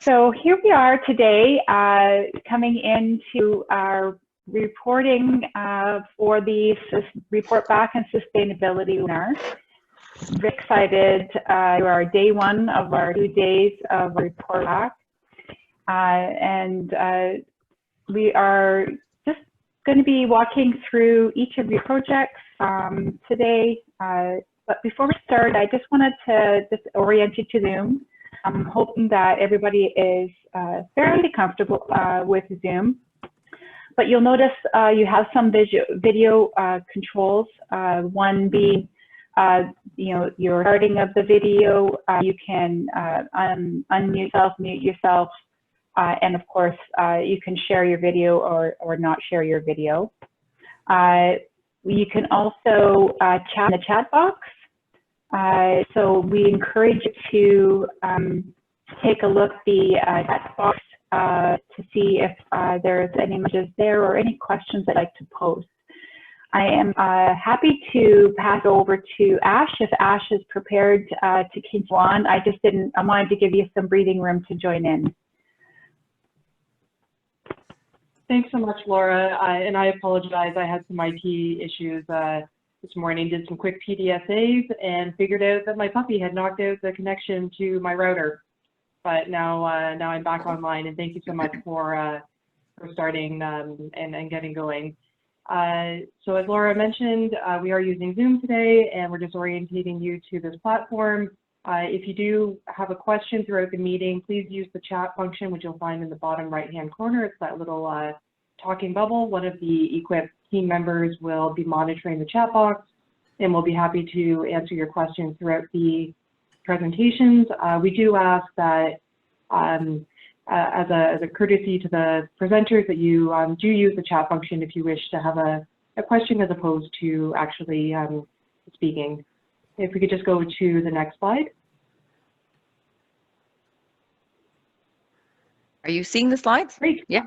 So here we are today, coming into our reporting for the Report Back and Sustainability webinar. Very excited to our day one of our 2 days of Report Back. We are just going to be walking through each of your projects today. But before we start, I just wanted to orient you to Zoom. I'm hoping that everybody is fairly comfortable with Zoom. But you'll notice you have some video controls. One being, your starting of the video. You can unmute yourself, mute yourself, and of course, you can share your video or not share your video. You can also chat in the chat box. So we encourage you to take a look at the chat box to see if there's any messages there or any questions I'd like to post. I am happy to pass over to Ash if Ash is prepared to continue on. I wanted to give you some breathing room to join in. Thanks so much, Laura. And I apologize, I had some IT issues this morning, did some quick PDSAs and figured out that my puppy had knocked out the connection to my router. But now I'm back online, and thank you so much for starting and getting going. So as Laura mentioned, we are using Zoom today, and we're just orientating you to this platform. If you do have a question throughout the meeting, please use the chat function, which you'll find in the bottom right-hand corner. It's that little talking bubble. One of the E-QIP team members will be monitoring the chat box, and we'll be happy to answer your questions throughout the presentations. We do ask that as a courtesy to the presenters that you do use the chat function if you wish to have a question as opposed to actually speaking. If we could just go to the next slide. Are you seeing the slides? Great. Yeah.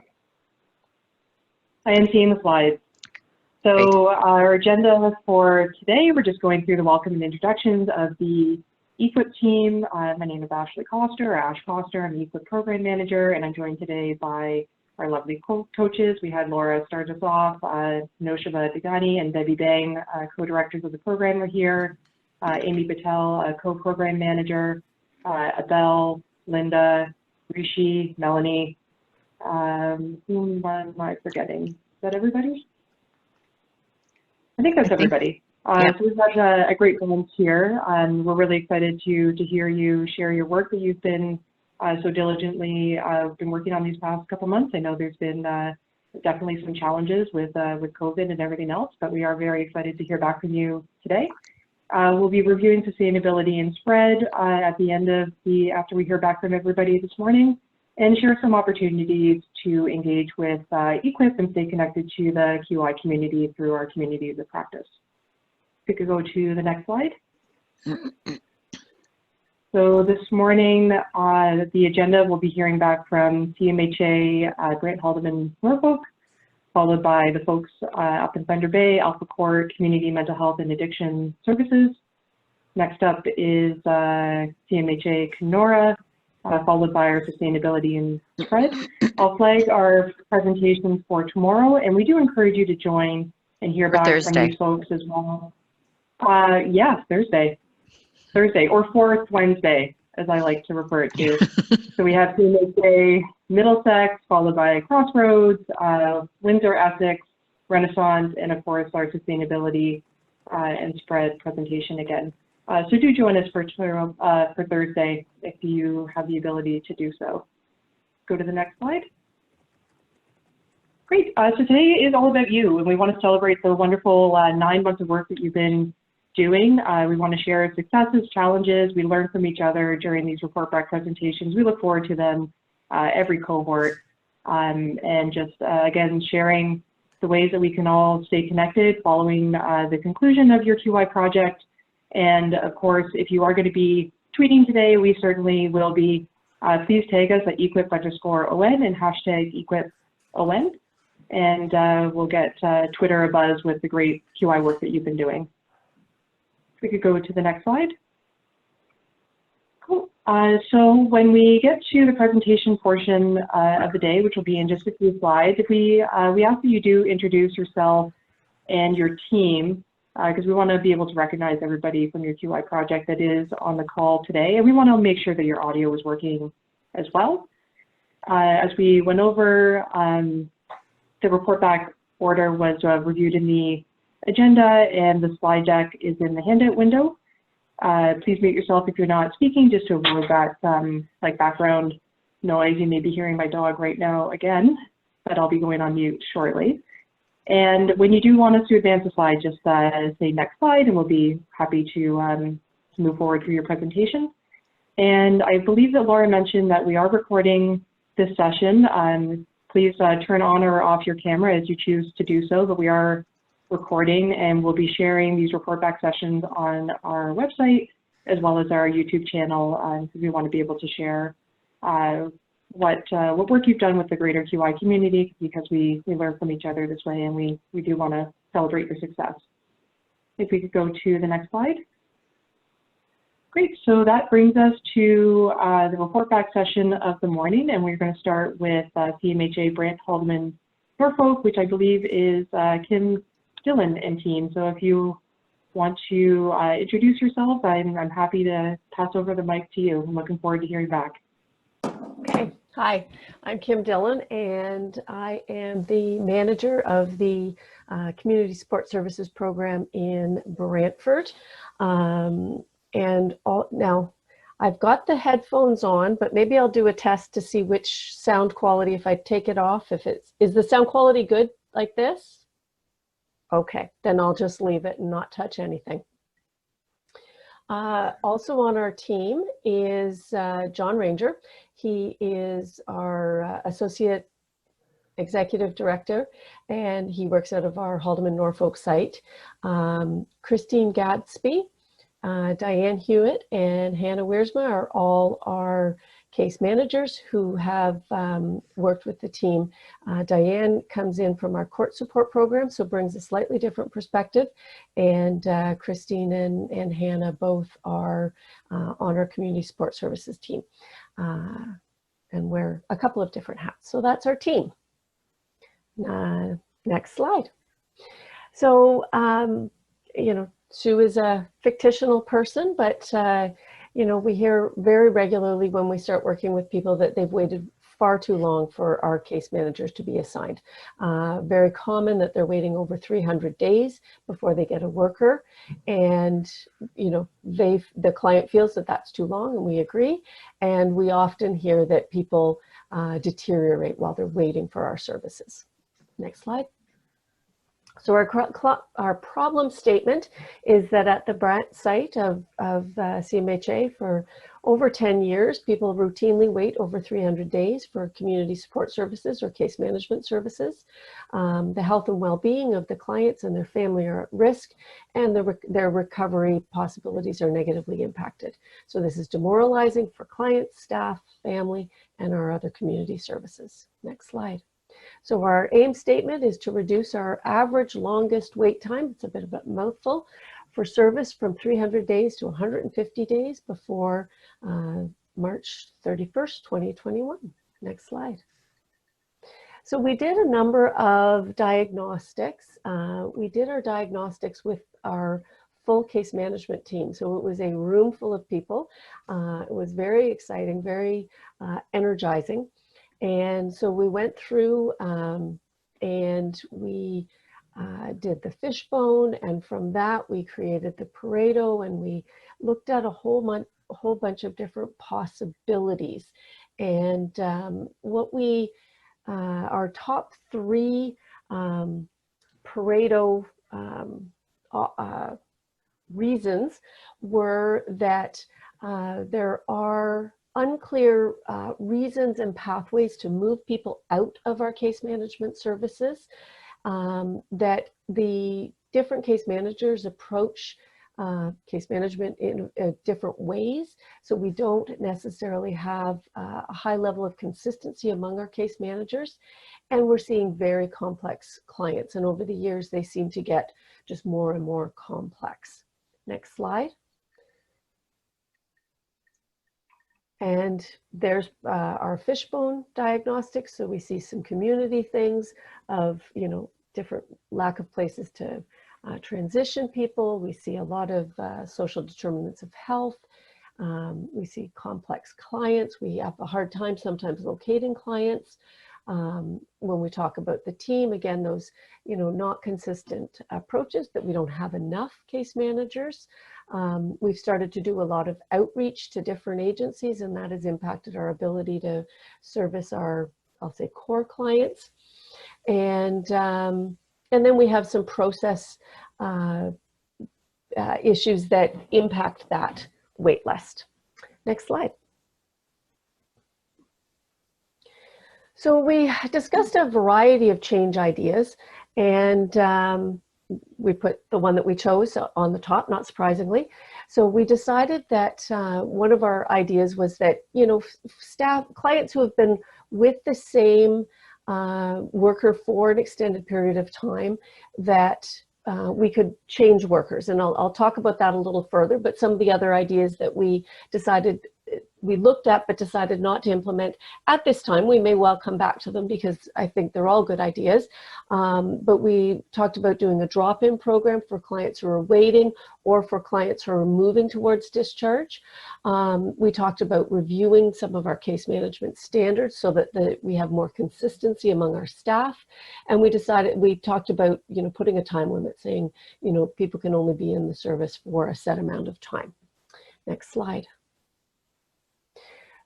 I am seeing the slides. So great. Our agenda for today, we're just going through the welcome and introductions of the E-QIP team. My name is Ashley Coster, Ash Coster. I'm the E-QIP program manager, and I'm joined today by our lovely coaches. We had Laura start us off, Noshava Degani and Debbie Bang, co-directors of the program, are here. Amy Patel, co-program manager, Abel, Linda, Rishi, Melanie. Whom am I forgetting? Is that everybody? I think that's everybody. Yeah. So we've got a great bunch here. We're really excited to hear you share your work that you've been so diligently been working on these past couple months. I know there's been definitely some challenges with COVID and everything else, but we are very excited to hear back from you today. We'll be reviewing sustainability and spread at the end of after we hear back from everybody this morning, and share some opportunities to engage with E-QIP and stay connected to the QI community through our communities of practice. If we could go to the next slide. So this morning, the agenda, we'll be hearing back from CMHA Grant Haldeman Norfolk, followed by the folks up in Thunder Bay, Alpha Court, Community Mental Health and Addiction Services. Next up is CMHA Kenora, followed by our Sustainability and Spread. I'll flag our presentations for tomorrow, and we do encourage you to join and hear back from these folks as well. Yeah, Thursday, or fourth Wednesday, as I like to refer it to. So we have CMHA Middlesex, followed by Crossroads, Windsor, Essex, Renaissance, and of course our Sustainability and Spread presentation again. So do join us for Thursday if you have the ability to do so. Go to the next slide. Great. So today is all about you, and we want to celebrate the wonderful 9 months of work that you've been doing. We want to share successes, challenges. We learn from each other during these report back presentations. We look forward to them every cohort, and just again sharing the ways that we can all stay connected following the conclusion of your QI project. And of course, if you are going to be tweeting today, we certainly will be. Please tag us at equip_on and hashtag equipon, and we'll get Twitter abuzz with the great QI work that you've been doing. If we could go to the next slide. Cool. So when we get to the presentation portion of the day, which will be in just a few slides, we ask that you do introduce yourself and your team, because we want to be able to recognize everybody from your QI project that is on the call today, and we want to make sure that your audio is working as well. As we went over, the report back order was reviewed in the agenda, and the slide deck is in the handout window. Please mute yourself if you're not speaking, just to avoid that like background noise. You may be hearing my dog right now again, but I'll be going on mute shortly. And when you do want us to advance a slide, just say next slide, and we'll be happy to move forward through your presentation. And I believe that Laura mentioned that we are recording this session. Please turn on or off your camera as you choose to do so, but we are recording, and we'll be sharing these report back sessions on our website as well as our YouTube channel, because we want to be able to share what work you've done with the greater QI community, because we learn from each other this way, and we do want to celebrate your success. If we could go to the next slide. Great, so that brings us to the report back session of the morning, and we're going to start with CMHA Brant Haldeman Norfolk, which I believe is Kim Dillon and team. So if you want to introduce yourself, I'm happy to pass over the mic to you. I'm looking forward to hearing back. Okay, hi, I'm Kim Dillon, and I am the manager of the Community Support Services program in Brantford. Now I've got the headphones on, but maybe I'll do a test to see which sound quality, if I take it off, is the sound quality good like this? Okay, then I'll just leave it and not touch anything. Also on our team is John Ranger. He is our Associate Executive Director, and he works out of our Haldeman Norfolk site. Christine Gadsby, Diane Hewitt, and Hannah Wiersma are all our case managers who have worked with the team. Diane comes in from our court support program, so brings a slightly different perspective. And Christine and Hannah both are on our community support services team, and wear a couple of different hats. So that's our team. Next slide. So, you know, Sue is a fictional person, but you know, we hear very regularly when we start working with people that they've waited far too long for our case managers to be assigned. Very common that they're waiting over 300 days before they get a worker, and you know, the client feels that that's too long, and we agree. And we often hear that people deteriorate while they're waiting for our services. Next slide. So our problem statement is that at the Brant site of CMHA for over 10 years, people routinely wait over 300 days for community support services or case management services. The health and well-being of the clients and their family are at risk, and their recovery possibilities are negatively impacted. So this is demoralizing for clients, staff, family, and our other community services. Next slide. So our aim statement is to reduce our average longest wait time, it's a bit of a mouthful, for service from 300 days to 150 days before March 31st, 2021. Next slide. So we did a number of diagnostics. We did our diagnostics with our full case management team. So it was a room full of people. It was very exciting, very energizing. And so we went through and we did the fishbone, and from that we created the Pareto, and we looked at a whole bunch of different possibilities. And what our top three Pareto reasons were that there are unclear reasons and pathways to move people out of our case management services, that the different case managers approach case management in different ways. So we don't necessarily have a high level of consistency among our case managers, and we're seeing very complex clients. And over the years, they seem to get just more and more complex. Next slide. And there's our fishbone diagnostics. So we see some community things of, different lack of places to transition people. We see a lot of social determinants of health. We see complex clients. We have a hard time sometimes locating clients. When we talk about the team, again, those, not consistent approaches, that we don't have enough case managers. We've started to do a lot of outreach to different agencies, and that has impacted our ability to service our, I'll say, core clients. And then we have some process issues that impact that wait list. Next slide. So we discussed a variety of change ideas, and we put the one that we chose on the top, not surprisingly. So we decided that one of our ideas was that, clients who have been with the same worker for an extended period of time, that we could change workers. And I'll talk about that a little further, but some of the other ideas that we decided we looked at but decided not to implement at this time. We may well come back to them because I think they're all good ideas. But we talked about doing a drop-in program for clients who are waiting or for clients who are moving towards discharge. We talked about reviewing some of our case management standards so that we have more consistency among our staff. And we talked about, putting a time limit, saying, people can only be in the service for a set amount of time. Next slide.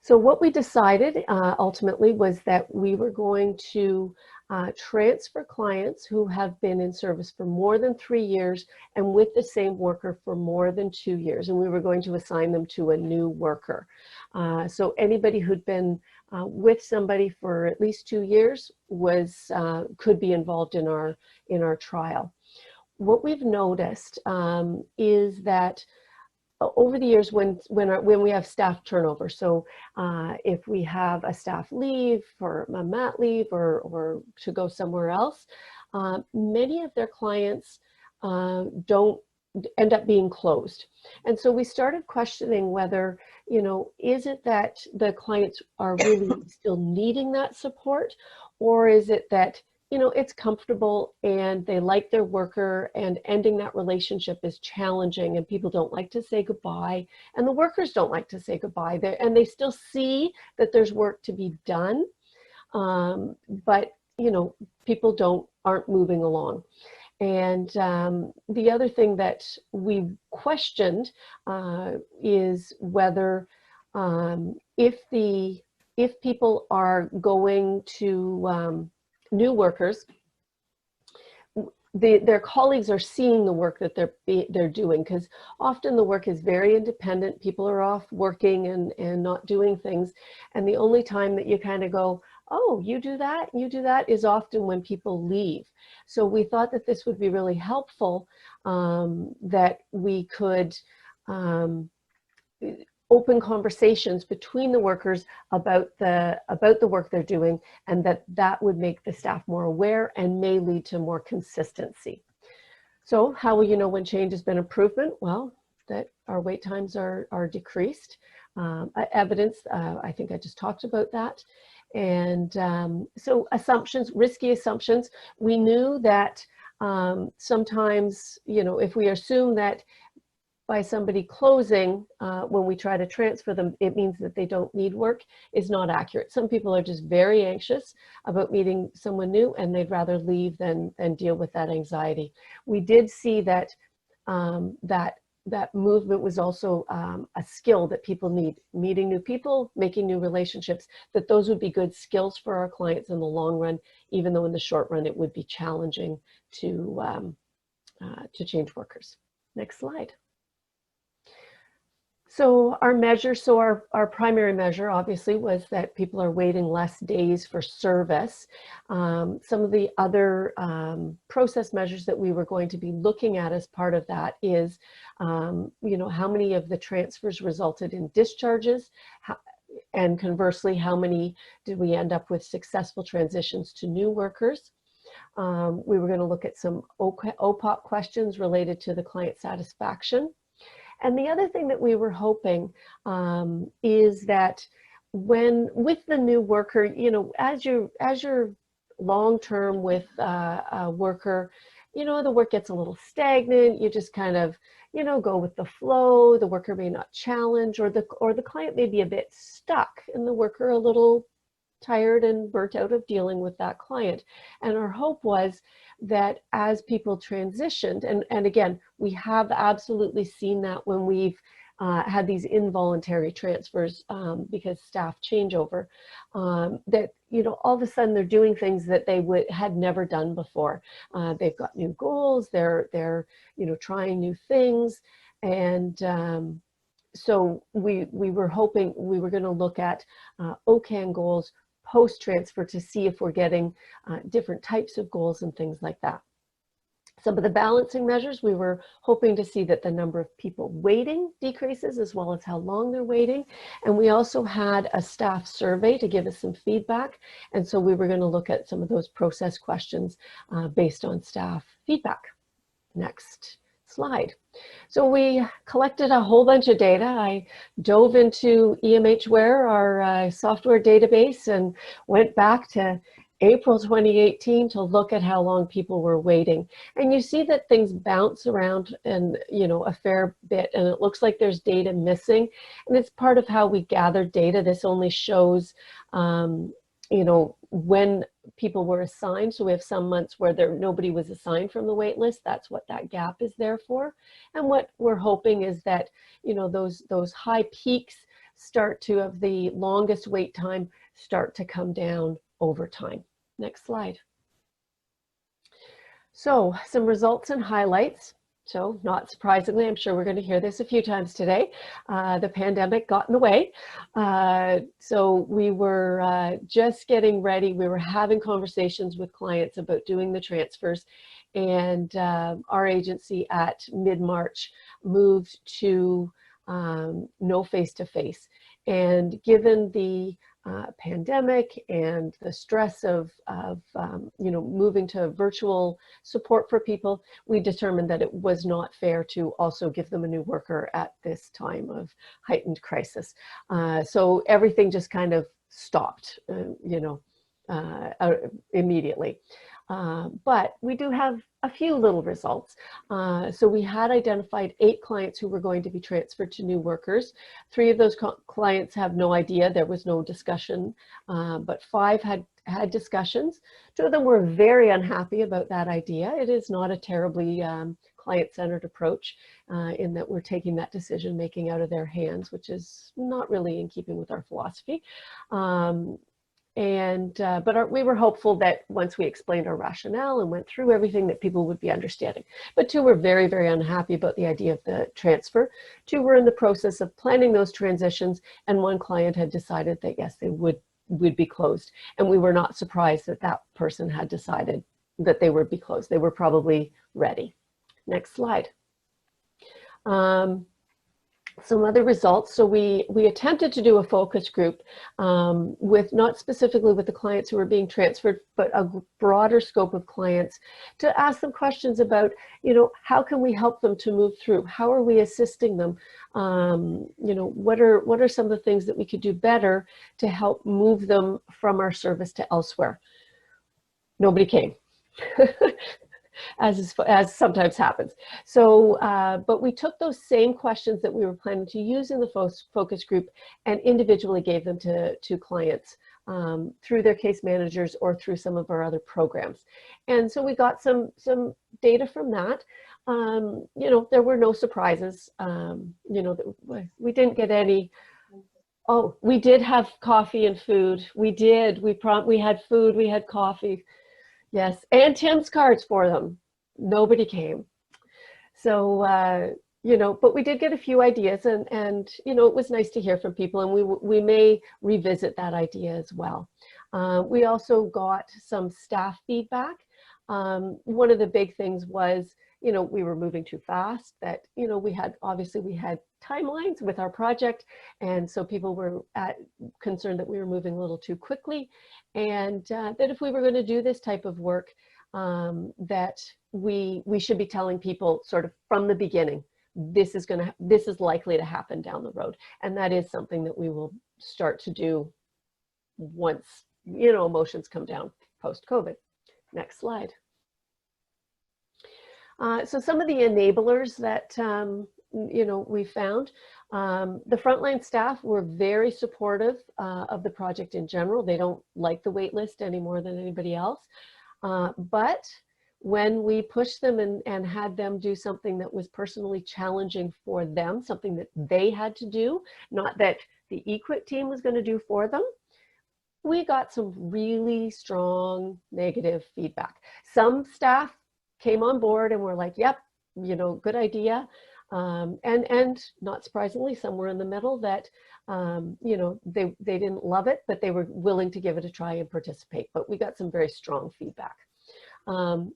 So what we decided ultimately was that we were going to transfer clients who have been in service for more than 3 years and with the same worker for more than 2 years, and we were going to assign them to a new worker. So anybody who'd been with somebody for at least 2 years could be involved in our trial. What we've noticed is that over the years, when we have staff turnover, so if we have a staff leave for a mat leave or to go somewhere else, many of their clients don't end up being closed. And so we started questioning whether, is it that the clients are really still needing that support, or is it that it's comfortable and they like their worker, and ending that relationship is challenging, and people don't like to say goodbye, and the workers don't like to say goodbye, and they still see that there's work to be done, but people aren't moving along. And the other thing that we questioned is whether if people are going to new workers, their colleagues are seeing the work that they're doing, because often the work is very independent. People are off working and not doing things, and the only time that you kind of go, oh, you do that is often when people leave. So we thought that this would be really helpful, that we could open conversations between the workers about the work they're doing, and that would make the staff more aware and may lead to more consistency. So how will you know when change has been improvement? Well, that our wait times are decreased. Evidence, I think I just talked about that. And so assumptions, risky assumptions. We knew that sometimes, if we assume that by somebody closing, when we try to transfer them, it means that they don't need work, is not accurate. Some people are just very anxious about meeting someone new, and they'd rather leave than deal with that anxiety. We did see that that movement was also a skill that people need. Meeting new people, making new relationships, that those would be good skills for our clients in the long run, even though in the short run it would be challenging to change workers. Next slide. So our measure, our primary measure obviously was that people are waiting less days for service. Some of the other process measures that we were going to be looking at as part of that is, how many of the transfers resulted in discharges, and conversely, how many did we end up with successful transitions to new workers. We were going to look at some OPOP questions related to the client satisfaction. And the other thing that we were hoping is that with the new worker, you know, as you're long-term with a worker, you know, the work gets a little stagnant. You just kind of, you know, go with the flow. The worker may not challenge, or the client may be a bit stuck, and the worker a little tired and burnt out of dealing with that client. And our hope was that as people transitioned, and again, we have absolutely seen that when we've had these involuntary transfers because staff changeover, that, you know, all of a sudden they're doing things that they had never done before. They've got new goals, they're you know, trying new things. And so we were hoping, we were going to look at OCAN goals post-transfer to see if we're getting different types of goals and things like that. Some of the balancing measures, we were hoping to see that the number of people waiting decreases, as well as how long they're waiting. And we also had a staff survey to give us some feedback. And so we were going to look at some of those process questions based on staff feedback. Next slide. So we collected a whole bunch of data. I dove into EMHware, our software database, and went back to April 2018 to look at how long people were waiting. And you see that things bounce around, and, you know, a fair bit, and it looks like there's data missing. And it's part of how we gather data. This only shows, you know, when people were assigned. So we have some months where nobody was assigned from the wait list. That's what that gap is there for. And what we're hoping is that, you know, those high peaks start to, of the longest wait time, start to come down over time. Next slide. So some results and highlights. So not surprisingly, I'm sure we're going to hear this a few times today. The pandemic got in the way. So we were just getting ready. We were having conversations with clients about doing the transfers. And our agency at mid-March moved to no face-to-face. And given the pandemic and the stress of you know, moving to virtual support for people, we determined that it was not fair to also give them a new worker at this time of heightened crisis. So everything just kind of stopped, you know, immediately. But we do have a few little results. So we had identified 8 clients who were going to be transferred to new workers. 3 of those clients have no idea. There was no discussion, but 5 had discussions. 2 of them were very unhappy about that idea. It is not a terribly client-centered approach in that we're taking that decision-making out of their hands, which is not really in keeping with our philosophy. But we were hopeful that once we explained our rationale and went through everything, that people would be understanding. But 2 were very, very unhappy about the idea of the transfer. 2 were in the process of planning those transitions, and 1 client had decided that yes, they would be closed. And we were not surprised that that person had decided that they would be closed. They were probably ready. Next slide. Some other results. So we attempted to do a focus group with, not specifically with the clients who were being transferred, but a broader scope of clients, to ask them questions about, you know, how can we help them to move through? How are we assisting them? You know, what are some of the things that we could do better to help move them from our service to elsewhere? Nobody came. As sometimes happens. So, but we took those same questions that we were planning to use in the focus group and individually gave them to clients through their case managers or through some of our other programs. And so we got some data from that. You know, there were no surprises. You know, we didn't get any. Oh, we did have coffee and food. We did. We had food. We had coffee. Yes, and Tim's cards for them. Nobody came. So, you know, but we did get a few ideas, and you know, it was nice to hear from people, and we may revisit that idea as well. We also got some staff feedback. One of the big things was, you know, we were moving too fast, that, you know, we had timelines with our project, and so people were concerned that we were moving a little too quickly, and that if we were going to do this type of work, that we should be telling people sort of from the beginning this is likely to happen down the road. And that is something that we will start to do once, emotions come down post-COVID. Next slide. So some of the enablers that, we found, the frontline staff were very supportive of the project in general. They don't like the wait list any more than anybody else. But when we pushed them and had them do something that was personally challenging for them, something that they had to do, not that the E-QIP team was going to do for them, we got some really strong negative feedback. Some staff came on board and were like, yep, good idea. And not surprisingly, some were in the middle that, they didn't love it, but they were willing to give it a try and participate. But we got some very strong feedback.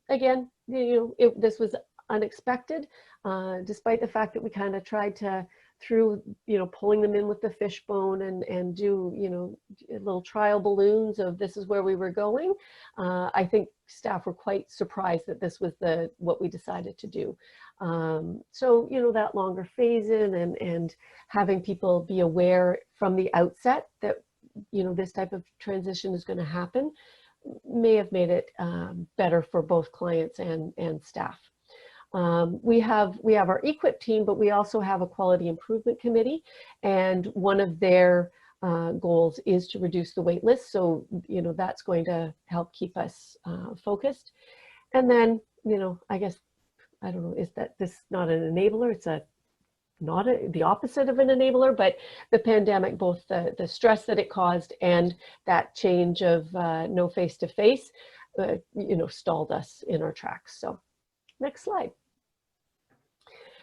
Again, this was unexpected, despite the fact that we kind of tried to, through, pulling them in with the fishbone and do, little trial balloons of this is where we were going. I think staff were quite surprised that this was what we decided to do. So, that longer phase in and having people be aware from the outset that, this type of transition is going to happen may have made it better for both clients and staff. We have our E-QIP team, but we also have a quality improvement committee, and one of their goals is to reduce the wait list. So, that's going to help keep us focused. And then, I guess, I don't know, is that this not an enabler? It's the opposite of an enabler, but the pandemic, both the stress that it caused and that change of no face-to-face, stalled us in our tracks. So next slide.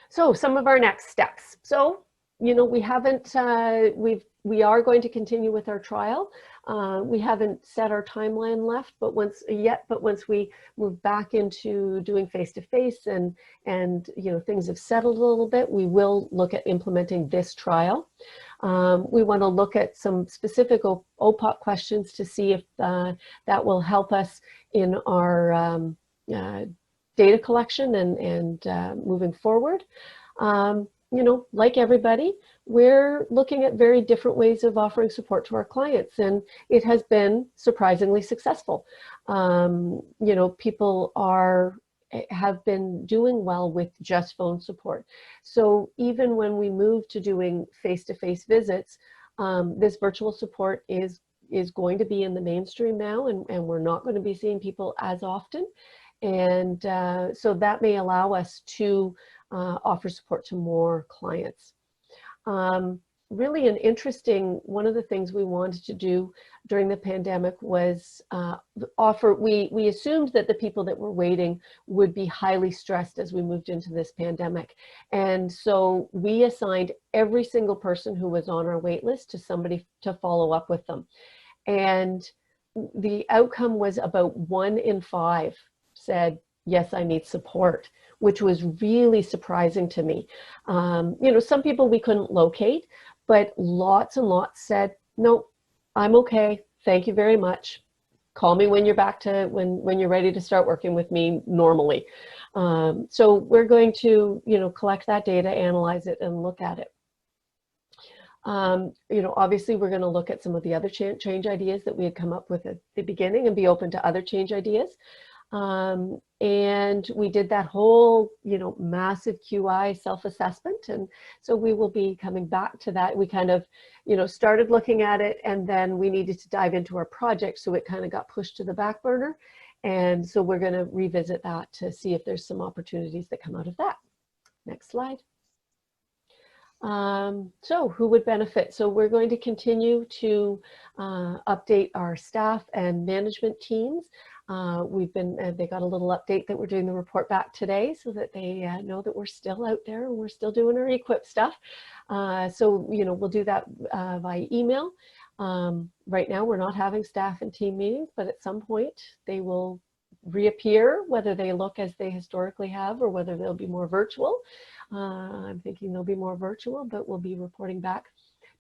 So some of our next steps. So, we haven't, we are going to continue with our trial. We haven't set our timeline left, but once we move back into doing face-to-face and things have settled a little bit, we will look at implementing this trial. We want to look at some specific OPOP questions to see if that will help us in our data collection and moving forward. Like everybody, we're looking at very different ways of offering support to our clients, and it has been surprisingly successful. People have been doing well with just phone support. So even when we move to doing face-to-face visits, this virtual support is going to be in the mainstream now, and we're not going to be seeing people as often. And so that may allow us to offer support to more clients. Really one of the things we wanted to do during the pandemic was we assumed that the people that were waiting would be highly stressed as we moved into this pandemic. And so we assigned every single person who was on our wait list to somebody to follow up with them. And the outcome was about 1 in 5 said, yes, I need support, which was really surprising to me. Some people we couldn't locate, but lots and lots said, no, I'm okay. Thank you very much. Call me when you're back to, when you're ready to start working with me normally. So we're going to, collect that data, analyze it, and look at it. Obviously we're going to look at some of the other change ideas that we had come up with at the beginning and be open to other change ideas. And we did that whole, massive QI self-assessment. And so we will be coming back to that. We kind of, started looking at it, and then we needed to dive into our project. So it kind of got pushed to the back burner. And so we're going to revisit that to see if there's some opportunities that come out of that. Next slide. So who would benefit? So we're going to continue to update our staff and management teams. They got a little update that we're doing the report back today so that they know that we're still out there and we're still doing our E-QIP stuff. So, we'll do that via email. Right now we're not having staff and team meetings, but at some point they will reappear, whether they look as they historically have or whether they'll be more virtual. I'm thinking they'll be more virtual, but we'll be reporting back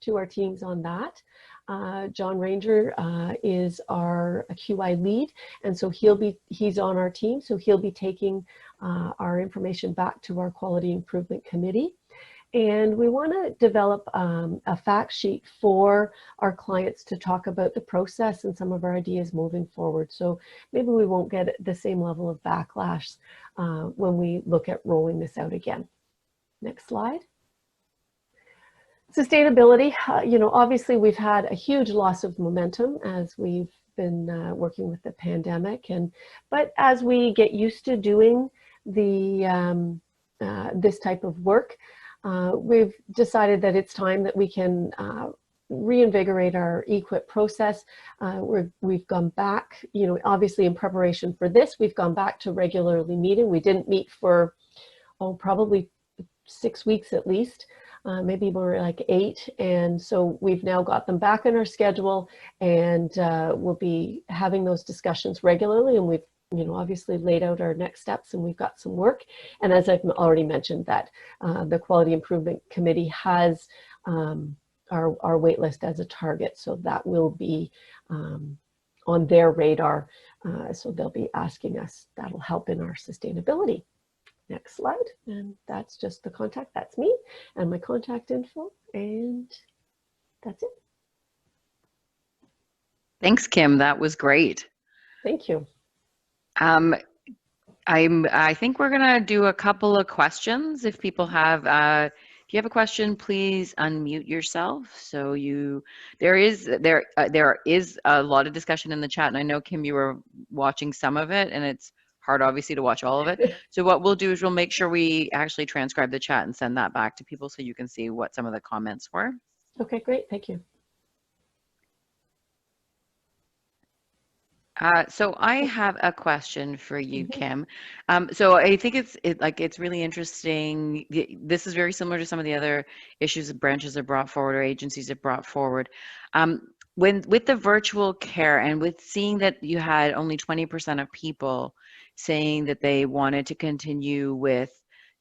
to our teams on that. John Ranger is our QI lead, and so he's on our team, so he'll be taking our information back to our Quality Improvement Committee. And we want to develop a fact sheet for our clients to talk about the process and some of our ideas moving forward. So maybe we won't get the same level of backlash when we look at rolling this out again. Next slide. Sustainability, obviously we've had a huge loss of momentum as we've been working with the pandemic, but as we get used to doing the this type of work, we've decided that it's time that we can reinvigorate our E-QIP process. We've gone back, obviously in preparation for this, we've gone back to regularly meeting. We didn't meet for, probably 6 weeks at least, maybe more like 8. And so we've now got them back on our schedule, and we'll be having those discussions regularly. And we've obviously laid out our next steps, and we've got some work. And as I've already mentioned, that the Quality Improvement Committee has our wait list as a target. So that will be on their radar. So they'll be asking us, that'll help in our sustainability. Next slide. And that's just the contact. That's me and my contact info. And that's it. Thanks, Kim. That was great. Thank you. I think we're gonna do a couple of questions. If people have, if you have a question, please unmute yourself. So there is a lot of discussion in the chat, and I know, Kim, you were watching some of it, and it's hard obviously to watch all of it. So what we'll do is we'll make sure we actually transcribe the chat and send that back to people so you can see what some of the comments were. Okay, great. Thank you. So I have a question for you, Kim. So I think it's really interesting. This is very similar to some of the other issues that branches have brought forward or agencies have brought forward. With the virtual care and with seeing that you had only 20% of people saying that they wanted to continue with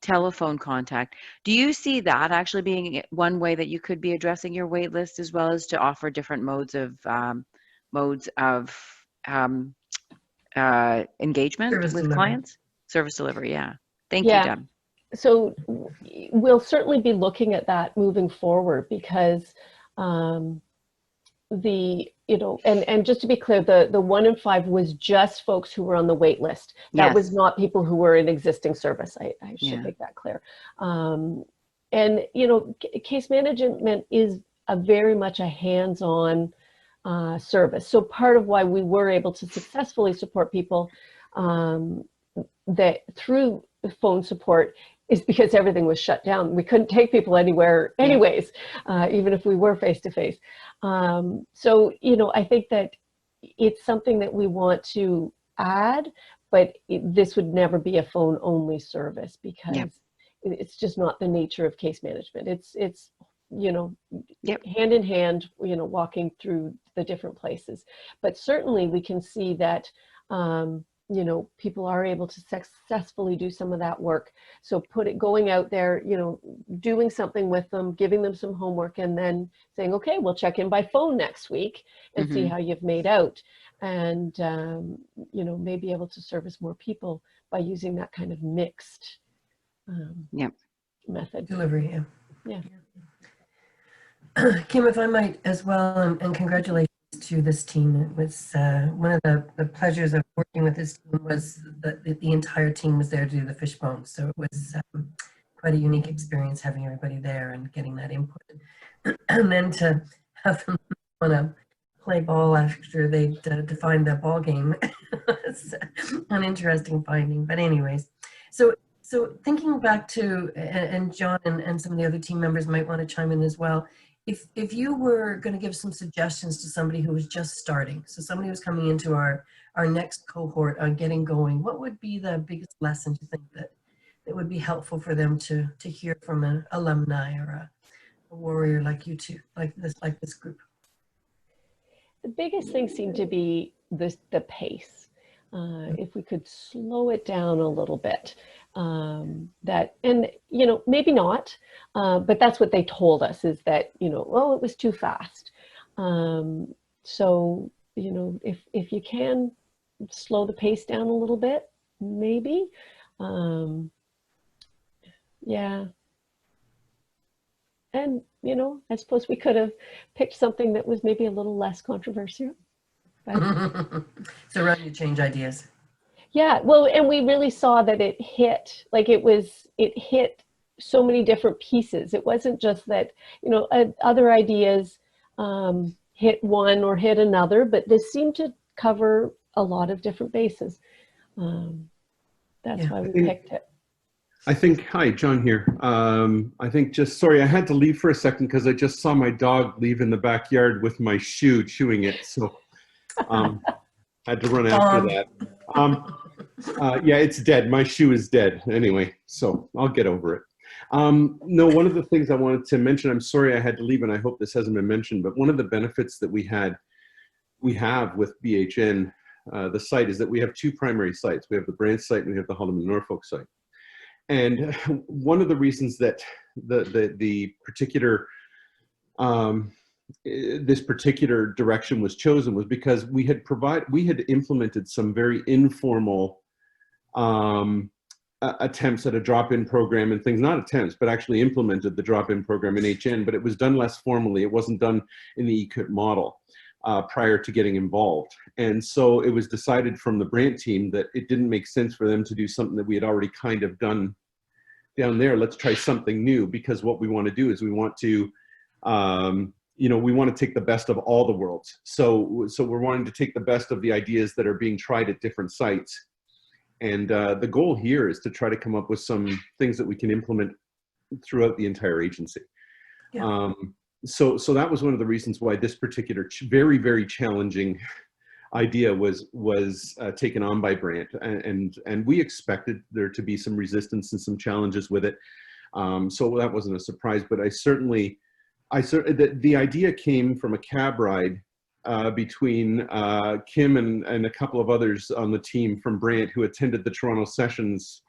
telephone contact, do you see that actually being one way that you could be addressing your wait list, as well as to offer different modes of engagement with clients? Service delivery, yeah. Thank you, Deb. So we'll certainly be looking at that moving forward, because and just to be clear, the 1 in 5 was just folks who were on the wait list. That was not people who were in existing service. I should make that clear. And case management is very much a hands-on service. So part of why we were able to successfully support people that through phone support is because everything was shut down. We couldn't take people anywhere anyways, even if we were face-to-face. So, I think that it's something that we want to add, but this would never be a phone-only service, because it's just not the nature of case management. It's hand in hand, walking through the different places. But certainly we can see that, people are able to successfully do some of that work. So going out there, doing something with them, giving them some homework, and then saying, okay, we'll check in by phone next week and see how you've made out. And, may be able to service more people by using that kind of mixed method. Delivery, yeah. Kim, if I might as well, and congratulations to this team. It was one of the pleasures of working with this team was that the entire team was there to do the fishbone. So it was quite a unique experience having everybody there and getting that input. And then to have them want to play ball after they'd defined the ball game. It's an interesting finding. But anyways, so thinking back to, and John and some of the other team members might want to chime in as well, if you were going to give some suggestions to somebody who was just starting, so somebody who's coming into our next cohort on getting going, what would be the biggest lesson you think that would be helpful for them to hear from an alumni or a warrior like you two, like this group? The biggest thing seemed to be the pace. If we could slow it down a little bit, maybe not, but that's what they told us, is that, well, it was too fast. So, you know, if you can slow the pace down a little bit, maybe. Yeah. And, you know, I suppose we could have picked something that was maybe a little less controversial. But So run, you change ideas. yeah, well, and we really saw that it hit, like it hit so many different pieces. It wasn't just that, you know, other ideas hit one or hit another, but this seemed to cover a lot of different bases. That's why we picked it. I think, hi, John here. I think sorry, I had to leave for a second because I just saw my dog leave in the backyard with my shoe, chewing it. So I had to run after that. Yeah, it's dead. My shoe is dead anyway, so I'll get over it. No, one of the things I wanted to mention, I'm sorry I had to leave and I hope this hasn't been mentioned, but one of the benefits that we have with BHN, the site, is that we have two primary sites. We have the Brant site and we have the Haldimand Norfolk site. And one of the reasons that the particular this particular direction was chosen was because we had implemented some very informal attempts at a drop-in program and things, not attempts, but actually implemented the drop-in program in HN, but it was done less formally. It wasn't done in the E-QIP model prior to getting involved. And so it was decided from the Brant team that it didn't make sense for them to do something that we had already kind of done down there. Let's try something new, because what we want to do is we want to, you know, we want to take the best of all the worlds. So we're wanting to take the best of the ideas that are being tried at different sites. And the goal here is to try to come up with some things that we can implement throughout the entire agency. Yeah. So that was one of the reasons why this particular very, very challenging idea was taken on by Brant, and we expected there to be some resistance and some challenges with it. So that wasn't a surprise, but the idea came from a cab ride between Kim and a couple of others on the team from Brant who attended the Toronto sessions.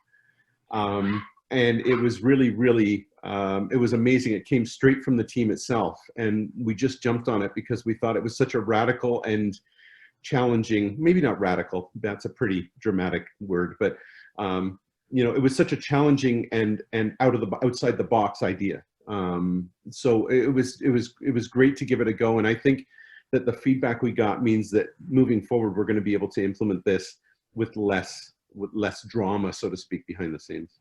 And it was really, really, it was amazing. It came straight from the team itself. And we just jumped on it because we thought it was such a radical and challenging, maybe not radical, that's a pretty dramatic word, but you know, it was such a challenging and outside the box idea. So it was great to give it a go. And I think that the feedback we got means that moving forward, we're going to be able to implement this with less drama, so to speak, behind the scenes.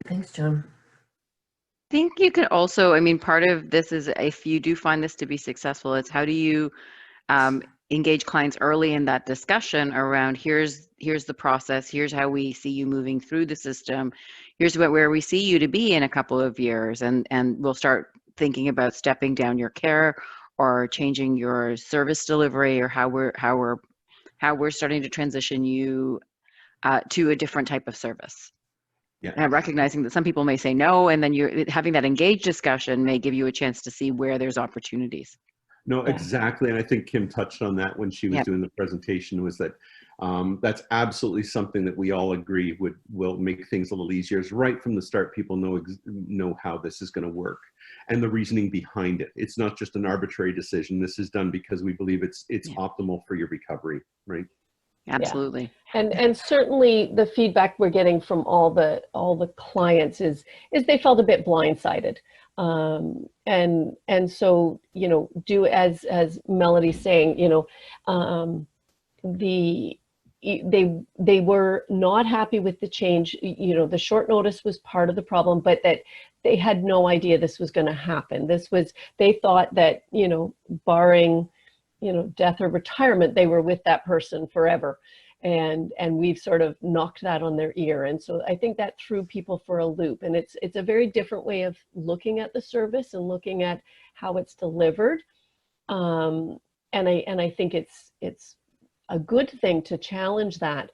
Thanks, John. I think you can also, I mean, part of this is, if you do find this to be successful, it's how do you engage clients early in that discussion around here's the process, here's how we see you moving through the system, here's where we see you to be in a couple of years, and we'll start thinking about stepping down your care or changing your service delivery, or how we're starting to transition you to a different type of service. Yeah. And recognizing that some people may say no, and then you're having that engaged discussion may give you a chance to see where there's opportunities. No, exactly. And I think Kim touched on that when she was doing the presentation, was that that's absolutely something that we all agree will make things a little easier. Is right from the start, people know how this is going to work and the reasoning behind it. It's not just an arbitrary decision. This is done because we believe it's optimal for your recovery, right? Absolutely. Yeah. And certainly the feedback we're getting from all the clients is they felt a bit blindsided. And so, you know, do as Melody's saying, you know, they were not happy with the change. You know, the short notice was part of the problem, but that they had no idea this was going to happen. They thought that, you know, barring, you know, death or retirement, they were with that person forever. And we've sort of knocked that on their ear. And so I think that threw people for a loop. And it's a very different way of looking at the service and looking at how it's delivered. And I think it's a good thing to challenge that,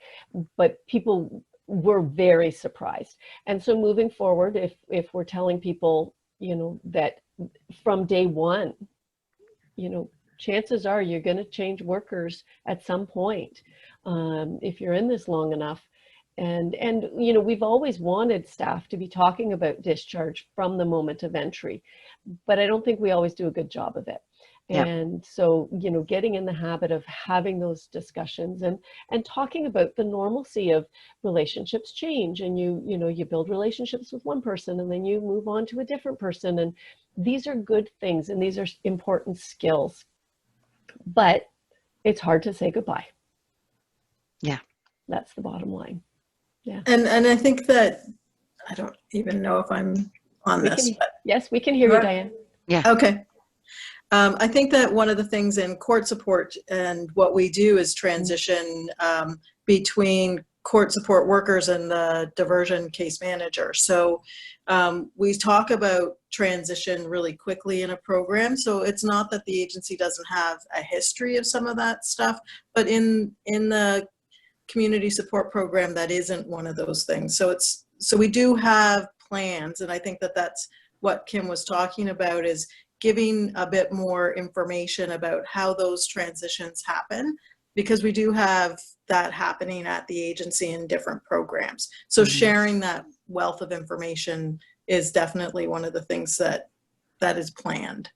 but people were very surprised. And so moving forward, if we're telling people, you know, that from day one, you know, chances are you're going to change workers at some point if you're in this long enough. And you know, we've always wanted staff to be talking about discharge from the moment of entry, but I don't think we always do a good job of it. Yeah. And so, you know, getting in the habit of having those discussions and talking about the normalcy of relationships change, and you know, you build relationships with one person and then you move on to a different person, and these are good things and these are important skills, but it's hard to say goodbye. Yeah. That's the bottom line. Yeah. And I think that, I don't even know if I'm on this. Yes, we can hear you, Diane. Yeah. Okay. I think that one of the things in court support and what we do is transition between court support workers and the diversion case manager. So we talk about transition really quickly in a program. So it's not that the agency doesn't have a history of some of that stuff, but in the community support program, that isn't one of those things. So we do have plans, and I think that that's what Kim was talking about, is giving a bit more information about how those transitions happen, because we do have that happening at the agency in different programs. So sharing that wealth of information is definitely one of the things that is planned.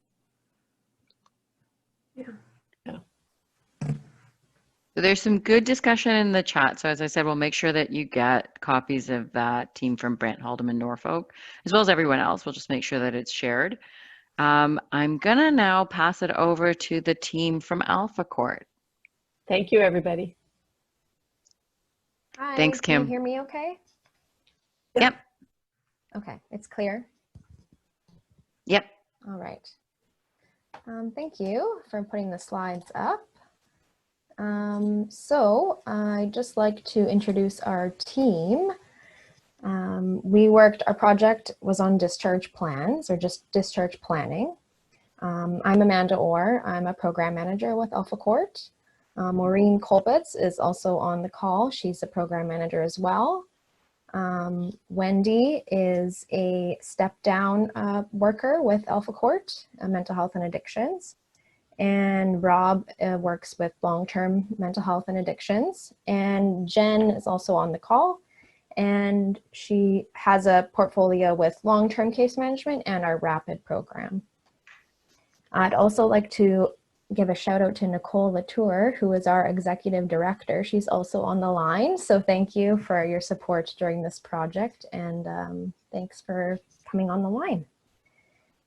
Yeah. So there's some good discussion in the chat. So as I said, we'll make sure that you get copies of that team from Brent, Haldeman, Norfolk, as well as everyone else. We'll just make sure that it's shared. I'm gonna now pass it over to the team from Alpha Court. Thank you, everybody. Hi, Thanks, Kim. Can you hear me okay? Yep. Okay, it's clear. Yep. All right. Thank you for putting the slides up. So I'd just like to introduce our team. Our project was on discharge plans, or just discharge planning. I'm Amanda Orr. I'm a program manager with Alpha Court. Maureen Kolbitz is also on the call. She's a program manager as well. Wendy is a step down worker with Alpha Court, mental health and addictions. And Rob works with long-term mental health and addictions. And Jen is also on the call, and she has a portfolio with long-term case management and our rapid program. I'd also like to give a shout out to Nicole Latour, who is our executive director. She's also on the line. So thank you for your support during this project, and thanks for coming on the line.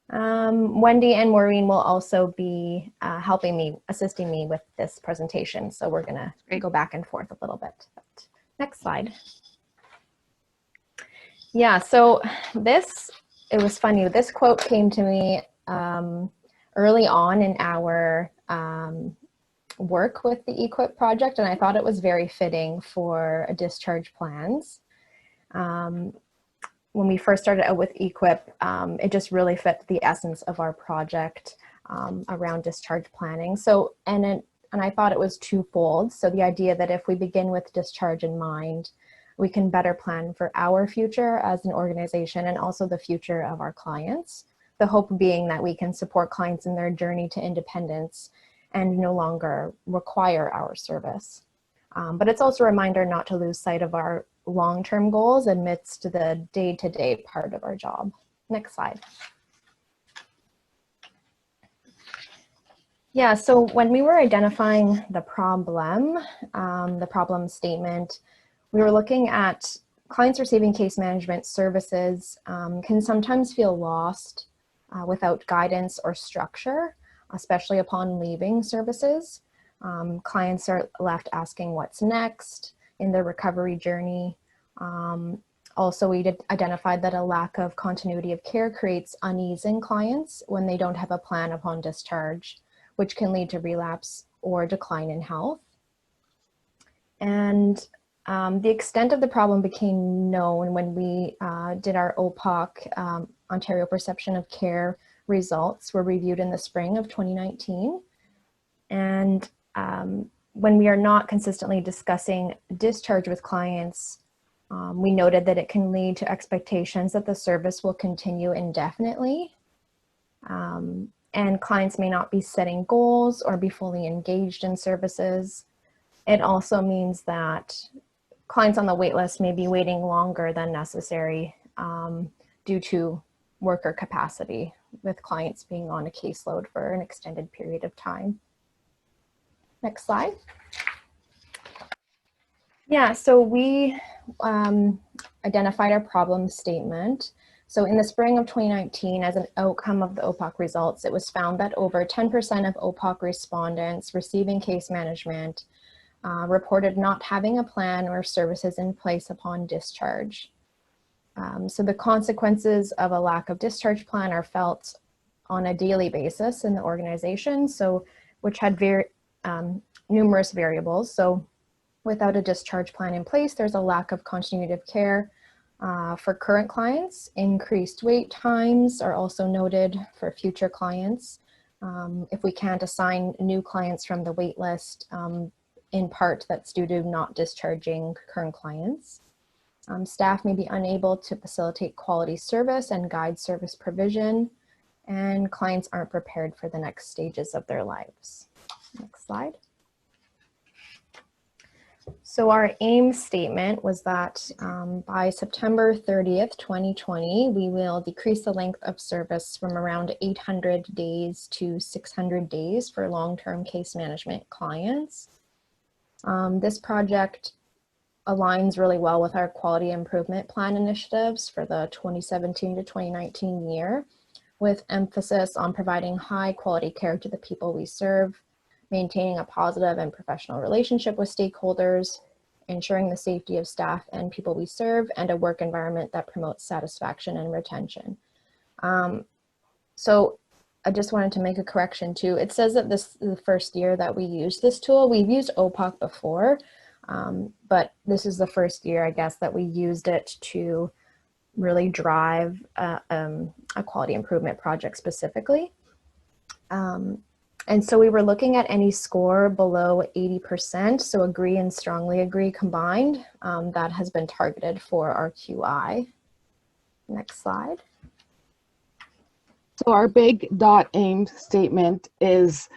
Wendy and Maureen will also be assisting me with this presentation. So we're gonna go back and forth a little bit. But next slide. Yeah, so it was funny. This quote came to me early on in our work with the E-QIP project, and I thought it was very fitting for discharge plans. When we first started out with E-QIP, it just really fit the essence of our project around discharge planning. So, and I thought it was twofold. So the idea that if we begin with discharge in mind, we can better plan for our future as an organization and also the future of our clients. The hope being that we can support clients in their journey to independence and no longer require our service. But it's also a reminder not to lose sight of our long-term goals amidst the day-to-day part of our job. Next slide. Yeah, so when we were identifying the problem statement, we were looking at clients receiving case management services can sometimes feel lost without guidance or structure, especially upon leaving services. Clients are left asking what's next in their recovery journey. Also, we identified that a lack of continuity of care creates unease in clients when they don't have a plan upon discharge, which can lead to relapse or decline in health. And the extent of the problem became known when we did our OPOC, Ontario Perception of Care results were reviewed in the spring of 2019. And when we are not consistently discussing discharge with clients, we noted that it can lead to expectations that the service will continue indefinitely. And clients may not be setting goals or be fully engaged in services. It also means that clients on the wait list may be waiting longer than necessary due to worker capacity, with clients being on a caseload for an extended period of time. Next slide. Yeah, so we identified our problem statement. So in the spring of 2019, as an outcome of the OPOC results, it was found that over 10% of OPOC respondents receiving case management reported not having a plan or services in place upon discharge. So the consequences of a lack of discharge plan are felt on a daily basis in the organization, so which had numerous variables. So without a discharge plan in place, there's a lack of continuity of care for current clients. Increased wait times are also noted for future clients. If we can't assign new clients from the wait list, in part that's due to not discharging current clients. Staff may be unable to facilitate quality service and guide service provision, and clients aren't prepared for the next stages of their lives. Next slide. So our aim statement was that by September 30th, 2020, we will decrease the length of service from around 800 days to 600 days for long-term case management clients. This project aligns really well with our quality improvement plan initiatives for the 2017 to 2019 year, with emphasis on providing high quality care to the people we serve, maintaining a positive and professional relationship with stakeholders, ensuring the safety of staff and people we serve, and a work environment that promotes satisfaction and retention. So I just wanted to make a correction too. It says that this is the first year that we used this tool. We've used OPOC before, but this is the first year, I guess, that we used it to really drive a quality improvement project specifically. And so we were looking at any score below 80%, so agree and strongly agree combined, that has been targeted for our QI. Next slide. So our big .aim statement is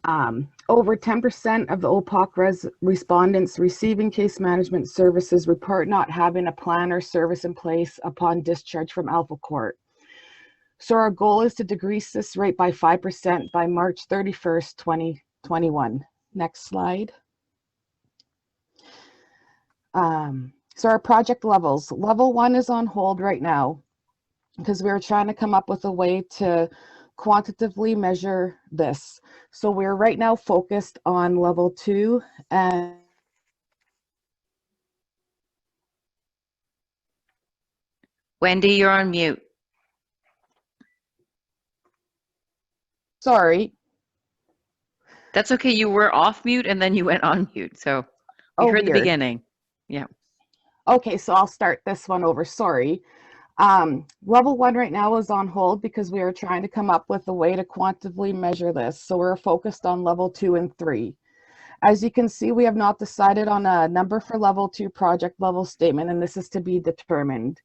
over 10% of the OPOC respondents receiving case management services report not having a plan or service in place upon discharge from Alpha Court. So our goal is to decrease this rate by 5% by March 31st, 2021. Next slide. So our project levels. Level 1 is on hold right now because we're trying to come up with a way to quantitatively measure this. So we're right now focused on level 2 and Wendy, you're on mute. sorry. That's okay. You were off mute and then you went on mute. So we heard the Weird. beginning. Yeah. Okay, so I'll start this one over. Sorry. Level 1 right now is on hold because we are trying to come up with a way to quantitatively measure this. So we're focused on level 2 and 3. As you can see, we have not decided on a number for level 2 project level statement, and this is to be determined.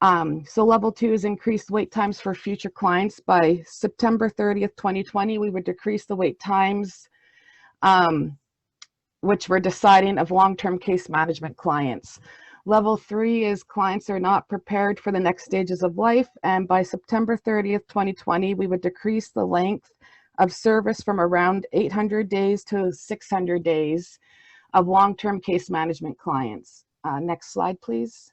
So level 2 is increased wait times for future clients. By September 30th, 2020, we would decrease the wait times, which we're deciding of long-term case management clients. Level 3 is clients are not prepared for the next stages of life, and by September 30th, 2020, we would decrease the length of service from around 800 days to 600 days of long-term case management clients. Next slide, please.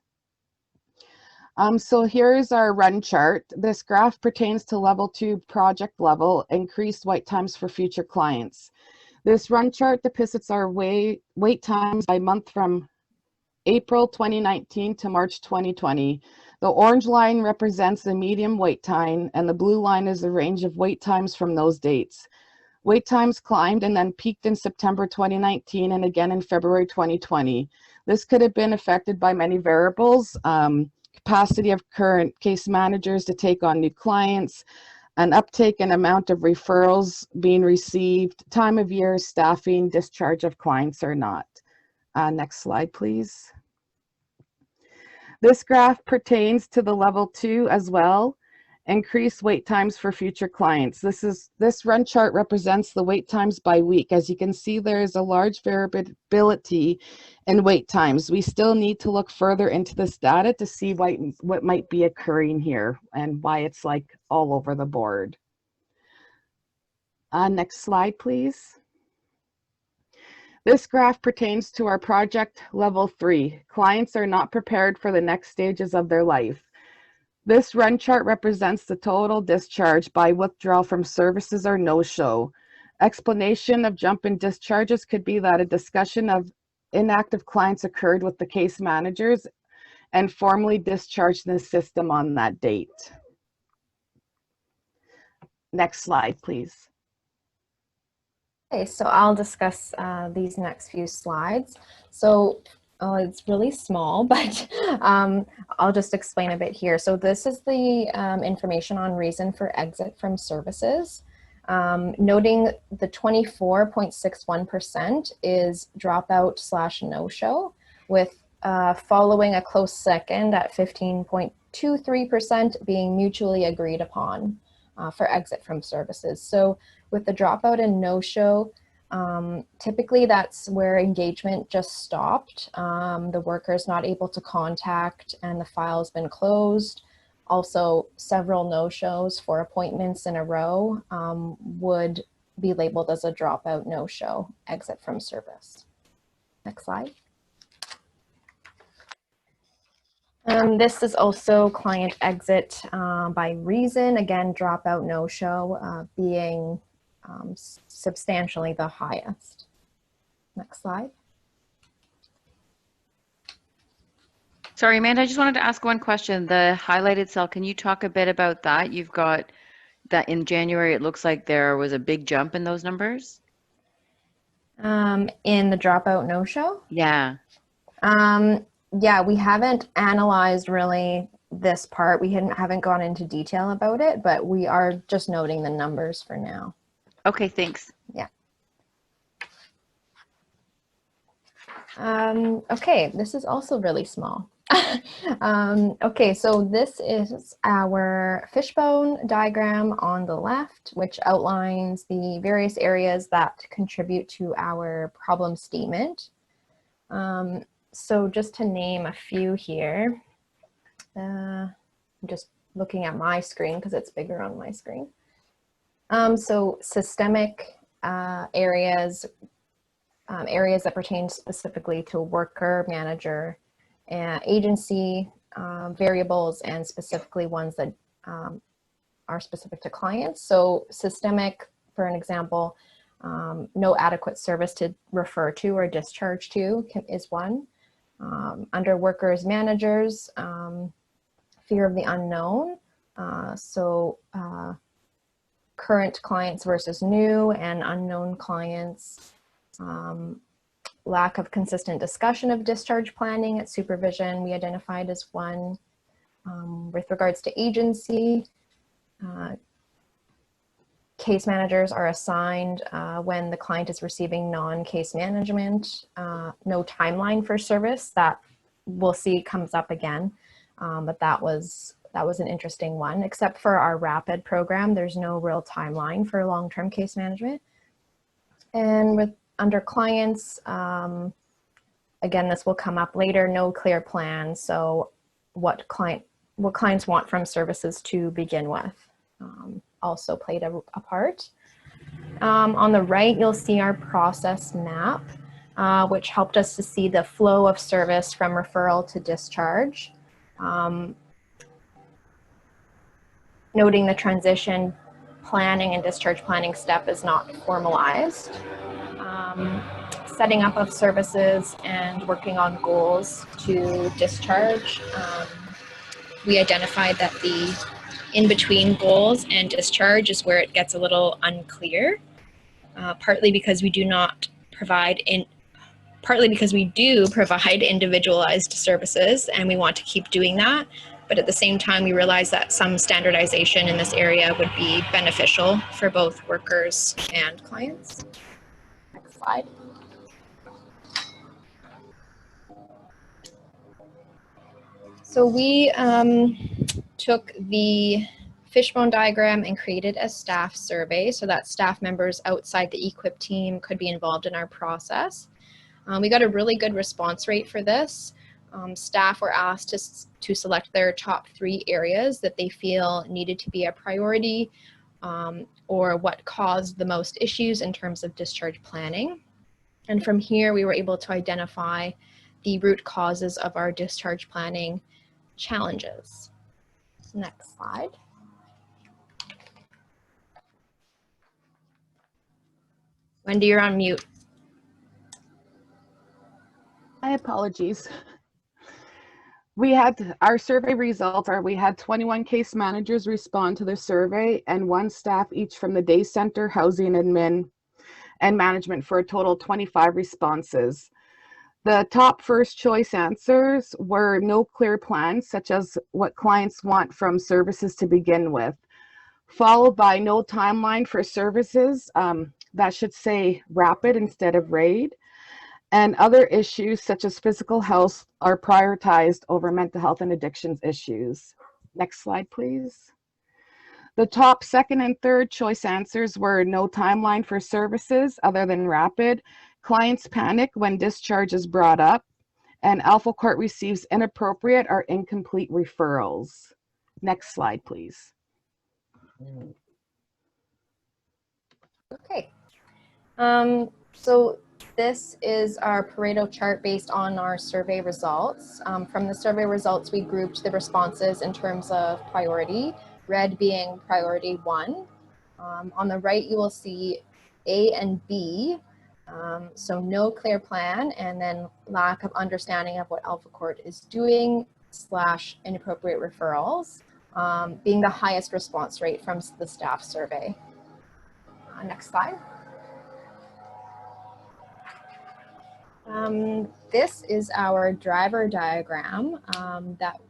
So here's our run chart. This graph pertains to level 2 project level, increased wait times for future clients. This run chart depicts our wait times by month from April 2019 to March 2020. The orange line represents the medium wait time, and the blue line is the range of wait times from those dates. Wait times climbed and then peaked in September 2019 and again in February 2020. This could have been affected by many variables, capacity of current case managers to take on new clients, an uptake and amount of referrals being received, time of year, staffing, discharge of clients or not. Next slide, please. This graph pertains to the level 2 as well, Increase wait times for future clients. This run chart represents the wait times by week. As you can see, there is a large variability in wait times. We still need to look further into this data to see what might be occurring here and why it's like all over the board. Next slide, please. This graph pertains to our project level 3. Clients are not prepared for the next stages of their life. This run chart represents the total discharge by withdrawal from services or no-show. Explanation of jump in discharges could be that a discussion of inactive clients occurred with the case managers and formally discharged in the system on that date. Next slide, please. Okay, so I'll discuss these next few slides. So it's really small, but I'll just explain a bit here. So this is the information on reason for exit from services. Noting the 24.61% is dropout / no-show, with following a close second at 15.23% being mutually agreed upon for exit from services. So with the dropout and no-show, typically that's where engagement just stopped. The worker's not able to contact and the file's been closed. Also, several no-shows for appointments in a row would be labeled as a dropout, no-show, exit from service. Next slide. This is also client exit by reason. Again, dropout, no-show being substantially the highest. Next slide. Sorry, Amanda, I just wanted to ask one question. The highlighted cell, can you talk a bit about that? You've got that in January, it looks like there was a big jump in those numbers. In the dropout, no-show? Yeah. Yeah, we haven't analyzed really this part. We haven't gone into detail about it, but we are just noting the numbers for now. Okay, thanks. Yeah. Okay, this is also really small. Okay, so this is our fishbone diagram on the left, which outlines the various areas that contribute to our problem statement. So just to name a few here, I'm just looking at my screen because it's bigger on my screen. So systemic areas, areas that pertain specifically to worker, manager, agency variables, and specifically ones that are specific to clients. So systemic, for an example, no adequate service to refer to or discharge to is one. Under workers, managers, fear of the unknown. So current clients versus new and unknown clients. Lack of consistent discussion of discharge planning at supervision, we identified as one. With regards to agency, case managers are assigned when the client is receiving non-case management. No timeline for service, that we'll see comes up again, but that was an interesting one. Except for our RAPID program, there's no real timeline for long-term case management. And under clients, again, this will come up later, no clear plan. So what clients want from services to begin with also played a part. On the right, you'll see our process map, which helped us to see the flow of service from referral to discharge. Noting the transition planning and discharge planning step is not formalized. Setting up of services and working on goals to discharge. We identified that the in-between goals and discharge is where it gets a little unclear, partly because we do provide individualized services, and we want to keep doing that. But at the same time, we realize that some standardization in this area would be beneficial for both workers and clients. Next slide. So we took the fishbone diagram and created a staff survey so that staff members outside the E-QIP team could be involved in our process. We got a really good response rate for this. Staff were asked to select their top 3 areas that they feel needed to be a priority, or what caused the most issues in terms of discharge planning. And from here, we were able to identify the root causes of our discharge planning challenges. Next slide. Wendy, you're on mute. My apologies. We had our survey results are we had 21 case managers respond to the survey and 1 staff each from the day center, housing admin, and management for a total of 25 responses. The top first choice answers were no clear plans, such as what clients want from services to begin with, followed by no timeline for services. That should say rapid instead of RAID. And other issues such as physical health are prioritized over mental health and addictions issues. Next slide, please. The top second and third choice answers were no timeline for services other than rapid, clients panic when discharge is brought up, and Alpha Court receives inappropriate or incomplete referrals. Next slide, please. Okay. So this is our Pareto chart based on our survey results. From the survey results, we grouped the responses in terms of priority, red being priority 1. On the right, you will see A and B. So no clear plan, and then lack of understanding of what Alpha Court is doing / inappropriate referrals, being the highest response rate from the staff survey. Next slide. This is our driver diagram that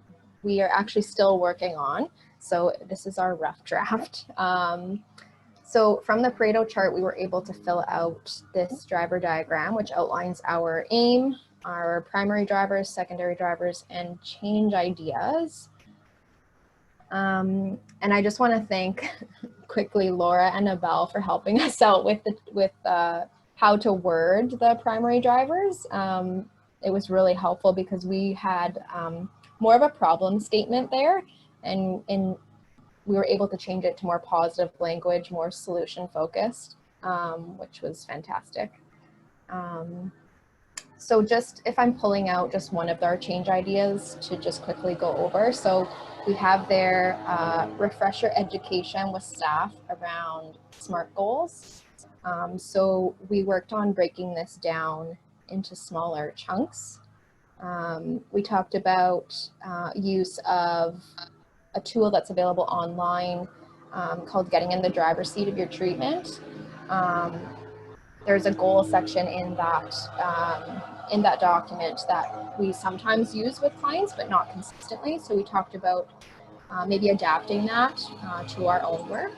we are actually still working on. So this is our rough draft. So from the Pareto chart, we were able to fill out this driver diagram, which outlines our aim, our primary drivers, secondary drivers, and change ideas. And I just want to thank quickly Laura and Abel for helping us out with how to word the primary drivers. It was really helpful because we had more of a problem statement there, and we were able to change it to more positive language, more solution focused, which was fantastic. So just if I'm pulling out just one of our change ideas to just quickly go over. So we have there refresher education with staff around SMART goals. So we worked on breaking this down into smaller chunks. We talked about use of a tool that's available online called Getting in the Driver's Seat of Your Treatment. There's a goal section in that document that we sometimes use with clients, but not consistently. So we talked about maybe adapting that to our own work.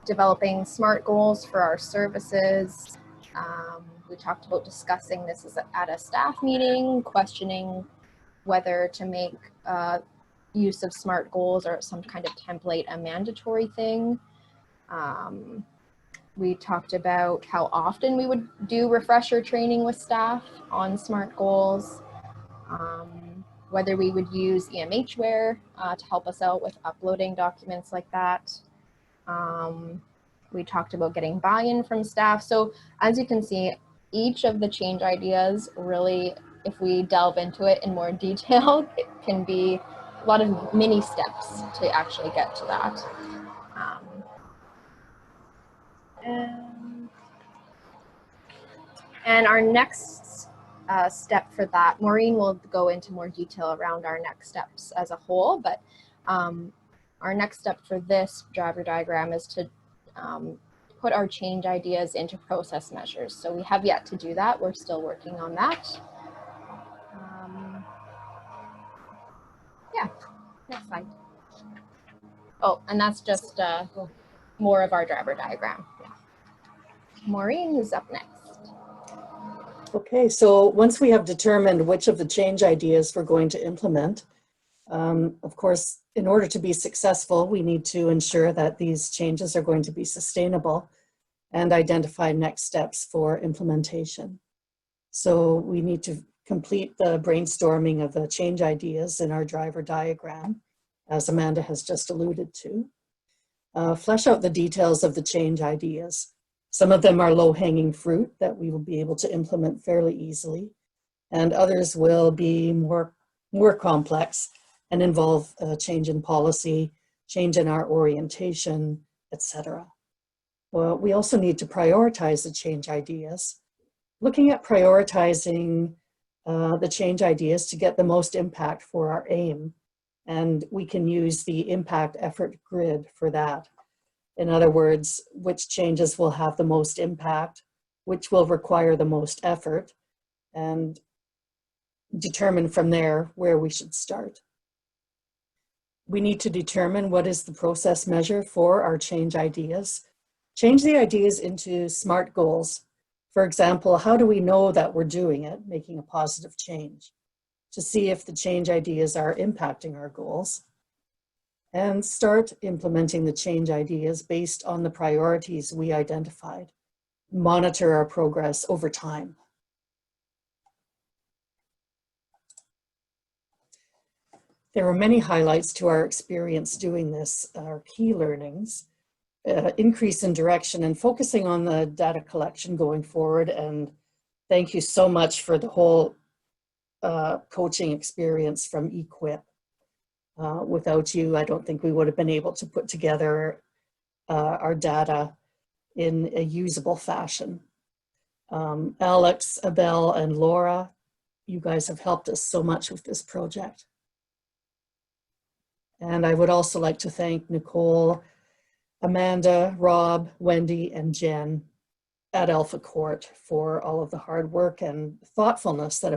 Developing SMART goals for our services. We talked about discussing this at a staff meeting, questioning whether to make use of SMART goals or some kind of template a mandatory thing. We talked about how often we would do refresher training with staff on SMART goals, whether we would use EMHware to help us out with uploading documents like that. We talked about getting buy-in from staff. So as you can see, each of the change ideas really, if we delve into it in more detail, it can be a lot of mini steps to actually get to that. And our next step for that, Maureen will go into more detail around our next steps as a whole, but our next step for this driver diagram is to put our change ideas into process measures. So we have yet to do that. We're still working on that. Yeah, next slide. Oh, and that's just more of our driver diagram. Yeah. Maureen is up next. Okay, so once we have determined which of the change ideas we're going to implement, Of course, in order to be successful, we need to ensure that these changes are going to be sustainable and identify next steps for implementation. So we need to complete the brainstorming of the change ideas in our driver diagram, as Amanda has just alluded to. Flesh out the details of the change ideas. Some of them are low-hanging fruit that we will be able to implement fairly easily, and others will be more complex and involve a change in policy, change in our orientation, etc. Well, we also need to prioritize the change ideas, looking at prioritizing the change ideas to get the most impact for our aim. And we can use the impact effort grid for that. In other words, which changes will have the most impact, which will require the most effort, and determine from there where we should start. We need to determine what is the process measure for our change ideas. Change the ideas into SMART goals. For example, how do we know that we're doing it, making a positive change? To see if the change ideas are impacting our goals. And start implementing the change ideas based on the priorities we identified. Monitor our progress over time. There were many highlights to our experience doing this, our key learnings. Increase in direction and focusing on the data collection going forward. And thank you so much for the whole coaching experience from E-QIP. Without you, I don't think we would have been able to put together our data in a usable fashion. Alex, Abel, and Laura, you guys have helped us so much with this project. And I would also like to thank Nicole, Amanda, Rob, Wendy, and Jen at Alpha Court for all of the hard work and thoughtfulness that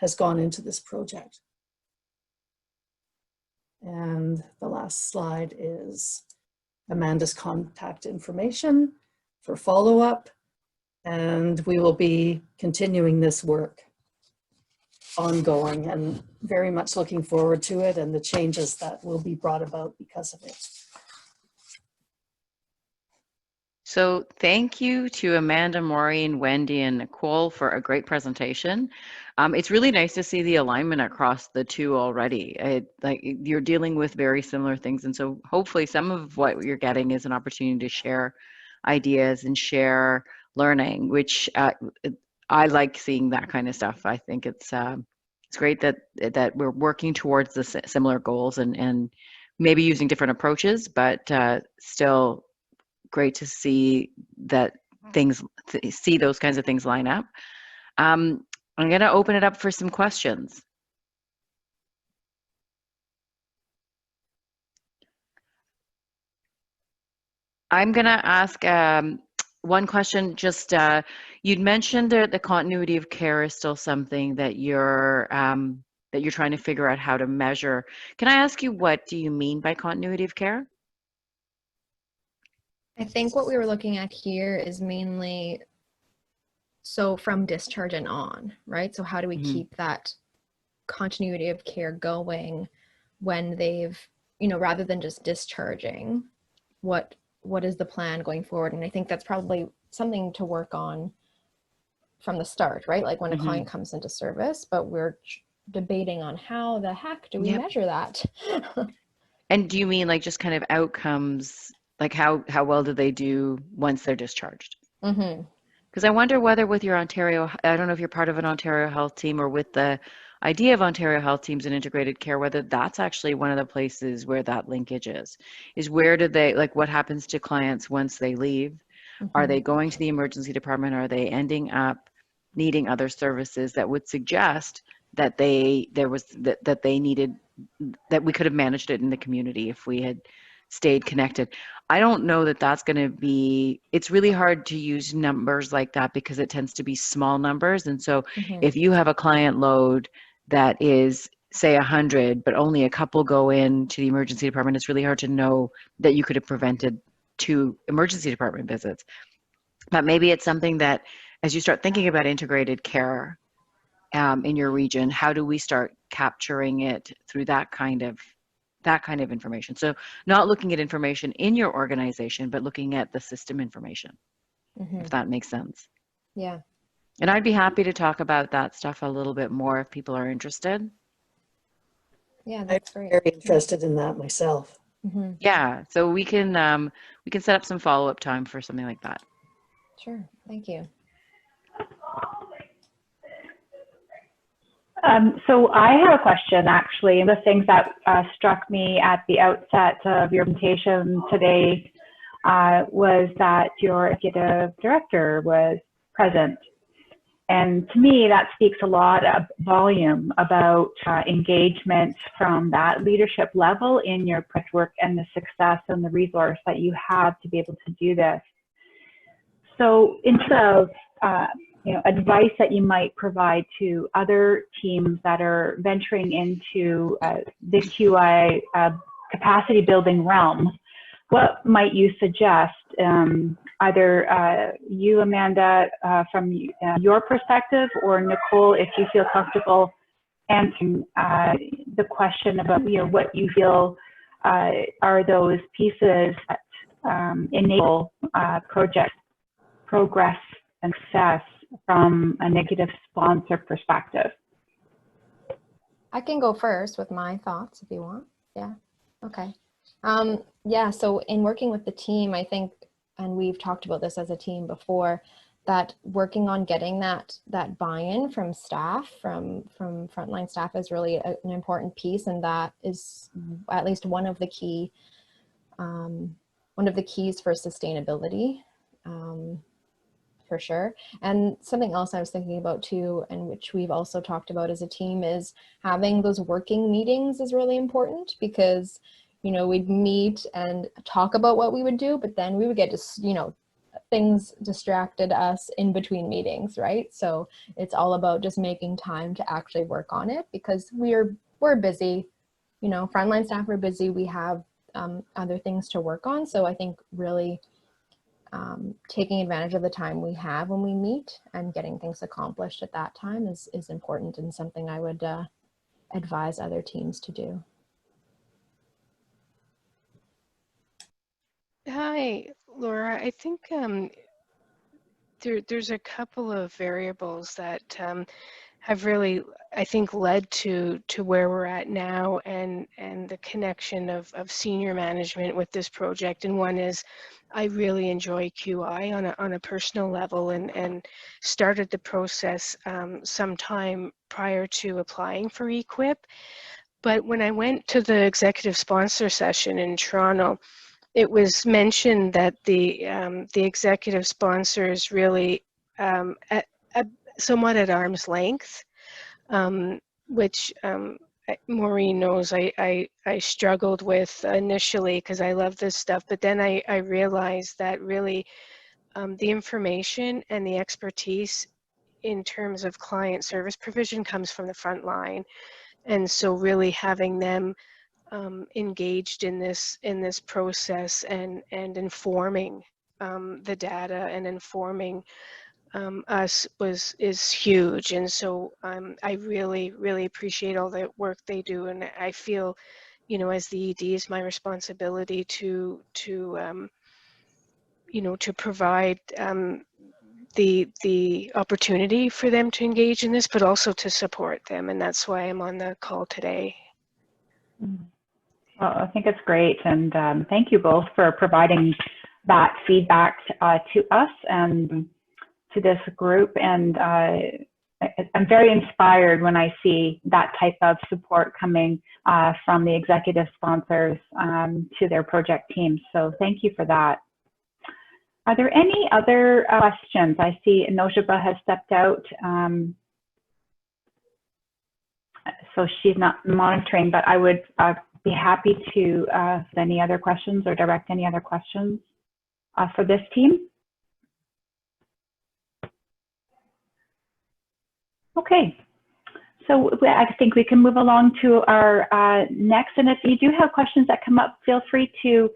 has gone into this project. And the last slide is Amanda's contact information for follow-up, and we will be continuing this work ongoing and very much looking forward to it and the changes that will be brought about because of it. So thank you to Amanda, Maureen, Wendy, and Nicole for a great presentation. It's really nice to see the alignment across the two already. Like you're dealing with very similar things, and so hopefully some of what you're getting is an opportunity to share ideas and share learning, which I like seeing that kind of stuff. I think it's great that we're working towards the similar goals and maybe using different approaches, but still great to see that see those kinds of things line up. I'm going to open it up for some questions. I'm going to ask one question. Just you'd mentioned that the continuity of care is still something that you're trying to figure out how to measure. Can I ask you, what do you mean by continuity of care? I think what we were looking at here is mainly so from discharge and on, right? So how do we keep that continuity of care going when they've, rather than just discharging, what is the plan going forward? And I think that's probably something to work on from the start, right? Like when a client comes into service, but we're debating on how the heck do we measure that? And do you mean like just kind of outcomes? Like how well do they do once they're discharged? Because I wonder whether with your Ontario, I don't know if you're part of an Ontario Health team or with the idea of Ontario Health teams and integrated care, whether that's actually one of the places where that linkage is where do they, like what happens to clients once they leave? Are they going to the emergency department? Are they ending up needing other services that would suggest that they needed, that we could have managed it in the community if we had stayed connected? I don't know that that's going to be, it's really hard to use numbers like that because it tends to be small numbers. And so if you have a client load that is say 100, but only a couple go into the emergency department, it's really hard to know that you could have prevented 2 emergency department visits. But maybe it's something that as you start thinking about integrated care, in your region? How do we start capturing it through that kind of information? So not looking at information in your organization, but looking at the system information, if that makes sense. Yeah. And I'd be happy to talk about that stuff a little bit more if people are interested. Yeah, that's I'm great. very interested in that myself. Yeah, so we can set up some follow-up time for something like that. Sure, thank you. So I have a question, actually. The things that struck me at the outset of your presentation today was that your executive director was present. And to me, that speaks a lot of volume about engagement from that leadership level in your project work and the success and the resource that you have to be able to do this. So instead of advice that you might provide to other teams that are venturing into the QI capacity building realm, what might you suggest, either you, Amanda, from your perspective, or Nicole, if you feel comfortable answering the question about what you feel are those pieces that enable project progress and success from a negative sponsor perspective? I can go first with my thoughts if you want. Yeah, okay. Yeah, so in working with the team, I think, and we've talked about this as a team before, that working on getting that buy-in from staff, from frontline staff, is really an important piece, and that is at least one of the keys for sustainability, for sure. And something else I was thinking about too, and which we've also talked about as a team, is having those working meetings is really important, because we'd meet and talk about what we would do, but then we would get things distracted us in between meetings, right? So it's all about just making time to actually work on it, because we're busy, frontline staff are busy, we have other things to work on. So I think really taking advantage of the time we have when we meet and getting things accomplished at that time is important, and something I would advise other teams to do. Hi, Laura. I think there's a couple of variables that have really, I think, led to where we're at now, and the connection of senior management with this project. And one is, I really enjoy QI on a personal level, and started the process sometime prior to applying for E-QIP. But when I went to the executive sponsor session in Toronto, it was mentioned that the executive sponsor is really somewhat at arm's length, which Maureen knows I struggled with initially, because I love this stuff. But then I realized that really the information and the expertise in terms of client service provision comes from the front line. And so really having them engaged in this process and informing the data and informing us is huge. And so I really appreciate all the work they do, and I feel, as the ED, is my responsibility to provide the opportunity for them to engage in this, but also to support them, and that's why I'm on the call today. Well, I think it's great, and thank you both for providing that feedback to us and to this group. And I'm very inspired when I see that type of support coming from the executive sponsors to their project teams. So thank you for that. Are there any other questions? I see Nojaba has stepped out. So she's not monitoring, but I would be happy to any other questions or direct any other questions for this team. Okay, so I think we can move along to our next, and if you do have questions that come up, feel free to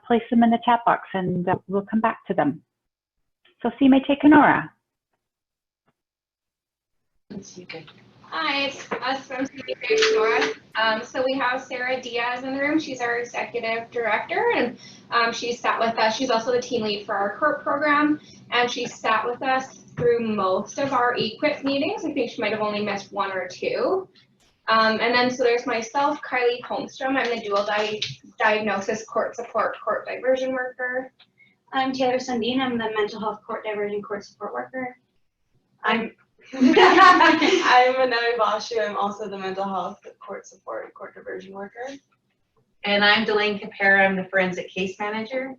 place them in the chat box, and we'll come back to them. So CMHA Kenora. Hi, it's us from CMHA Kenora. So we have Sarah Diaz in the room. She's our executive director, and she's sat with us. She's also the team lead for our Cohort program, and she sat with us through most of our E-QIP meetings. I think she might have only missed one or two. And then so there's myself, Kylie Holmstrom. I'm the dual diagnosis court support, court diversion worker. I'm Taylor Sundin. I'm the mental health court diversion court support worker. I'm Manali Bashu. I'm also the mental health court support court diversion worker. And I'm Delane Capera. I'm the forensic case manager.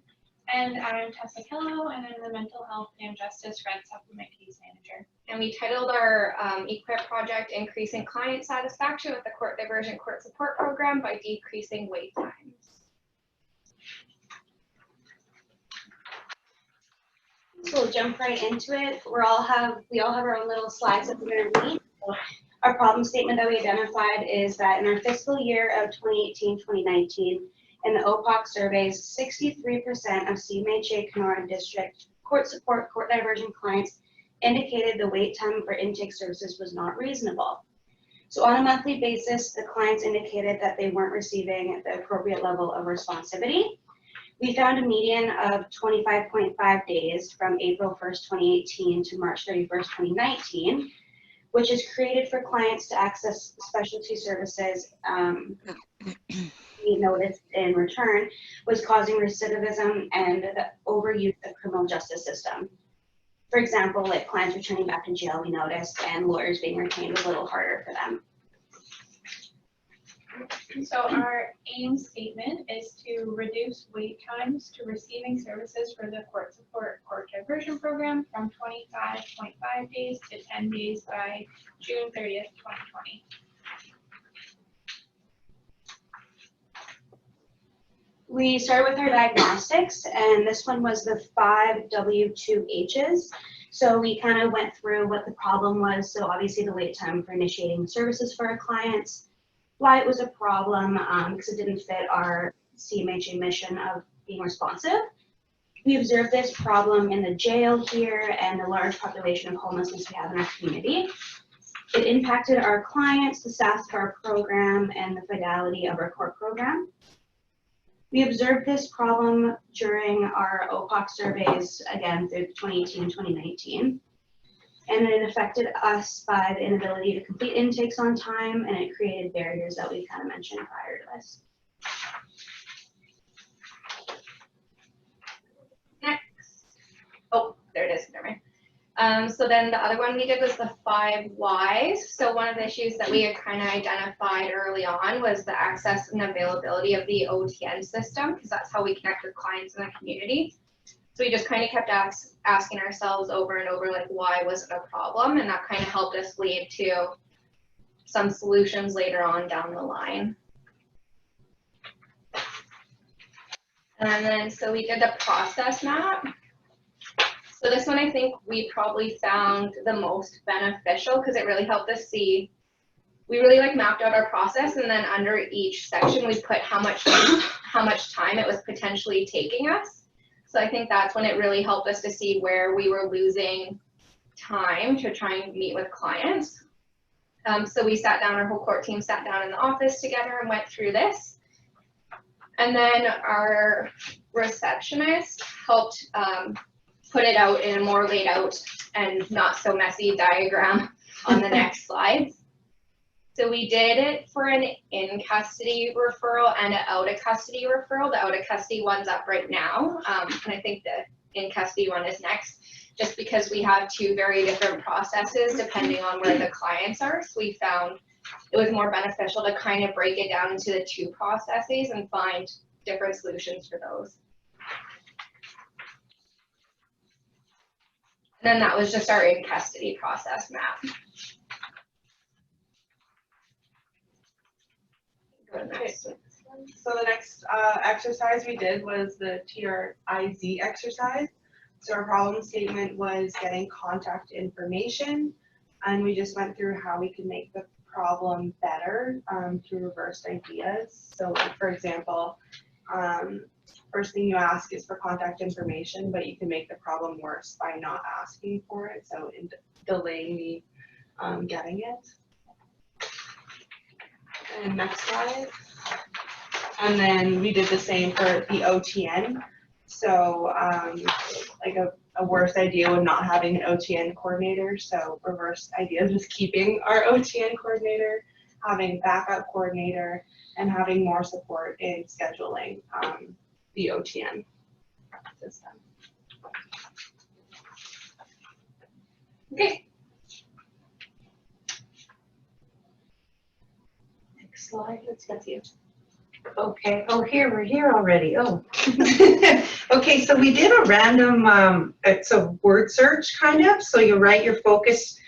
And I'm Tessa Kello, and I'm the mental health and justice red supplement case manager. And we titled our E-QIP project Increasing Client Satisfaction with the Court Diversion Court Support Program by Decreasing Wait Times. So we'll jump right into it. We all have our own little slides that we're going to read. So our problem statement that we identified is that in our fiscal year of 2018-2019, in the OPOC surveys, 63% of CMHA Kenora District court support, court diversion clients indicated the wait time for intake services was not reasonable. So on a monthly basis, the clients indicated that they weren't receiving the appropriate level of responsivity. We found a median of 25.5 days from April 1st, 2018 to March 31st, 2019, which is created for clients to access specialty services we noticed in return was causing recidivism and the overuse of criminal justice system. For example, like clients returning back to jail, we noticed, and lawyers being retained a little harder for them. So our aim statement is to reduce wait times to receiving services for the court support court diversion program from 25.5 days to 10 days by June 30th, 2020. We started with our diagnostics, and this one was the 5 W2Hs. So we kind of went through what the problem was. So obviously the wait time for initiating services for our clients, why it was a problem, because it didn't fit our CMHA mission of being responsive. We observed this problem in the jail here and the large population of homelessness we have in our community. It impacted our clients, the staff of our program, and the fidelity of our court program. We observed this problem during our OPOC surveys, again, through 2018-2019. And it affected us by the inability to complete intakes on time, and it created barriers that we kind of mentioned prior to this. Next. Oh, there it is. Never mind. So then the other one we did was the 5 whys. So one of the issues that we had kind of identified early on was the access and availability of the OTN system, because that's how we connect with clients in the community. So we just kind of kept asking ourselves over and over, like, why was it a problem? And that kind of helped us lead to some solutions later on down the line. And then, so we did the process map. So this one I think we probably found the most beneficial because it really helped us see, we really like mapped out our process, and then under each section we put how much time it was potentially taking us. So I think that's when it really helped us to see where we were losing time to try and meet with clients. So we sat down, our whole court team sat down in the office together and went through this. And then our receptionist helped put it out in a more laid out and not so messy diagram on the next slide. So we did it for an in-custody referral and an out-of-custody referral. The out-of-custody one's up right now, and I think the in-custody one is next, just because we have 2 very different processes depending on where the clients are. So we found it was more beneficial to kind of break it down into the 2 processes and find different solutions for those. And then that was just our in-custody process map. Okay. So the next exercise we did was the TRIZ exercise. So our problem statement was getting contact information, and we just went through how we could make the problem better through reversed ideas. So for example, first thing you ask is for contact information, but you can make the problem worse by not asking for it. So in delaying the getting it. And next slide. And then we did the same for the OTN. So like a worse idea of not having an OTN coordinator. So reverse idea is just keeping our OTN coordinator, having backup coordinator, and having more support in scheduling the OTN system. Okay. Next slide, let's get you. Okay, oh, we're here already, oh. Okay, so we did a random, it's a word search kind of, so you write your focus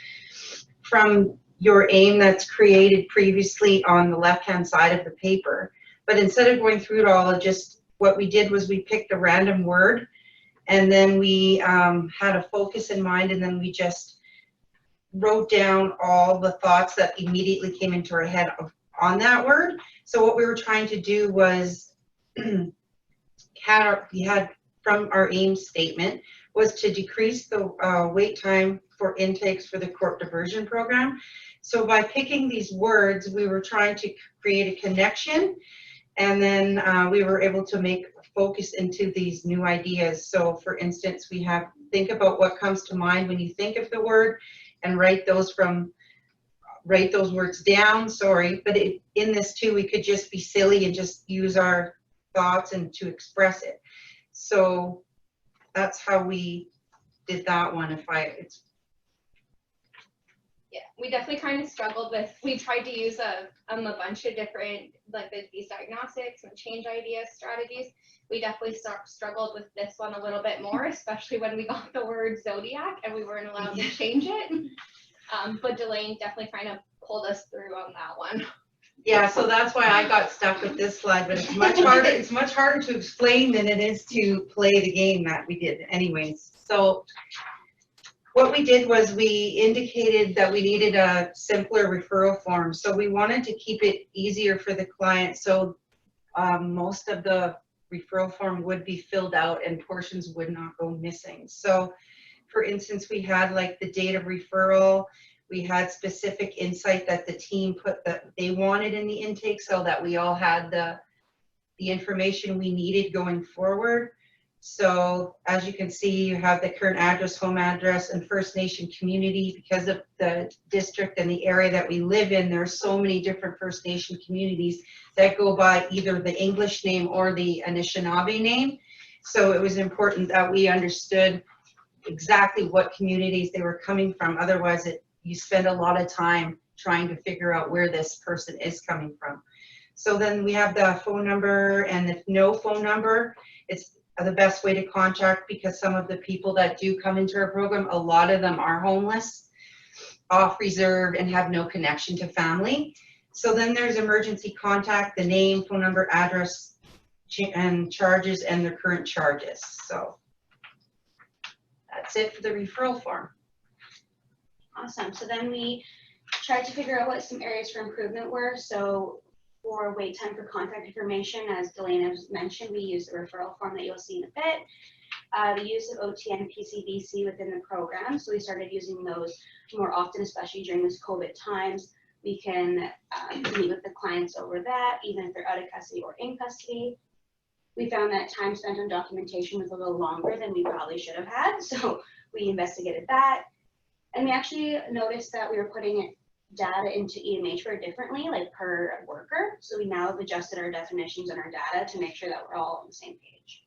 from your aim that's created previously on the left-hand side of the paper. But instead of going through it all, just what we did was we picked a random word, and then we had a focus in mind, and then we just wrote down all the thoughts that immediately came into our head on that word. So what we were trying to do was, we had from our aim statement, was to decrease the wait time for intakes for the court diversion program. So by picking these words, we were trying to create a connection, and then we were able to make focus into these new ideas. So for instance, we have think about what comes to mind when you think of the word, and write those words down, but in this too, we could just be silly and just use our thoughts and to express it. So that's how we did that one. Yeah, we definitely kind of struggled with, we tried to use a bunch of different, like these diagnostics and change ideas strategies. We definitely struggled with this one a little bit more, especially when we got the word zodiac and we weren't allowed to change it. But Delane definitely kind of pulled us through on that one. Yeah, so that's why I got stuck with this slide, but it's much harder. It's much harder to explain than it is to play the game that we did anyways. So what we did was we indicated that we needed a simpler referral form. So we wanted to keep it easier for the client. So most of the referral form would be filled out and portions would not go missing. So for instance, we had like the date of referral. We had specific insight that the team put that they wanted in the intake, so that we all had the information we needed going forward. So as you can see, you have the current address, home address, and First Nation community. Because of the district and the area that we live in, there are so many different First Nation communities that go by either the English name or the Anishinaabe name. So it was important that we understood exactly what communities they were coming from. Otherwise, you spend a lot of time trying to figure out where this person is coming from. So then we have the phone number, and if no phone number, it's the best way to contact, because some of the people that do come into our program, a lot of them are homeless, off reserve, and have no connection to family. So then there's emergency contact, the name, phone number, address, and charges, and their current charges. So that's it for the referral form. Awesome. So then we tried to figure out what some areas for improvement were. So for wait time for contact information, as Delana has mentioned, we use the referral form that you'll see in a bit. The use of OTN and PCVC within the program. So we started using those more often, especially during this COVID times. We can meet with the clients over that, even if they're out of custody or in custody. We found that time spent on documentation was a little longer than we probably should have had. So we investigated that. And we actually noticed that we were putting data into EMH differently, like per worker. So we now have adjusted our definitions and our data to make sure that we're all on the same page.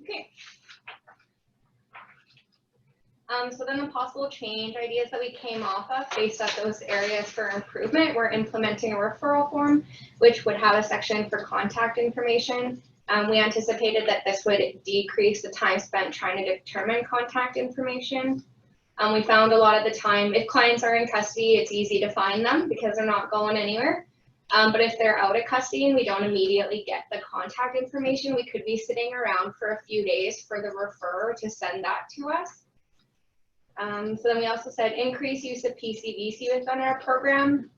Okay. So then the possible change ideas that we came off of based on those areas for improvement, we're implementing a referral form, which would have a section for contact information. We anticipated that this would decrease the time spent trying to determine contact information. We found a lot of the time, if clients are in custody, it's easy to find them because they're not going anywhere. But if they're out of custody and we don't immediately get the contact information, we could be sitting around for a few days for the referrer to send that to us. So then we also said increase use of PCVC within our program.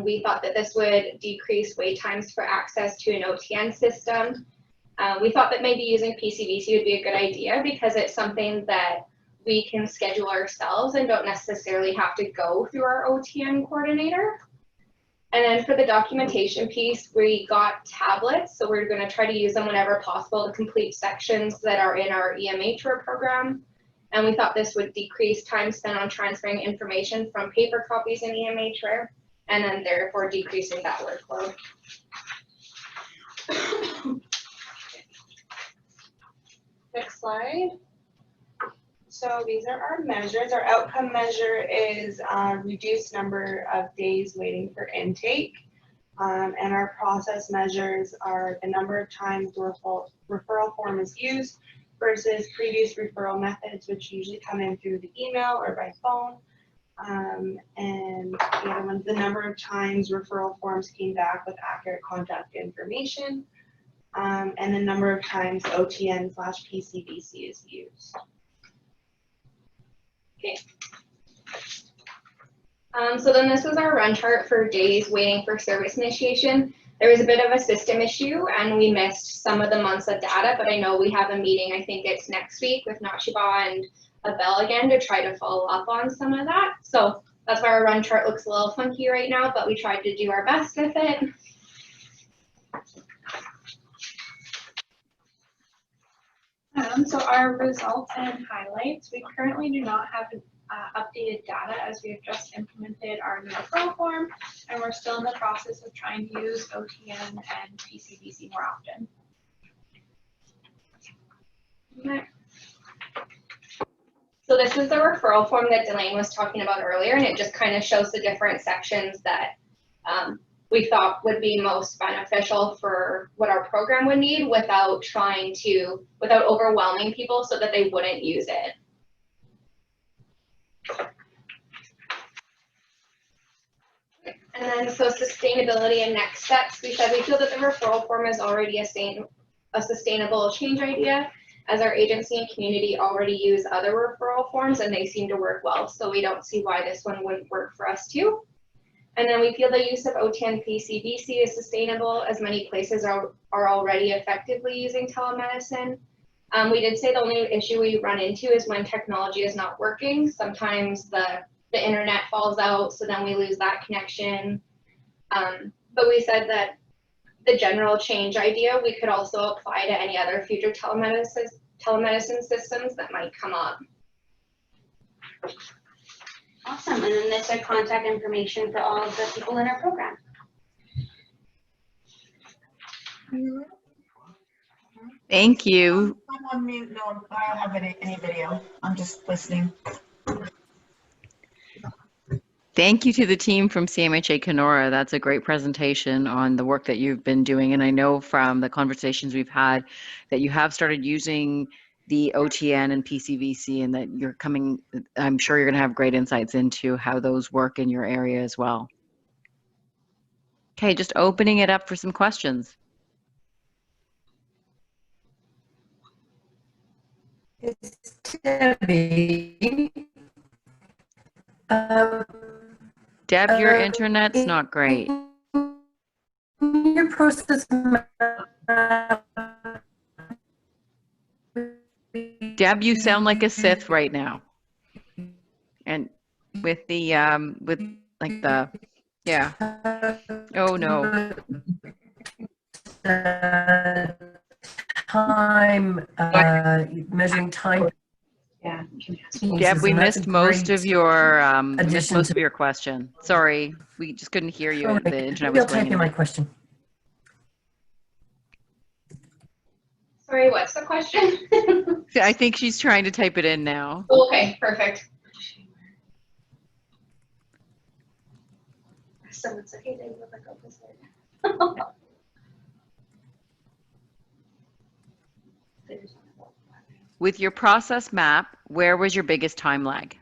We thought that this would decrease wait times for access to an OTN system. We thought that maybe using PCVC would be a good idea because it's something that we can schedule ourselves and don't necessarily have to go through our OTN coordinator. And then for the documentation piece, we got tablets, so we're going to try to use them whenever possible to complete sections that are in our EMHA program. And we thought this would decrease time spent on transferring information from paper copies in EMHA, and then therefore decreasing that workload. Next slide. So these are our measures. Our outcome measure is reduced number of days waiting for intake. And our process measures are the number of times the referral form is used versus previous referral methods, which usually come in through the email or by phone. And the other one's the number of times referral forms came back with accurate contact information. And the number of times OTN/PCBC is used. Okay. So then this was our run chart for days waiting for service initiation. There was a bit of a system issue and we missed some of the months of data, but I know we have a meeting, I think it's next week with Nachiba and Abel again to try to follow up on some of that. So that's why our run chart looks a little funky right now, but we tried to do our best with it. So our results and highlights, we currently do not have updated data as we have just implemented our new referral form, and we're still in the process of trying to use OTN and PCBC more often. Okay. So this is the referral form that Delane was talking about earlier, and it just kind of shows the different sections that we thought would be most beneficial for what our program would need without overwhelming people so that they wouldn't use it. And then so sustainability and next steps, we said we feel that the referral form is already a sustainable change idea, as our agency and community already use other referral forms and they seem to work well, so we don't see why this one wouldn't work for us too. And then we feel the use of OTN PCBC is sustainable, as many places are already effectively using telemedicine. We did say the only issue we run into is when technology is not working. Sometimes the internet falls out, so then we lose that connection. But we said that the general change idea we could also apply to any other future telemedicine systems that might come up. Awesome, and then this is contact information for all of the people in our program. Thank you. I'm on mute. No, I don't have any video. I'm just listening. Thank you to the team from CMHA Kenora. That's a great presentation on the work that you've been doing. And I know from the conversations we've had that you have started using the OTN and PCBC, and that you're coming, I'm sure you're going to have great insights into how those work in your area as well. Okay, just opening it up for some questions. It's Debbie. Deb, your internet's not great. Your process. Deb, you sound like a Sith right now. And with the, yeah. Oh no. Time, measuring time. Yeah. Deb, we missed most of your question. Sorry, we just couldn't hear you. Right. The internet Maybe was I'll type going in my question. Sorry, what's the question? I think she's trying to type it in now. Okay, perfect. Someone said, hey, they look like opposite. With your process map, where was your biggest time lag?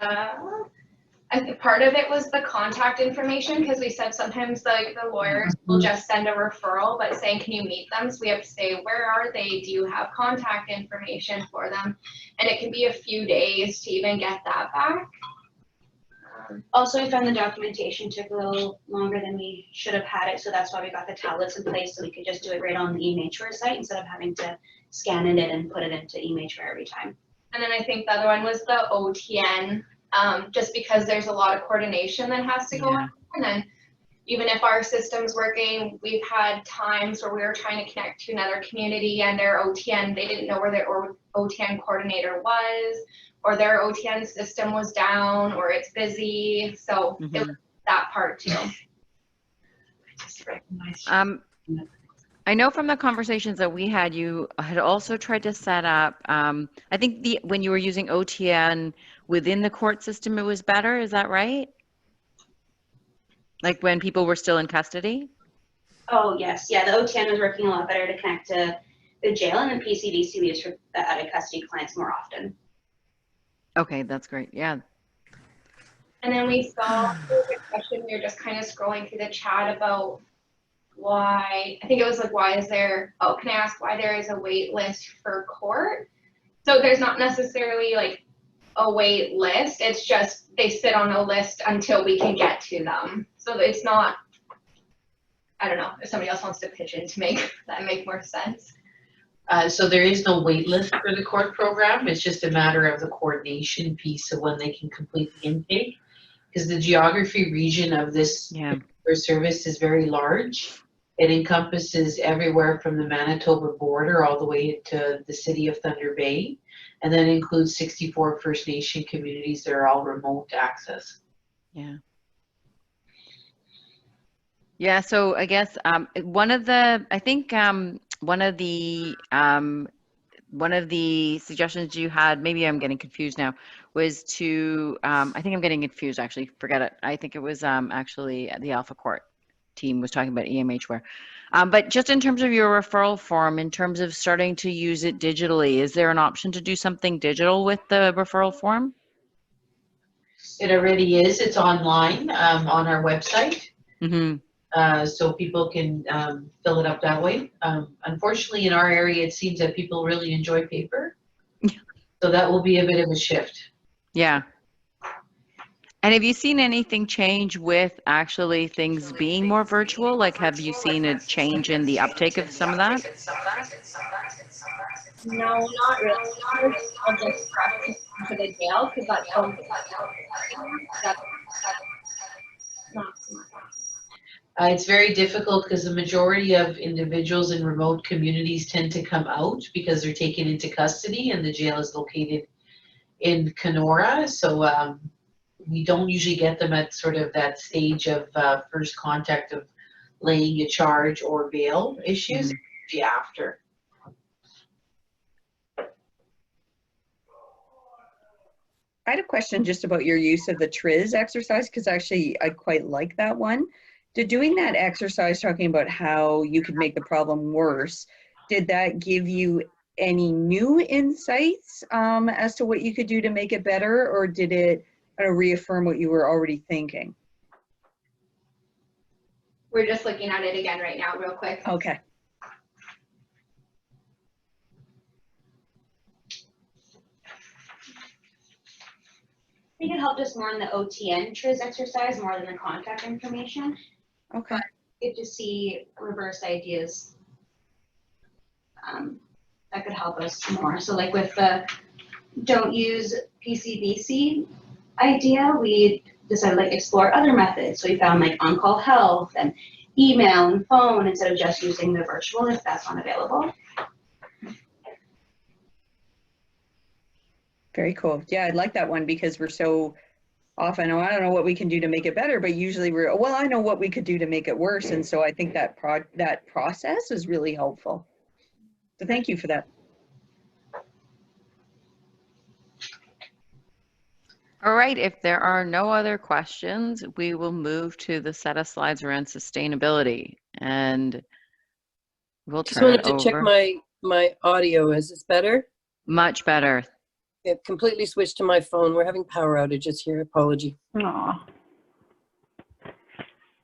I think part of it was the contact information, because we said sometimes the lawyers will just send a referral, but saying, can you meet them? So we have to say, where are they? Do you have contact information for them? And it can be a few days to even get that back. Also, we found the documentation took a little longer than we should have had it, so that's why we got the tablets in place, so we could just do it right on the eMature site instead of having to scan it in and put it into eMHA every time. And then I think the other one was the OTN, just because there's a lot of coordination that has to go on. And then even if our system's working, we've had times where we were trying to connect to another community and their OTN, they didn't know where their OTN coordinator was, or their OTN system was down, or it's busy. So it was that part too. I know from the conversations that we had, you had also tried to set up, I think when you were using OTN within the court system, it was better. Is that right? Like when people were still in custody? Oh, yes. Yeah, the OTN was working a lot better to connect to the jail, and the PCDC we use for the out of custody clients more often. Okay, that's great. Yeah. And then we saw a question, we were just kind of scrolling through the chat about why, I think it was like, why is there, oh, can I ask why there is a wait list for court? So there's not necessarily like a wait list, it's just they sit on a list until we can get to them. So it's not, I don't know, if somebody else wants to pitch in to make that make more sense. So there is no wait list for the court program. It's just a matter of the coordination piece of when they can complete the intake. Because the geography region of this service is very large. It encompasses everywhere from the Manitoba border all the way to the city of Thunder Bay. And then includes 64 First Nation communities that are all remote access. Yeah. Yeah, so I guess one of the suggestions you had, maybe I'm getting confused now, was to, I think I'm getting confused actually, forget it. I think it was actually the Alpha Court team was talking about EMHware. But just in terms of your referral form, in terms of starting to use it digitally, is there an option to do something digital with the referral form? It already is. It's online on our website. So people can fill it up that way. Unfortunately, in our area, it seems that people really enjoy paper. So that will be a bit of a shift. Yeah. And have you seen anything change with actually things being more virtual? Like, have you seen a change in the uptake of some of that? No, not really. I'll just press to the jail because that's not so much. It's very difficult because the majority of individuals in remote communities tend to come out because they're taken into custody and the jail is located in Kenora. So we don't usually get them at sort of that stage of first contact of laying a charge or bail issues after. I had a question just about your use of the TRIZ exercise, because actually I quite like that one. Did doing that exercise, talking about how you could make the problem worse, did that give you any new insights as to what you could do to make it better, or did it reaffirm what you were already thinking? We're just looking at it again right now, real quick. Okay. I think it helped us more in the OTN TRIZ exercise more than the contact information. Okay. But good to see reverse ideas that could help us more. So like with the don't use PCBC idea, we decided like explore other methods. So we found like on-call health and email and phone instead of just using the virtual if that's not available. Very cool. Yeah, I like that one because we're so often, oh, I don't know what we can do to make it better, but usually we're, well, I know what we could do to make it worse. And so I think that process is really helpful. So thank you for that. All right, if there are no other questions, we will move to the set of slides around sustainability, and we'll Just turn wanted it to over. check my audio. Is this better? Much better. It completely switched to my phone. We're having power outages here. Apology. Aw.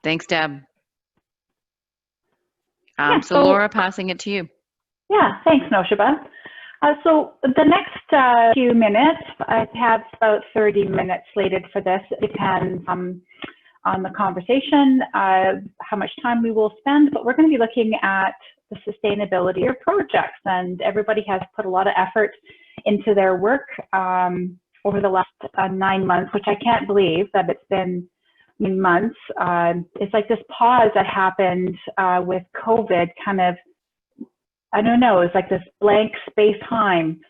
Thanks, Deb. Yeah, so Laura, passing it to you. Yeah, thanks, Noshaba. So the next few minutes, I have about 30 minutes slated for this. It depends on the conversation, how much time we will spend, but we're going to be looking at the sustainability of your projects. And everybody has put a lot of effort into their work over the last 9 months, which I can't believe that it's been months. It's like this pause that happened with COVID, kind of, I don't know, it's like this blank space time.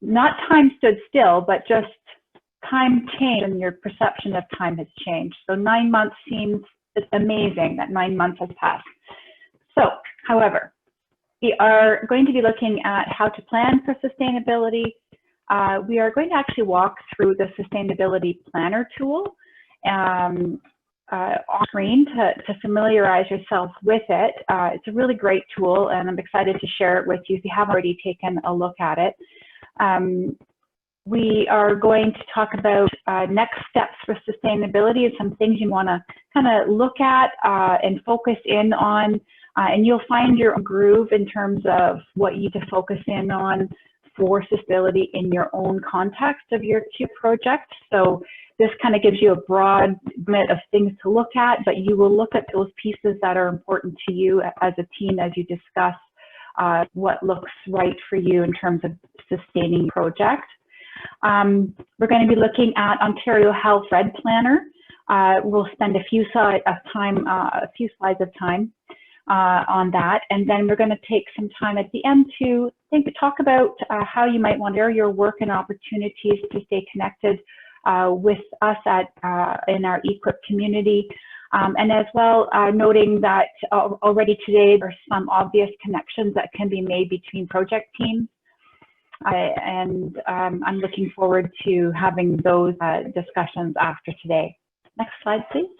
Not time stood still, but just time changed and your perception of time has changed. So 9 months seems amazing that 9 months has passed. So, however, we are going to be looking at how to plan for sustainability. We are going to actually walk through the Sustainability Planner tool on screen to familiarize yourself with it. It's a really great tool, and I'm excited to share it with you if you haven't already taken a look at it. We are going to talk about next steps for sustainability and some things you want to kind of look at and focus in on, and you'll find your groove in terms of what you need to focus in on for sustainability in your own context of your E-QIP project. So this kind of gives you a broad gamut of things to look at, but you will look at those pieces that are important to you as a team as you discuss what looks right for you in terms of sustaining your project. We're going to be looking at Ontario Health Red Planner. We'll spend a few slides of time on that, and then we're going to take some time at the end to talk about how you might want to share your work and opportunities to stay connected with us in our E-QIP community, and as well noting that already today there's some obvious connections that can be made between project teams. I'm looking forward to having those discussions after today. Next slide, please.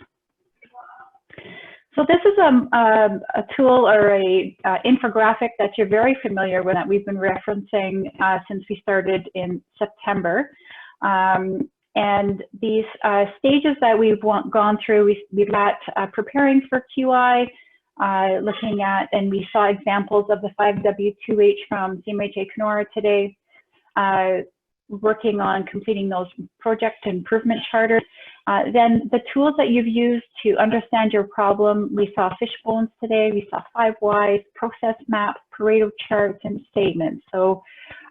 So this is a tool or a infographic that you're very familiar with that we've been referencing since we started in September. And these stages that we've gone through, we've got preparing for QI, looking at, and we saw examples of the 5W2H from CMHA Kenora today, working on completing those project improvement charters. Then the tools that you've used to understand your problem, we saw fishbones today, we saw 5 whys, process maps, Pareto charts, and statements. So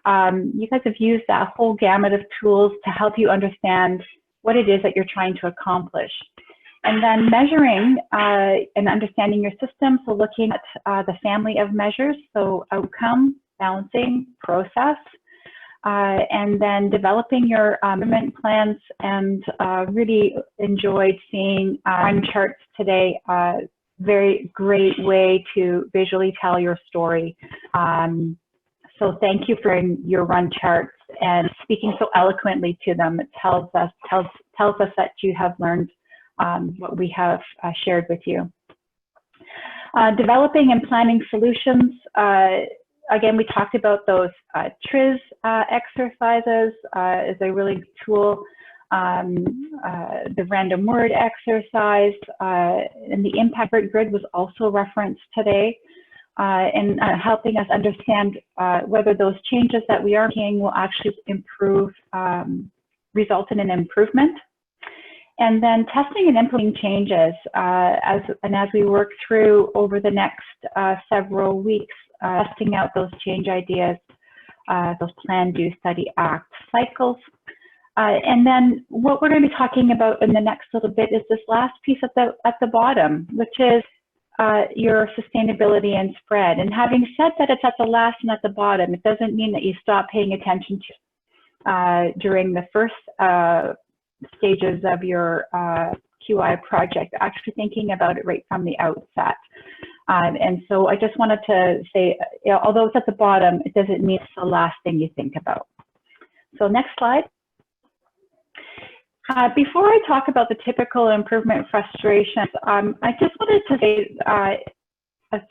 you guys have used that whole gamut of tools to help you understand what it is that you're trying to accomplish. And then measuring and understanding your system, so looking at the family of measures, so outcome, balancing, process, and then developing your measurement plans, and really enjoyed seeing run charts today. Very great way to visually tell your story. So thank you for your run charts and speaking so eloquently to them. It tells us that you have learned what we have shared with you. Developing and planning solutions. Again, we talked about those TRIZ exercises is a really good tool. The random word exercise and the impact grid was also referenced today, and helping us understand whether those changes that we are making will actually improve, result in an improvement. And then testing and implementing changes as we work through over the next several weeks, testing out those change ideas, those plan, do, study, act cycles. And then what we're going to be talking about in the next little bit is this last piece at the bottom, which is your sustainability and spread. And having said that it's at the last and at the bottom, it doesn't mean that you stop paying attention to during the first stages of your QI project, actually thinking about it right from the outset. And so I just wanted to say, although it's at the bottom, it doesn't mean it's the last thing you think about. So next slide. Before I talk about the typical improvement frustrations, I just wanted to say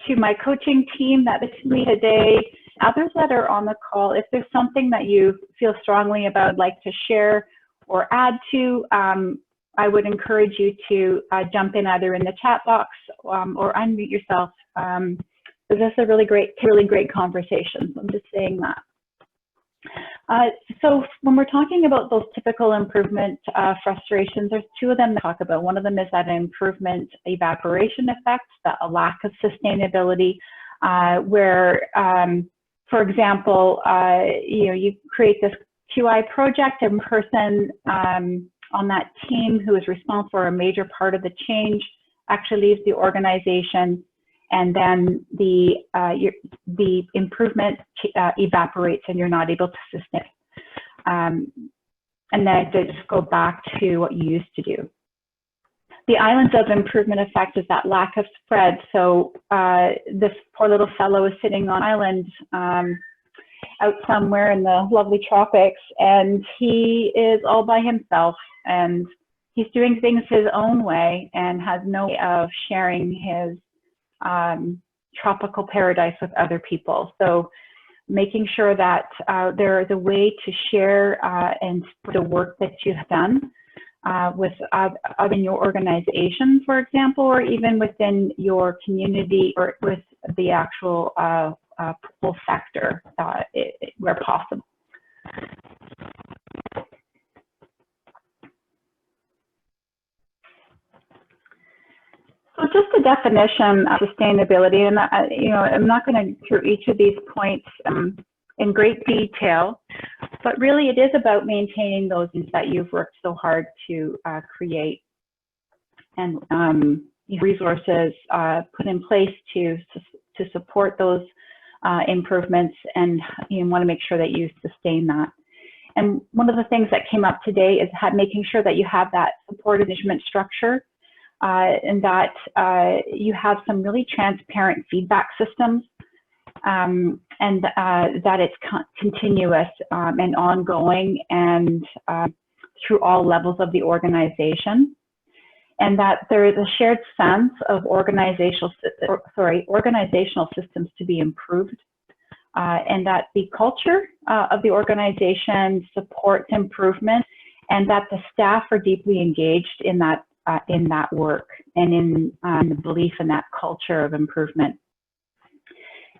to my coaching team that with me today, others that are on the call, if there's something that you feel strongly about, like to share or add to, I would encourage you to jump in either in the chat box or unmute yourself. This is a really great conversation. So I'm just saying that. So when we're talking about those typical improvement frustrations, there's two of them to talk about. One of them is that improvement evaporation effect, a lack of sustainability, where, for example, you create this QI project, and person on that team who is responsible for a major part of the change actually leaves the organization, and then the improvement evaporates and you're not able to sustain it. And then to just go back to what you used to do. The islands of improvement effect is that lack of spread. So this poor little fellow is sitting on an island out somewhere in the lovely tropics, and he is all by himself, and he's doing things his own way and has no way of sharing his tropical paradise with other people. So making sure that there is a way to share and the work that you've done within your organization, for example, or even within your community or with the actual full sector where possible. So just a definition of sustainability, and I'm not going to go through each of these points in great detail, but really it is about maintaining those things that you've worked so hard to create, and resources put in place to support those improvements, and you want to make sure that you sustain that. And one of the things that came up today is making sure that you have that support management structure, and that you have some really transparent feedback systems, and that it's continuous and ongoing, and through all levels of the organization, and that there is a shared sense of organizational systems to be improved, and that the culture of the organization supports improvement, and that the staff are deeply engaged in that work and in the belief in that culture of improvement,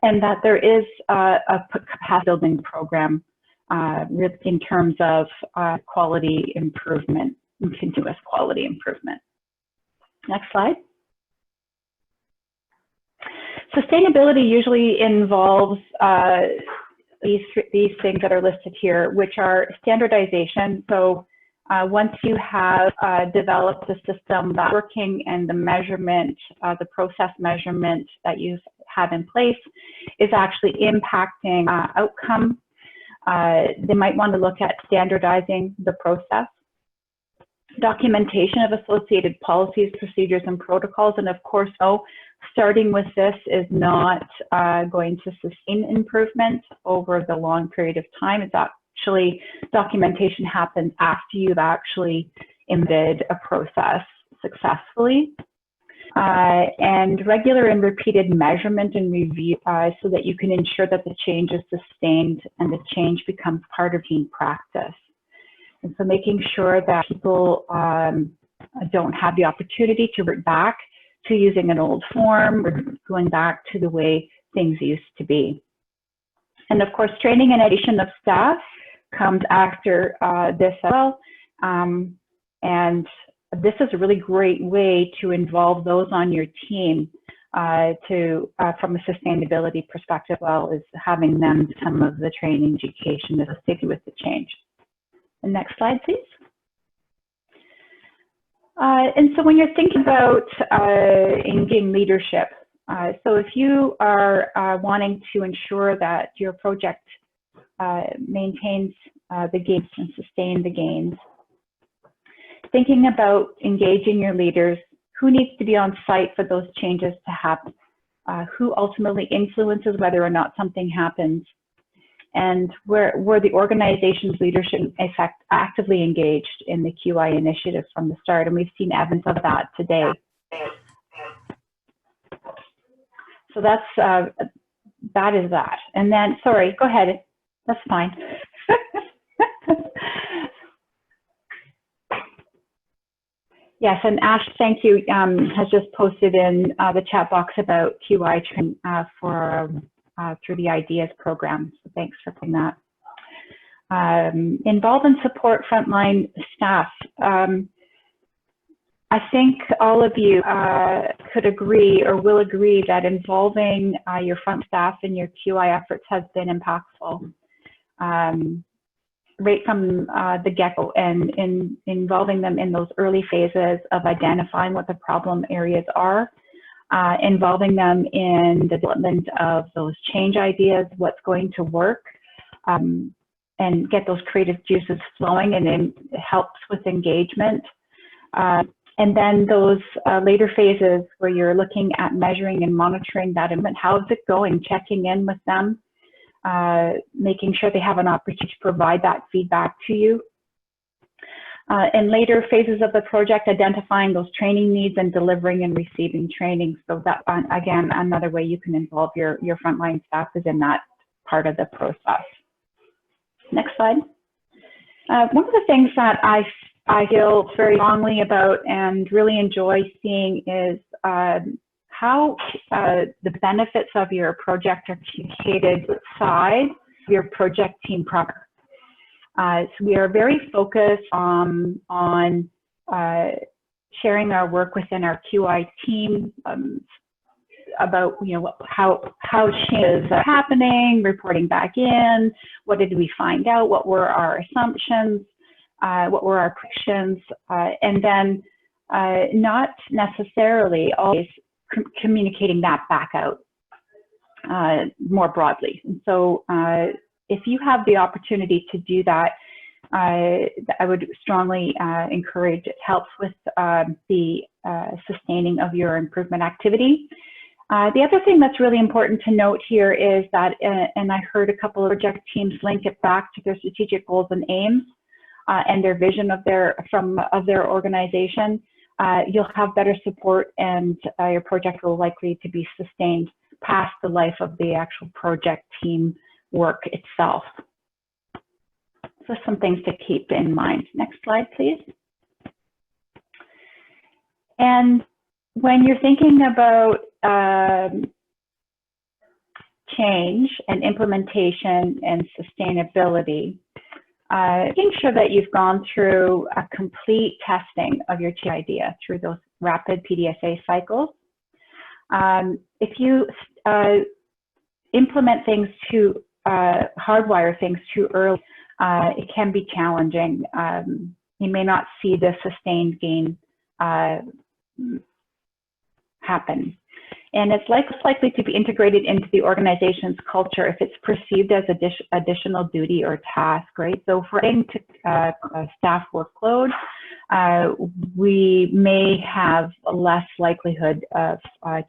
and that there is a capacity building program in terms of quality improvement and continuous quality improvement. Next slide. Sustainability usually involves these things that are listed here, which are standardization. So once you have developed a system that's working and the measurement, the process measurement that you have in place is actually impacting outcome, they might want to look at standardizing the process. Documentation of associated policies, procedures, and protocols. And of course, starting with this is not going to sustain improvement over the long period of time. It's actually, documentation happens after you've actually embedded a process successfully. And regular and repeated measurement and review so that you can ensure that the change is sustained and the change becomes part of team practice. And so making sure that people don't have the opportunity to revert back to using an old form or going back to the way things used to be. And of course, training and education of staff comes after this as well. And this is a really great way to involve those on your team from a sustainability perspective, as well as having them some of the training education associated with the change. The next slide, please. And so when you're thinking about engaging leadership, so if you are wanting to ensure that your project maintains the gains and sustain the gains, thinking about engaging your leaders, who needs to be on site for those changes to happen, who ultimately influences whether or not something happens, and where the organization's leadership is actively engaged in the QI initiative from the start. And we've seen evidence of that today. So that's, that is that. And then, sorry, go ahead. That's fine. Yes, and Ash, thank you, has just posted in the chat box about QI training through the Ideas program. So thanks for putting that. Involve and support frontline staff. I think all of you could agree or will agree that involving your front staff in your QI efforts has been impactful. Right from the get-go, and in involving them in those early phases of identifying what the problem areas are, involving them in the development of those change ideas, what's going to work, and get those creative juices flowing, and then it helps with engagement. And then those later phases where you're looking at measuring and monitoring that improvement, how's it going, checking in with them, making sure they have an opportunity to provide that feedback to you. In later phases of the project, identifying those training needs and delivering and receiving training. So that, again, another way you can involve your frontline staff is in that part of the process. Next slide. One of the things that I feel very strongly about and really enjoy seeing is how the benefits of your project are communicated outside your project team proper. So we are very focused on sharing our work within our QI team about how changes are happening, reporting back in, what did we find out, what were our assumptions, what were our predictions, and then not necessarily always communicating that back out more broadly. And so if you have the opportunity to do that, I would strongly encourage. It helps with the sustaining of your improvement activity. The other thing that's really important to note here is that, and I heard a couple of project teams link it back to their strategic goals and aims and their vision of their organization. You'll have better support, and your project will likely to be sustained past the life of the actual project team work itself. So some things to keep in mind. Next slide, please. And when you're thinking about change and implementation and sustainability, making sure that you've gone through a complete testing of your change idea through those rapid PDSA cycles. If you implement things too, hardwire things too early, it can be challenging. You may not see the sustained gain happen. And it's likely to be integrated into the organization's culture if it's perceived as additional duty or task, right? So for adding to staff workload, we may have less likelihood of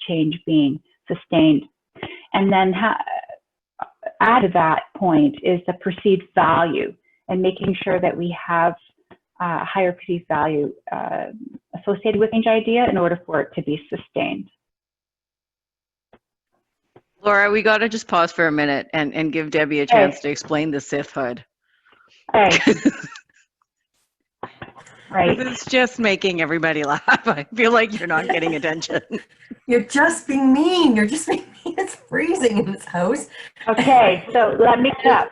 change being sustained. And then add to that point is the perceived value, and making sure that we have higher perceived value associated with change idea in order for it to be sustained. Laura, we got to just pause for a minute and give Debbie a chance to explain the Sith hood. Right. Right. It's just making everybody laugh. I feel like you're not getting attention. You're just being mean. You're just being mean. It's freezing in this house. Okay, so let me stop.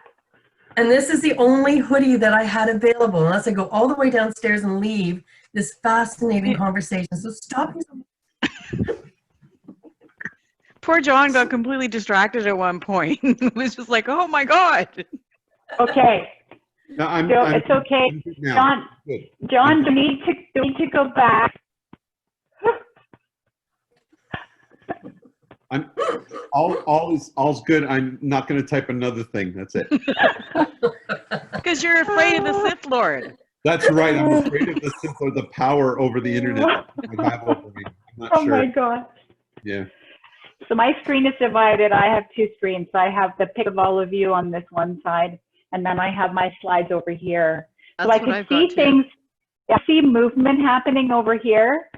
And this is the only hoodie that I had available, unless I go all the way downstairs and leave this fascinating conversation. So stop. Poor John got completely distracted at one point. It was just like, oh my God. Okay. No, it's okay. John, do we need to go back? All's good. I'm not going to type another thing. That's it. Because you're afraid of the Sith Lord. That's right. I'm afraid of the Sith or the power over the internet that I have over me. I'm not sure. Oh my God. Yeah. So my screen is divided. I have two screens. So I have the pic of all of you on this one side, and then I have my slides over here. So I can see things. I see movement happening over here,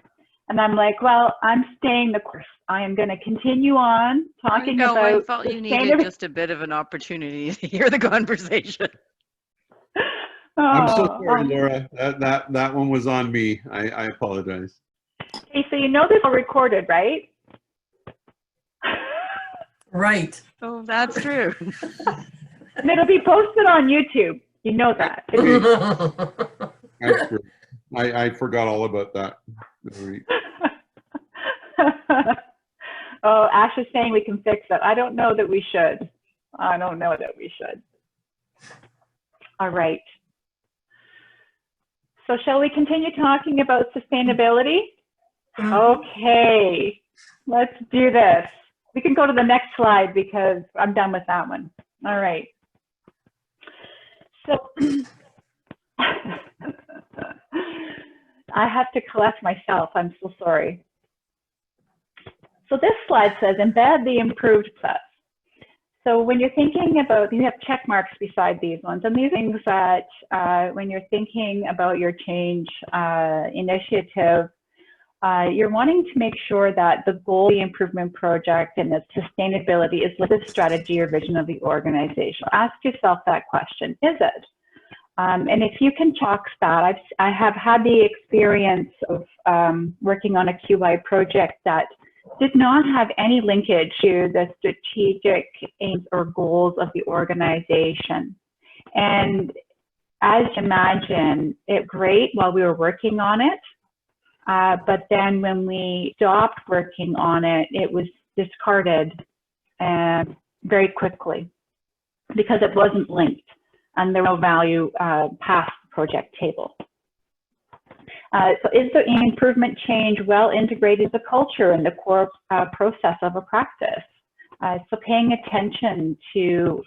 and I'm like, well, I'm staying the course. I am going to continue on talking about. I felt you needed just a bit of an opportunity to hear the conversation. I'm so sorry, Laura. That one was on me. I apologize. Okay, so you know this is recorded, right? Right. Oh, that's true. And it'll be posted on YouTube. You know that. I forgot all about that. Oh, Ash is saying we can fix it. I don't know that we should. I don't know that we should. All right. So shall we continue talking about sustainability? Okay, let's do this. We can go to the next slide because I'm done with that one. All right. So I have to collect myself. I'm so sorry. So this slide says embed the improved process. So when you're thinking about, you have check marks beside these ones, and these things that when you're thinking about your change initiative, you're wanting to make sure that the goal of the improvement project and its sustainability is the strategy or vision of the organization. Ask yourself that question, is it? And if you can chalk that, I have had the experience of working on a QI project that did not have any linkage to the strategic aims or goals of the organization. And as you imagine, it great while we were working on it, but then when we stopped working on it, it was discarded very quickly because it wasn't linked and there was no value past the project table. So is the improvement change well integrated as a culture and the core process of a practice? So paying attention to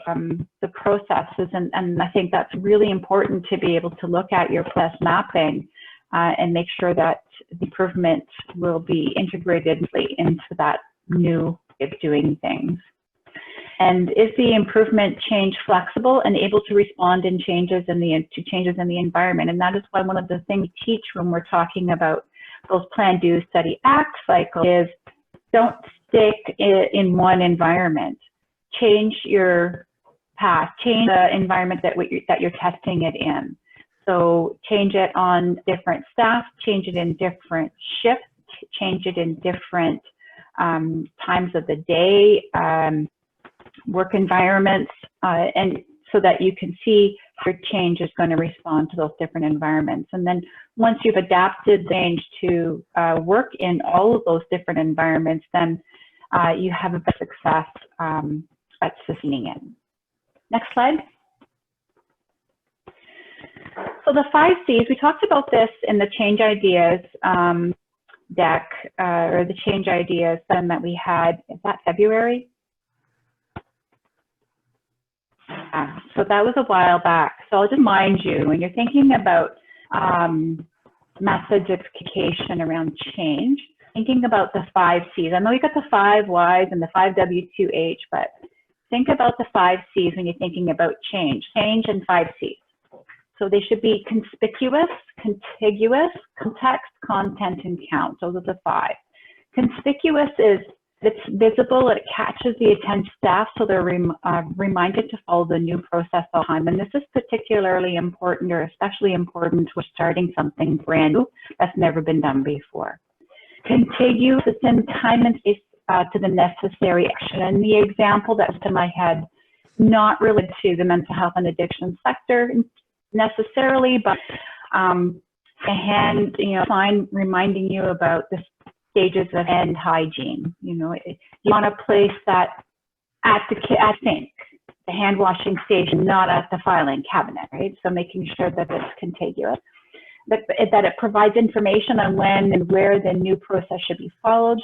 the processes, and I think that's really important to be able to look at your process mapping and make sure that the improvement will be integrated into that new way of doing things. And is the improvement change flexible and able to respond in changes in the environment? And that is why one of the things we teach when we're talking about those plan, do, study, act cycles is don't stick in one environment. Change your path, change the environment that you're testing it in. So change it on different staff, change it in different shifts, change it in different times of the day, work environments, and so that you can see how your change is going to respond to those different environments. And then once you've adapted change to work in all of those different environments, then you have a better success at sustaining it. Next slide. So the 5 C's, we talked about this in the change ideas deck, or the change ideas that we had, is that February? So that was a while back. So I'll just remind you, when you're thinking about messageification around change, thinking about the 5 C's. I know you got the 5 Y's and the 5 W2H, but think about the 5 C's when you're thinking about change and 5 C's. So they should be conspicuous, contiguous, context, content, and count. Those are the 5. Conspicuous is it's visible, it catches the attention of staff, so they're reminded to follow the new process all the time. And this is particularly important, or especially important when starting something brand new that's never been done before. Contiguous is in time and space to the necessary action. And the example that was to my head, not related to the mental health and addiction sector necessarily, but a hand, sign reminding you about the stages of hand hygiene. You want to place that at the sink, the hand washing station, not at the filing cabinet, right? So making sure that it's contiguous, that it provides information on when and where the new process should be followed.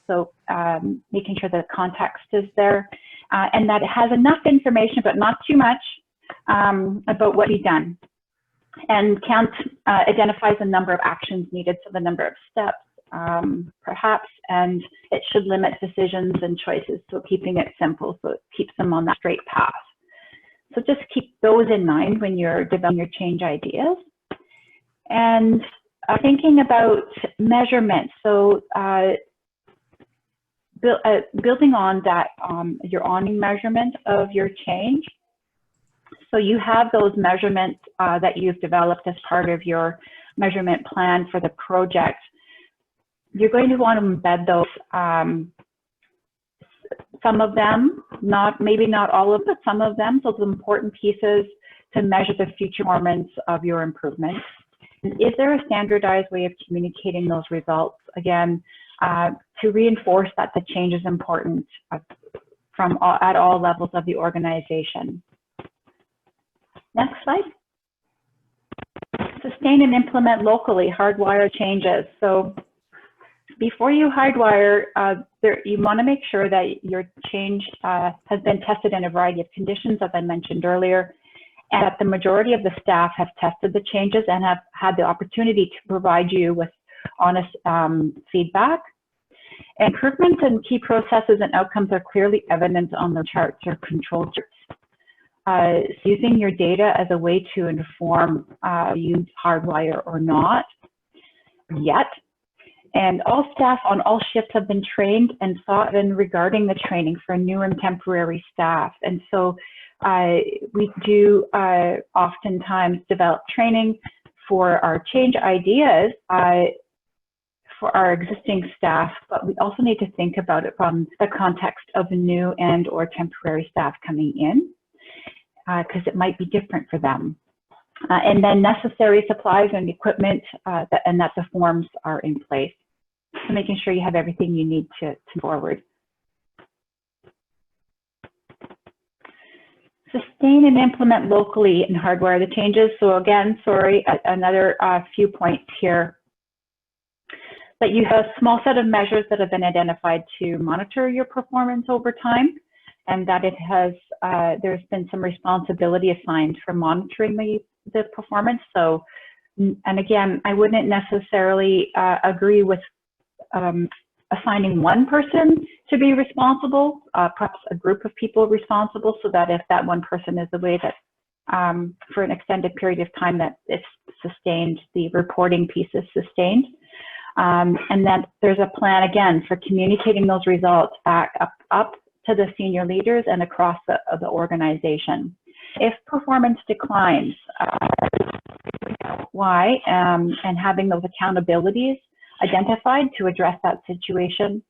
So making sure that context is there, and that it has enough information, but not too much, about what you've done. And count identifies the number of actions needed, so the number of steps, perhaps, and it should limit decisions and choices, so keeping it simple, so it keeps them on that straight path. So just keep those in mind when you're developing your change ideas. And thinking about measurement, so building on that, your on measurement of your change. So you have those measurements that you've developed as part of your measurement plan for the project. You're going to want to embed those, some of them, maybe not all of them, but some of them, those important pieces to measure the future performance of your improvements? Is there a standardized way of communicating those results? Again, to reinforce that the change is important at all levels of the organization. Next slide. Sustain and implement locally, hardwire changes. So before you hardwire, you want to make sure that your change has been tested in a variety of conditions, as I mentioned earlier, and that the majority of the staff have tested the changes and have had the opportunity to provide you with honest feedback. Improvements in key processes and outcomes are clearly evident on the charts or control charts. Using your data as a way to inform you hardwire or not yet. And all staff on all shifts have been trained and thought in regarding the training for new and temporary staff. And so we do oftentimes develop training for our change ideas for our existing staff, but we also need to think about it from the context of new and or temporary staff coming in, because it might be different for them. And then necessary supplies and equipment, and that the forms are in place. So making sure you have everything you need to forward. Sustain and implement locally and hardwire the changes. So again, sorry, another few points here. But you have a small set of measures that have been identified to monitor your performance over time, and that it has, there's been some responsibility assigned for monitoring the performance. So, and again, I wouldn't necessarily agree with assigning one person to be responsible, perhaps a group of people responsible, so that if that one person is away, that for an extended period of time that it's sustained, the reporting piece is sustained. And then there's a plan again for communicating those results back up to the senior leaders and across the organization. If performance declines, why, and having those accountabilities identified to address that situation,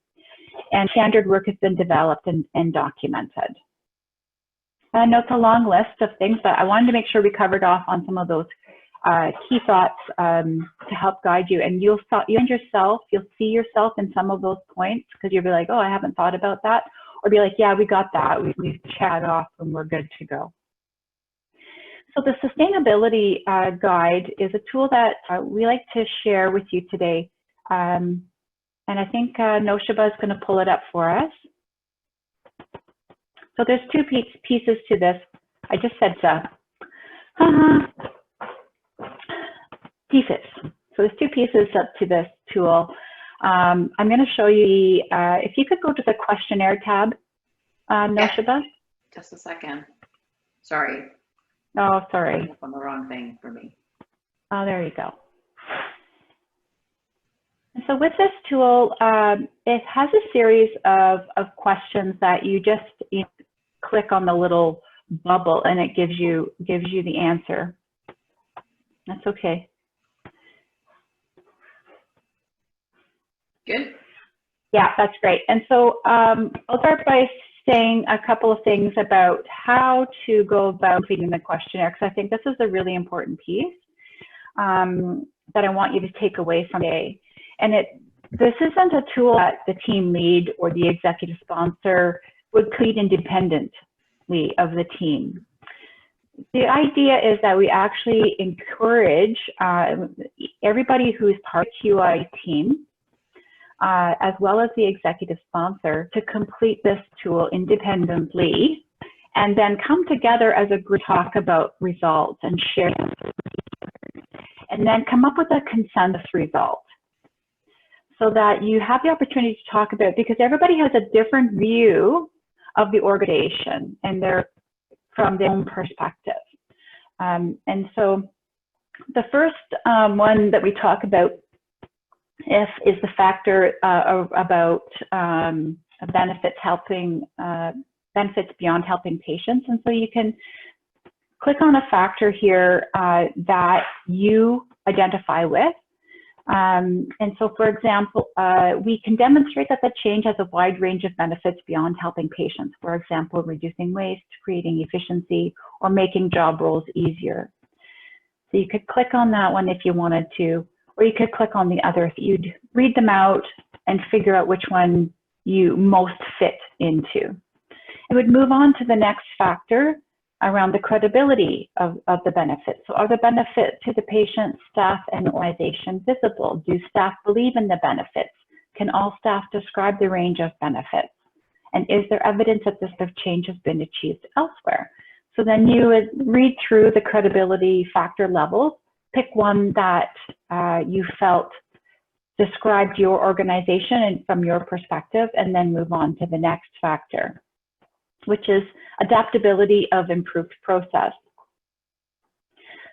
and standard work has been developed and documented. And note a long list of things, but I wanted to make sure we covered off on some of those key thoughts to help guide you. And you'll see yourself in some of those points, because you'll be like, oh, I haven't thought about that. Or be like, yeah, we got that. We've chatted off and we're good to go. So the sustainability guide is a tool that we like to share with you today. And I think Noshaba is going to pull it up for us. So there's two pieces to this. I just said pieces. So there's two pieces up to this tool. I'm going to show you, if you could go to the questionnaire tab, Noshaba. Just a second. Sorry. Oh, sorry. On the wrong thing for me. Oh, there you go. And so with this tool, it has a series of questions that you just click on the little bubble and it gives you the answer. That's okay. Good. Yeah, that's great. And so I'll start by saying a couple of things about how to go about completing the questionnaire, because I think this is a really important piece that I want you to take away from today. And this isn't a tool that the team lead or the executive sponsor would complete independently of the team. The idea is that we actually encourage everybody who's part of the QI team, as well as the executive sponsor, to complete this tool independently and then come together as a group, talk about results and share them, and then come up with a consensus result so that you have the opportunity to talk about it, because everybody has a different view of the organization and from their own perspective. And so the first one that we talk about is the factor about benefits beyond helping patients. And so you can click on a factor here that you identify with And so, for example, we can demonstrate that the change has a wide range of benefits beyond helping patients. For example, reducing waste, creating efficiency, or making job roles easier. So you could click on that one if you wanted to, or you could click on the other. You'd read them out and figure out which one you most fit into. It would move on to the next factor around the credibility of the benefits. So are the benefits to the patient, staff, and organization visible? Do staff believe in the benefits? Can all staff describe the range of benefits? And is there evidence that this sort of change has been achieved elsewhere? So then you would read through the credibility factor levels, pick one that you felt described your organization and from your perspective, and then move on to the next factor, which is adaptability of improved process.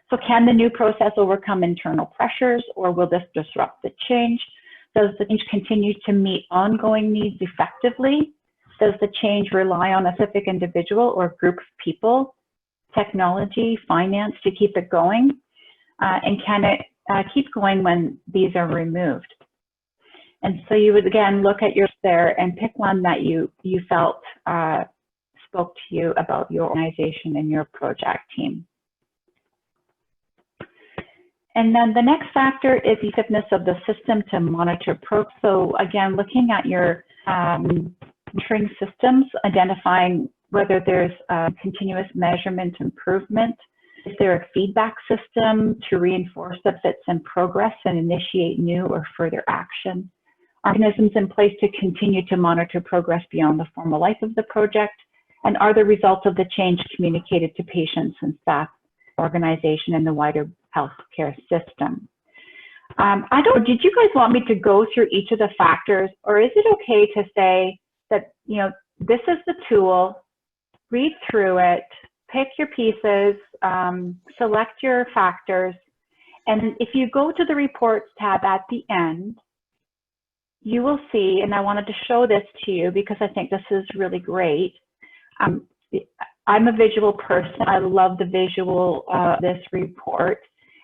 So can the new process overcome internal pressures, or will this disrupt the change? Does the change continue to meet ongoing needs effectively? Does the change rely on a specific individual or group of people, technology, finance to keep it going? And can it keep going when these are removed? And so you would again look at yours there and pick one that you felt spoke to you about your organization and your project team. And then the next factor is effectiveness of the system to monitor progress. So again, looking at your monitoring systems, identifying whether there's continuous measurement improvement. Is there a feedback system to reinforce benefits and progress and initiate new or further action? Are mechanisms in place to continue to monitor progress beyond the formal life of the project? And are the results of the change communicated to patients and staff, organization, and the wider healthcare system? I don't, did you guys want me to go through each of the factors, or is it okay to say that, you know, this is the tool, read through it, pick your pieces, select your factors, and if you go to the reports tab at the end, you will see, and I wanted to show this to you because I think this is really great. I'm a visual person. I love the visual this report.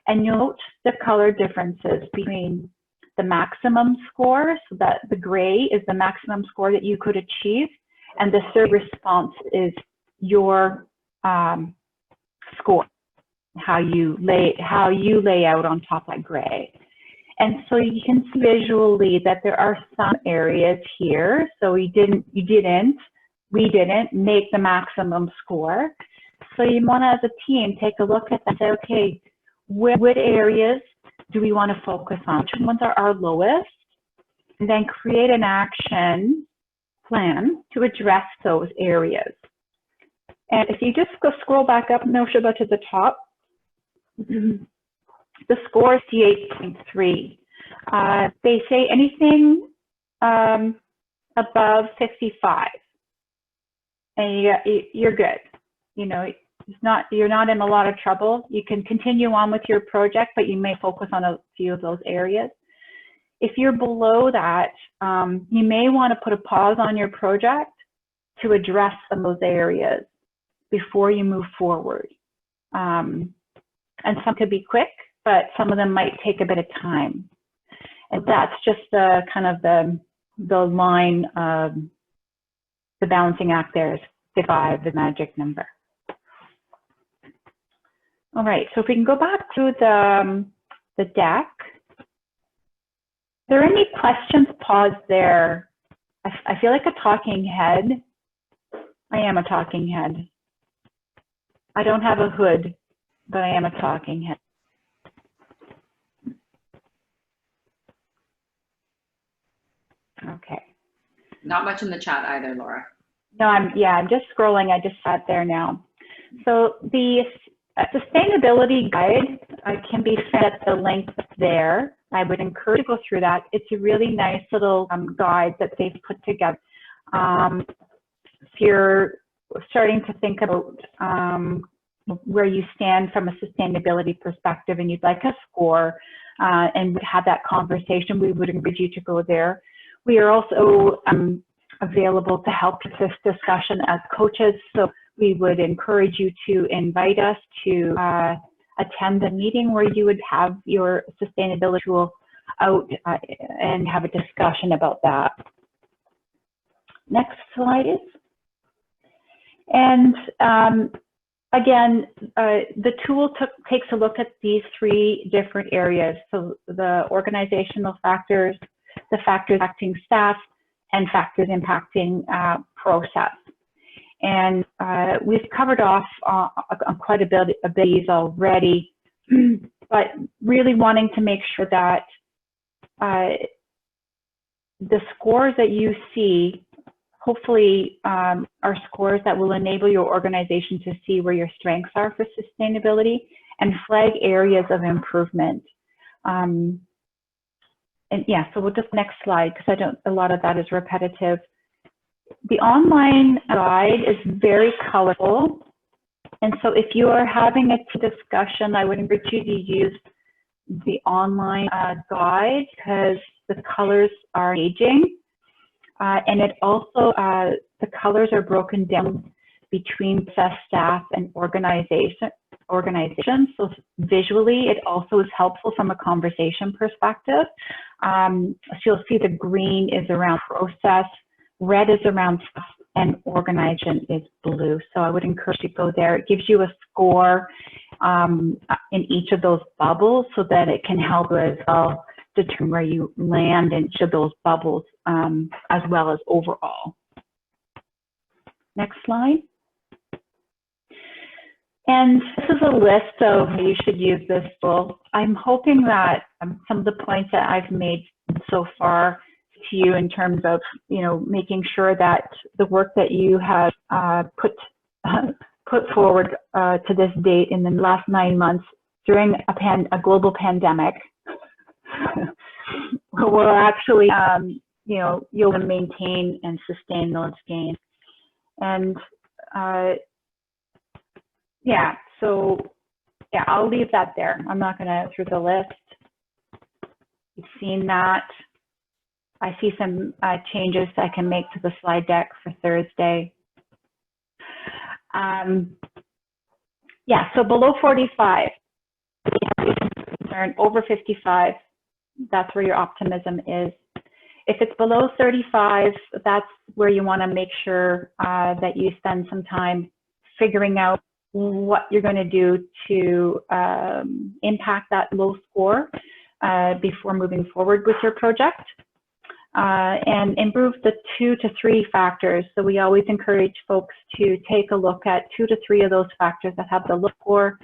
And note the color differences between the maximum score, so that the gray is the maximum score that you could achieve, and the third response is your score, how you lay out on top of gray. And so you can see visually that there are some areas here. So we didn't make the maximum score. So you want to, as a team, take a look at that and say, okay, what areas do we want to focus on? Which ones are our lowest? And then create an action plan to address those areas. And if you just go scroll back up, Noshaba, to the top, the score is 8.3. They say anything above 55, and you're good. You know, you're not in a lot of trouble. You can continue on with your project, but you may focus on a few of those areas. If you're below that, you may want to put a pause on your project to address some of those areas before you move forward. And some could be quick, but some of them might take a bit of time. And that's just the kind of the line of the balancing act there is 55, the magic number. All right, so if we can go back to the deck. Are there any questions? Pause there. I feel like a talking head. I am a talking head. I don't have a hood, but I am a talking head. Okay. Not much in the chat either, Laura. No, I'm just scrolling. I just sat there now. So the sustainability guide can be found at the link there. I would encourage you to go through that. It's a really nice little guide that they've put together. If you're starting to think about where you stand from a sustainability perspective and you'd like a score and would have that conversation, we would encourage you to go there. We are also available to help with this discussion as coaches, so we would encourage you to invite us to attend the meeting where you would have your sustainability tool out and have a discussion about that. Next slide is. And again, the tool takes a look at these 3 different areas. So the organizational factors, the factors impacting staff, and factors impacting process. And we've covered off on quite a bit of these already, but really wanting to make sure that the scores that you see hopefully are scores that will enable your organization to see where your strengths are for sustainability and flag areas of improvement. And yeah, so we'll just next slide, because a lot of that is repetitive. The online guide is very colorful. And so if you are having a discussion, I would encourage you to use the online guide, because the colors are engaging. And it also, the colors are broken down between staff and organizations. So visually, it also is helpful from a conversation perspective. So you'll see the green is around process, red is around staff, and organization is blue. So I would encourage you to go there. It gives you a score in each of those bubbles so that it can help you as well determine where you land in each of those bubbles, as well as overall. Next slide. And this is a list of how you should use this tool. I'm hoping that some of the points that I've made so far to you in terms of, making sure that the work that you have put forward to this date in the last 9 months during a global pandemic will actually, you'll maintain and sustain those gains. And yeah, so yeah, I'll leave that there. I'm not going to through the list. You've seen that. I see some changes I can make to the slide deck for Thursday. Yeah, so below 45, concern, over 55, that's where your optimism is. If it's below 35, that's where you want to make sure that you spend some time figuring out what you're going to do to impact that low score before moving forward with your project. And improve the 2 to 3 factors. So we always encourage folks to take a look at 2 to 3 of those factors that have the low score,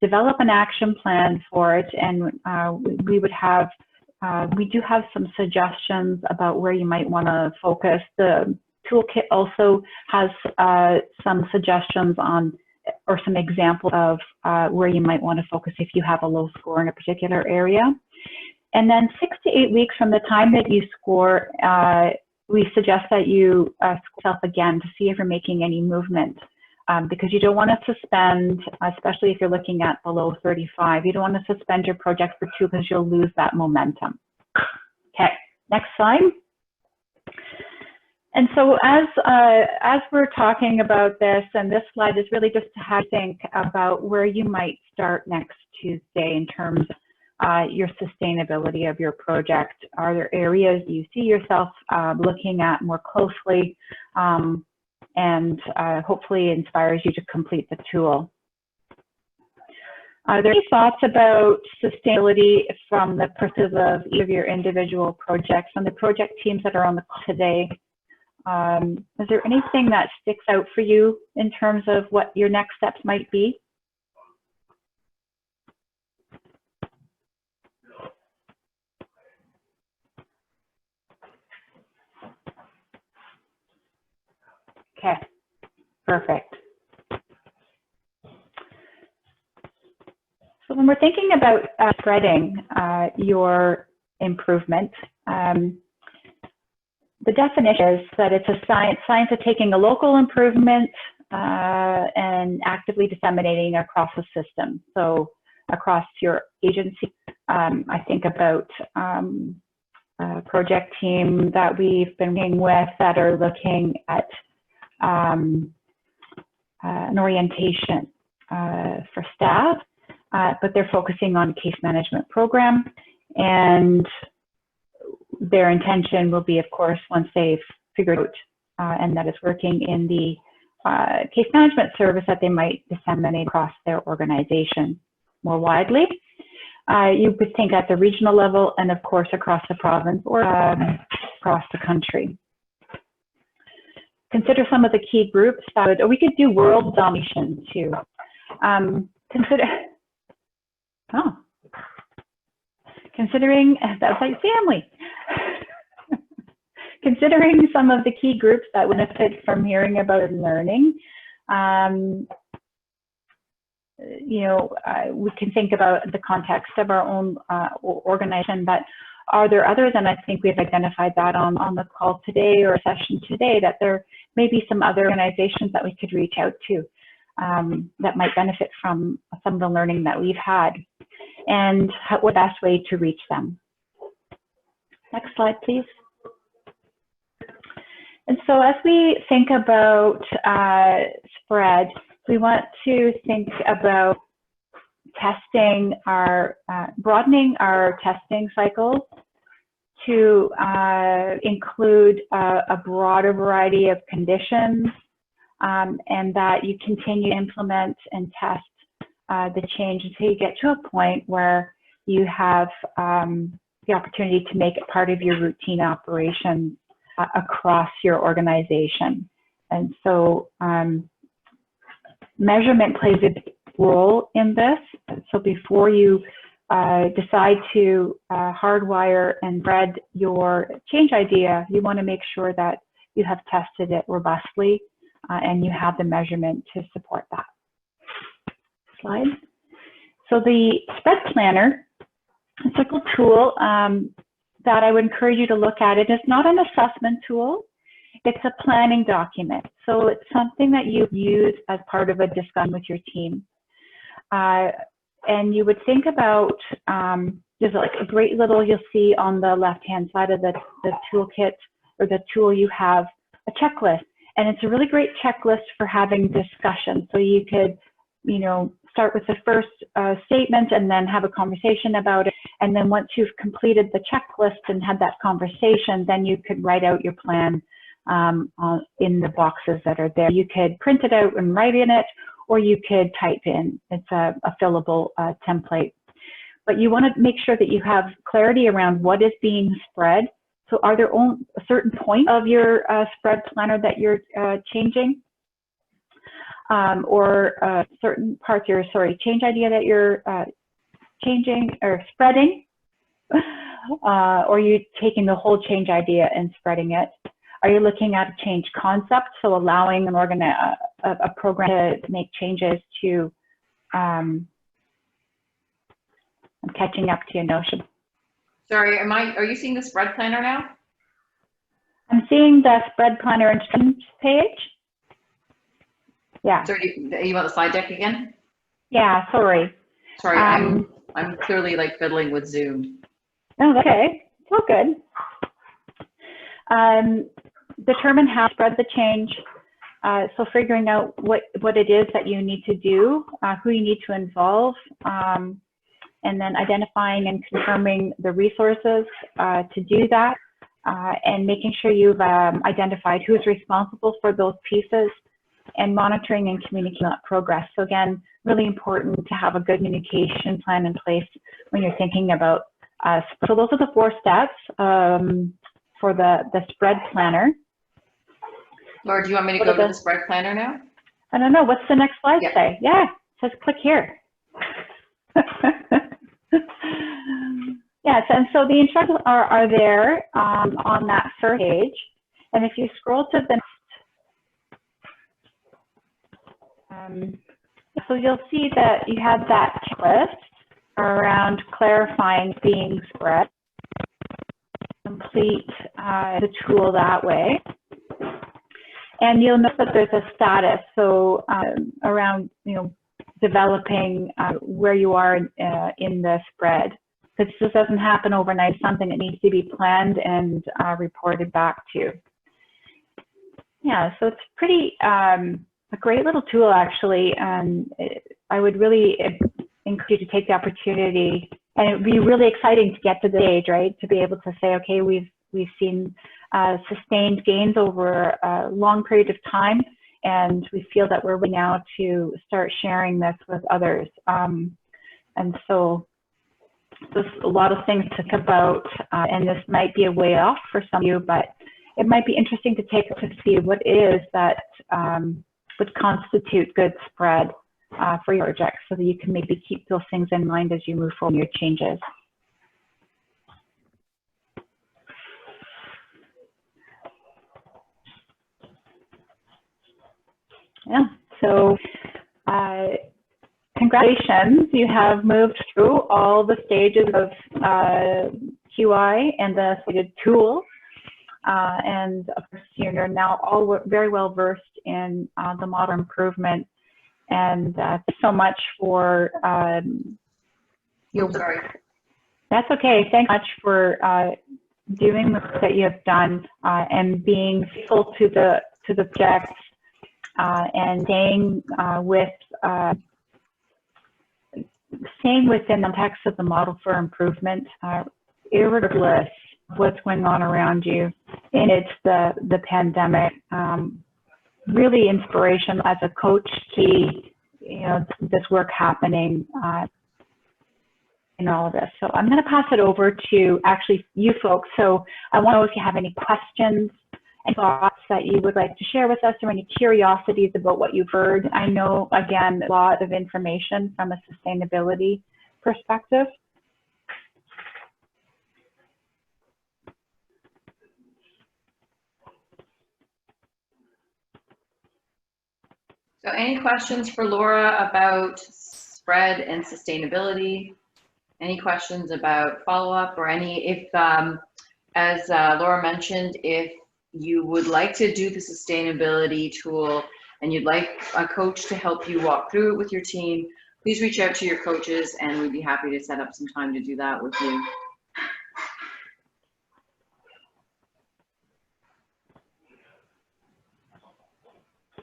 develop an action plan for it, and we do have some suggestions about where you might want to focus. The toolkit also has some suggestions on, or some examples of where you might want to focus if you have a low score in a particular area. And then 6 to 8 weeks from the time that you score, we suggest that you score yourself again to see if you're making any movement, because you don't want to suspend, especially if you're looking at below 35. You don't want to suspend your project for 2 because you'll lose that momentum. Okay, next slide. And so as we're talking about this, and this slide is really just to have you think about where you might start next Tuesday in terms of your sustainability of your project. Are there areas you see yourself looking at more closely, and hopefully inspires you to complete the tool? Are there any thoughts about sustainability from the perspective of each of your individual projects and the project teams that are on the call today? Is there anything that sticks out for you in terms of what your next steps might be? Okay, perfect. So when we're thinking about spreading your improvement, the definition is that it's a science of taking a local improvement and actively disseminating across the system. So across your agency, I think about a project team that we've been working with that are looking at an orientation for staff, but they're focusing on case management program. And their intention will be, of course, once they've figured out and that it's working in the case management service, that they might disseminate across their organization more widely. You would think at the regional level and, of course, across the province or across the country. Consider some of the key groups that would, or we could do world domination too. Considering, that's like family. Considering some of the key groups that would benefit from hearing about learning, you know, we can think about the context of our own organization, but are there others? And I think we've identified that on the call today or session today, that there may be some other organizations that we could reach out to that might benefit from some of the learning that we've had, and what best way to reach them. Next slide, please. And so as we think about spread, we want to think about testing our, broadening our testing cycles to include a broader variety of conditions, and that you continue to implement and test the change until you get to a point where you have the opportunity to make it part of your routine operations across your organization. And so measurement plays a big role in this. So before you decide to hardwire and spread your change idea, you want to make sure that you have tested it robustly and you have the measurement to support that. Slide. So the spread planner, it's a cool tool that I would encourage you to look at. It is not an assessment tool. It's a planning document. So it's something that you use as part of a discussion with your team. And you would think about, there's like a great little, you'll see on the left-hand side of the toolkit or the tool, you have a checklist. And it's a really great checklist for having discussion. So you could, you know, start with the first statement and then have a conversation about it. And then once you've completed the checklist and had that conversation, then you could write out your plan in the boxes that are there. You could print it out and write in it, or you could type in. It's a fillable template. But you want to make sure that you have clarity around what is being spread. So are there a certain point of your spread planner that you're changing? Or certain parts, your change idea that you're changing or spreading, or are you taking the whole change idea and spreading it? Are you looking at a change concept, so allowing an a program to make changes to? I'm catching up to your notion. Sorry, are you seeing the spread planner now? I'm seeing the spread planner instructions page. Yeah. So you want the slide deck again? Yeah, sorry. Sorry, I'm clearly like fiddling with Zoom. Oh, okay. It's all good. Determine how to spread the change. So figuring out what it is that you need to do, who you need to involve, and then identifying and confirming the resources to do that, and making sure you've identified who's responsible for those pieces, and monitoring and communicating that progress. So again, really important to have a good communication plan in place when you're thinking about so those are the 4 steps for the spread planner. Laura, do you want me to go to the spread planner now? I don't know. What's the next slide say? Yeah, it says click here. Yes, and so the instructions are there on that first page. And if you scroll to the so you'll see that you have that checklist around clarifying being spread. Complete the tool that way. And you'll note that there's a status, so around, you know, developing where you are in the spread. Because this doesn't happen overnight, something that needs to be planned and reported back to. Yeah, so it's pretty, a great little tool actually. I would really encourage you to take the opportunity and it'd be really exciting to get to the stage, right? To be able to say, okay, we've seen sustained gains over a long period of time, and we feel that we're ready now to start sharing this with others. And so there's a lot of things to think about, and this might be a way off for some of you, but it might be interesting to take to see what is that would constitute good spread for your project, so that you can maybe keep those things in mind as you move forward in your changes. Yeah, so congratulations, you have moved through all the stages of QI and the stated tools. And of course, you're now all very well versed in the model improvement. And thanks so much for your work. That's okay. Thanks so much for doing the work that you have done and being faithful to the project and staying within the text of the model for improvement, irregardless of what's going on around you. And it's the pandemic. Really inspirational as a coach to see, this work happening in all of this. So I'm going to pass it over to actually you folks. So I want to know if you have any questions and thoughts that you would like to share with us, or any curiosities about what you've heard. I know, again, a lot of information from a sustainability perspective. So any questions for Laura about spread and sustainability? Any questions about follow-up, or if, as Laura mentioned, if you would like to do the sustainability tool and you'd like a coach to help you walk through it with your team, please reach out to your coaches and we'd be happy to set up some time to do that with you.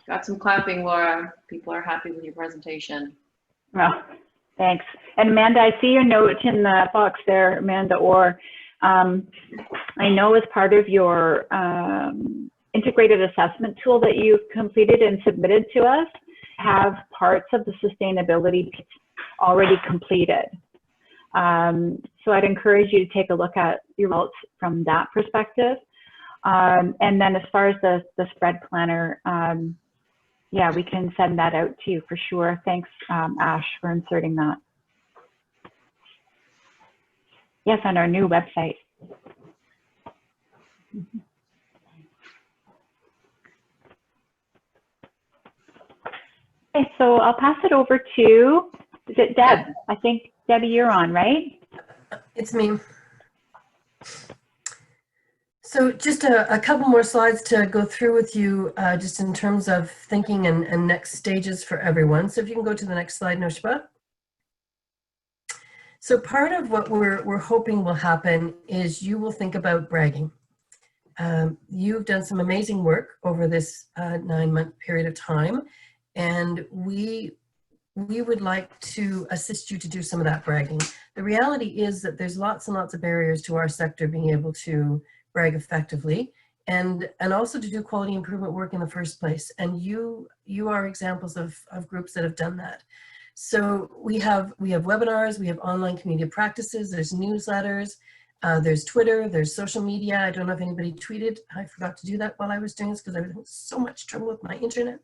Got some clapping, Laura. People are happy with your presentation. Well, thanks. And Amanda, I see your note in the box there, Amanda Orr. I know as part of your integrated assessment tool that you've completed and submitted to us, have parts of the sustainability piece already completed. So I'd encourage you to take a look at your results from that perspective. And then as far as the spread planner, yeah, we can send that out to you for sure. Thanks, Ash, for inserting that. Yes, on our new website. Okay, so I'll pass it over to, is it Deb? I think, Debbie, you're on, right? It's me. So just a couple more slides to go through with you, just in terms of thinking and next stages for everyone. So if you can go to the next slide, Noshba. So part of what we're hoping will happen is you will think about bragging. You've done some amazing work over this 9-month period of time, and we would like to assist you to do some of that bragging. The reality is that there's lots and lots of barriers to our sector being able to brag effectively, and also to do quality improvement work in the first place. And you are examples of groups that have done that. So we have webinars, we have online community practices, there's newsletters, there's Twitter, there's social media. I don't know if anybody tweeted. I forgot to do that while I was doing this because I was having so much trouble with my internet.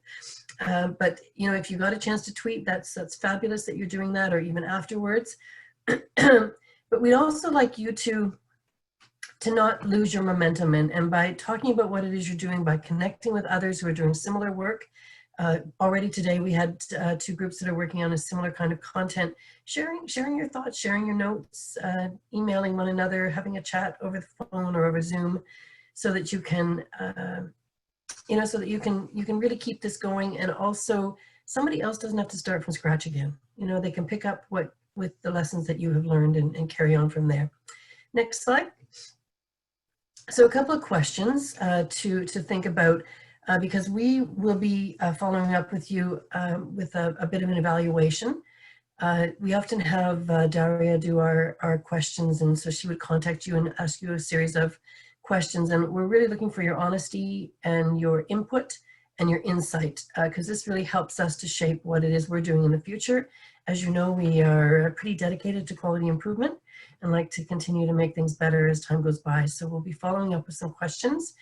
But if you got a chance to tweet, that's fabulous that you're doing that, or even afterwards. But we'd also like you to not lose your momentum, and by talking about what it is you're doing, by connecting with others who are doing similar work. Already today we had 2 groups that are working on a similar kind of content, sharing your thoughts, sharing your notes, emailing one another, having a chat over the phone or over Zoom, so that you can so that you can really keep this going, and also somebody else doesn't have to start from scratch again. They can pick up with the lessons that you have learned and carry on from there. Next slide. So a couple of questions to think about, because we will be following up with you with a bit of an evaluation. We often have Daria do our questions, and so she would contact you and ask you a series of questions, and we're really looking for your honesty and your input and your insight, because this really helps us to shape what it is we're doing in the future. As you know, we are pretty dedicated to quality improvement and like to continue to make things better as time goes by. So we'll be following up with some questions.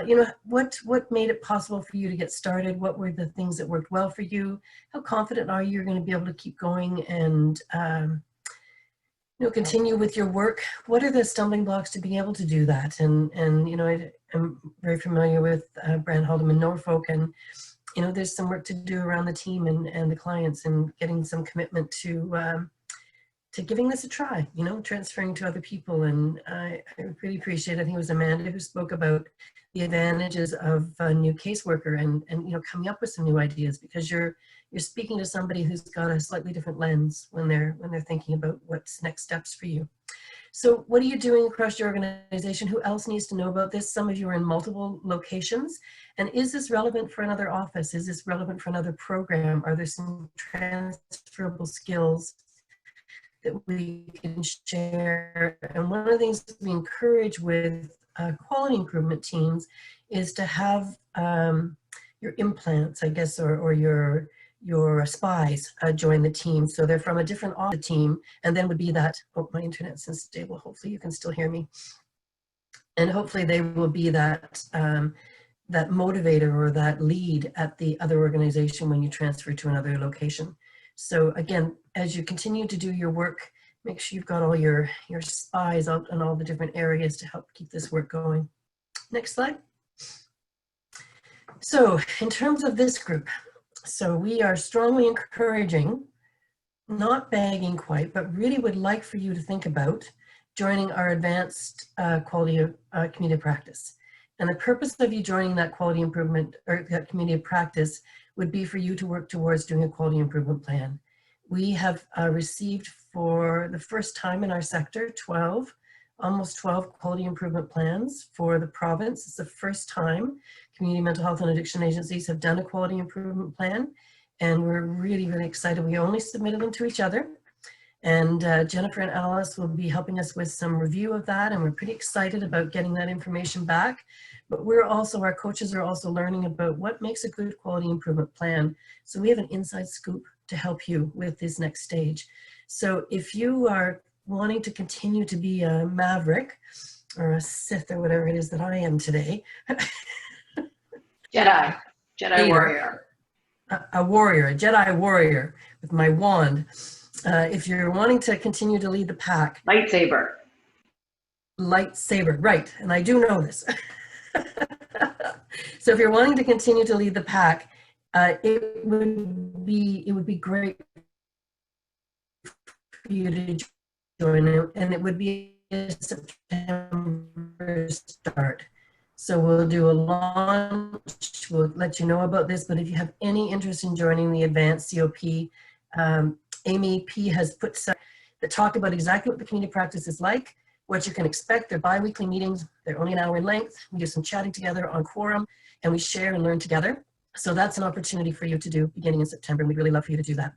You know, what made it possible for you to get started? What were the things that worked well for you? How confident are you you're going to be able to keep going and you know, continue with your work? What are the stumbling blocks to being able to do that? And you know, I'm very familiar with Brand Haldeman Norfolk, and you know, there's some work to do around the team and the clients, and getting some commitment to giving this a try, you know, transferring to other people. And I really appreciate, I think it was Amanda who spoke about the advantages of a new caseworker and you know, coming up with some new ideas, because you're speaking to somebody who's got a slightly different lens when they're thinking about what's next steps for you. So what are you doing across your organization? Who else needs to know about this? Some of you are in multiple locations. And is this relevant for another office? Is this relevant for another program? Are there some transferable skills that we can share? And one of the things that we encourage with quality improvement teams is to have your implants, I guess, or your spies join the team. So they're from a different office team, and then would be that, oh, my internet's unstable, hopefully you can still hear me. And hopefully they will be that, that motivator or that lead at the other organization when you transfer to another location. So again, as you continue to do your work, make sure you've got all your spies out in all the different areas to help keep this work going. Next slide. So in terms of this group, so we are strongly encouraging, not begging quite, but really would like for you to think about joining our advanced quality of community of practice. And the purpose of you joining that quality improvement or that community of practice would be for you to work towards doing a quality improvement plan. We have received for the first time in our sector almost 12 quality improvement plans for the province. It's the first time community mental health and addiction agencies have done a quality improvement plan, and we're really, really excited. We only submitted them to each other, and Jennifer and Alice will be helping us with some review of that, and we're pretty excited about getting that information back. But we're also, our coaches are also learning about what makes a good quality improvement plan. So we have an inside scoop to help you with this next stage. So if you are wanting to continue to be a maverick or a Sith or whatever it is that I am today. Jedi warrior. A warrior, a Jedi warrior with my wand. If you're wanting to continue to lead the pack. Lightsaber, right, and I do know this. So if you're wanting to continue to lead the pack, it would be great for you to join it, and it would be a September start. So we'll do a launch, we'll let you know about this, but if you have any interest in joining the advanced COP, Amy P has put some that talk about exactly what the community practice is like, what you can expect. They're bi-weekly meetings, they're only an hour in length. We do some chatting together on quorum, and we share and learn together. So that's an opportunity for you to do beginning in September, and we'd really love for you to do that.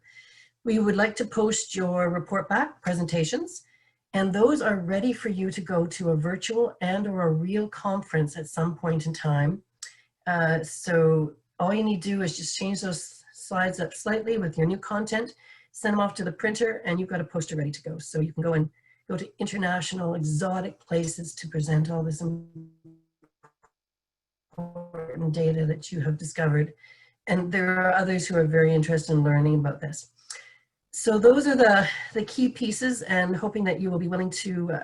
We would like to post your report back presentations, and those are ready for you to go to a virtual and or a real conference at some point in time. So all you need to do is just change those slides up slightly with your new content, send them off to the printer, and you've got a poster ready to go. So you can go to international exotic places to present all this important data that you have discovered. And there are others who are very interested in learning about this. So those are the key pieces, and hoping that you will be willing to,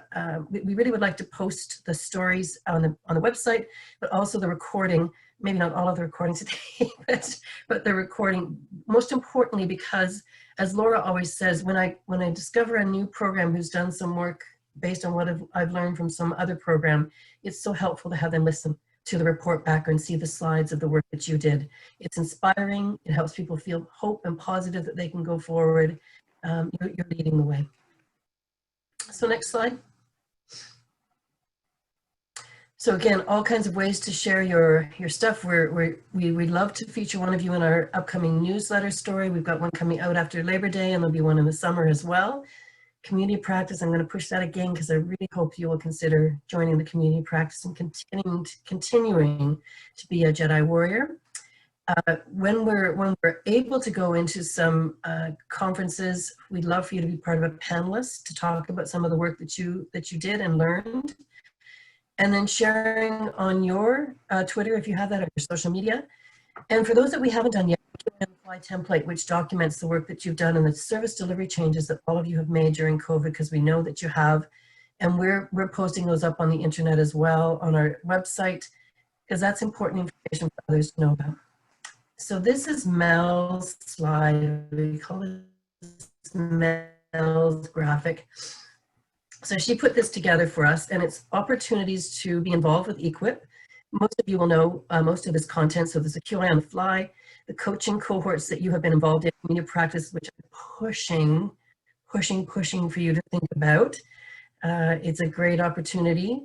we really would like to post the stories on the website, but also the recording, maybe not all of the recordings today, but the recording, most importantly, because as Laura always says, when I discover a new program who's done some work based on what I've learned from some other program, it's so helpful to have them listen to the report back and see the slides of the work that you did. It's inspiring. It helps people feel hope and positive that they can go forward. You're leading the way. So next slide. So again, all kinds of ways to share your stuff. We'd love to feature one of you in our upcoming newsletter story. We've got one coming out after Labor Day, and there'll be one in the summer as well. Community practice, I'm going to push that again because I really hope you will consider joining the community practice and continuing to be a Jedi warrior. When we're able to go into some conferences, we'd love for you to be part of a panelist to talk about some of the work that you did and learned. And then sharing on your Twitter, if you have that, or your social media. And for those that we haven't done yet, the Fly template, which documents the work that you've done and the service delivery changes that all of you have made during COVID, because we know that you have. And we're posting those up on the internet as well on our website, because that's important information for others to know about. So this is Mel's slide. We call it Mel's graphic. So she put this together for us, and it's opportunities to be involved with E-QIP. Most of you will know most of this content. So there's a QI on the fly, the coaching cohorts that you have been involved in, community practice, which I'm pushing for you to think about. It's a great opportunity.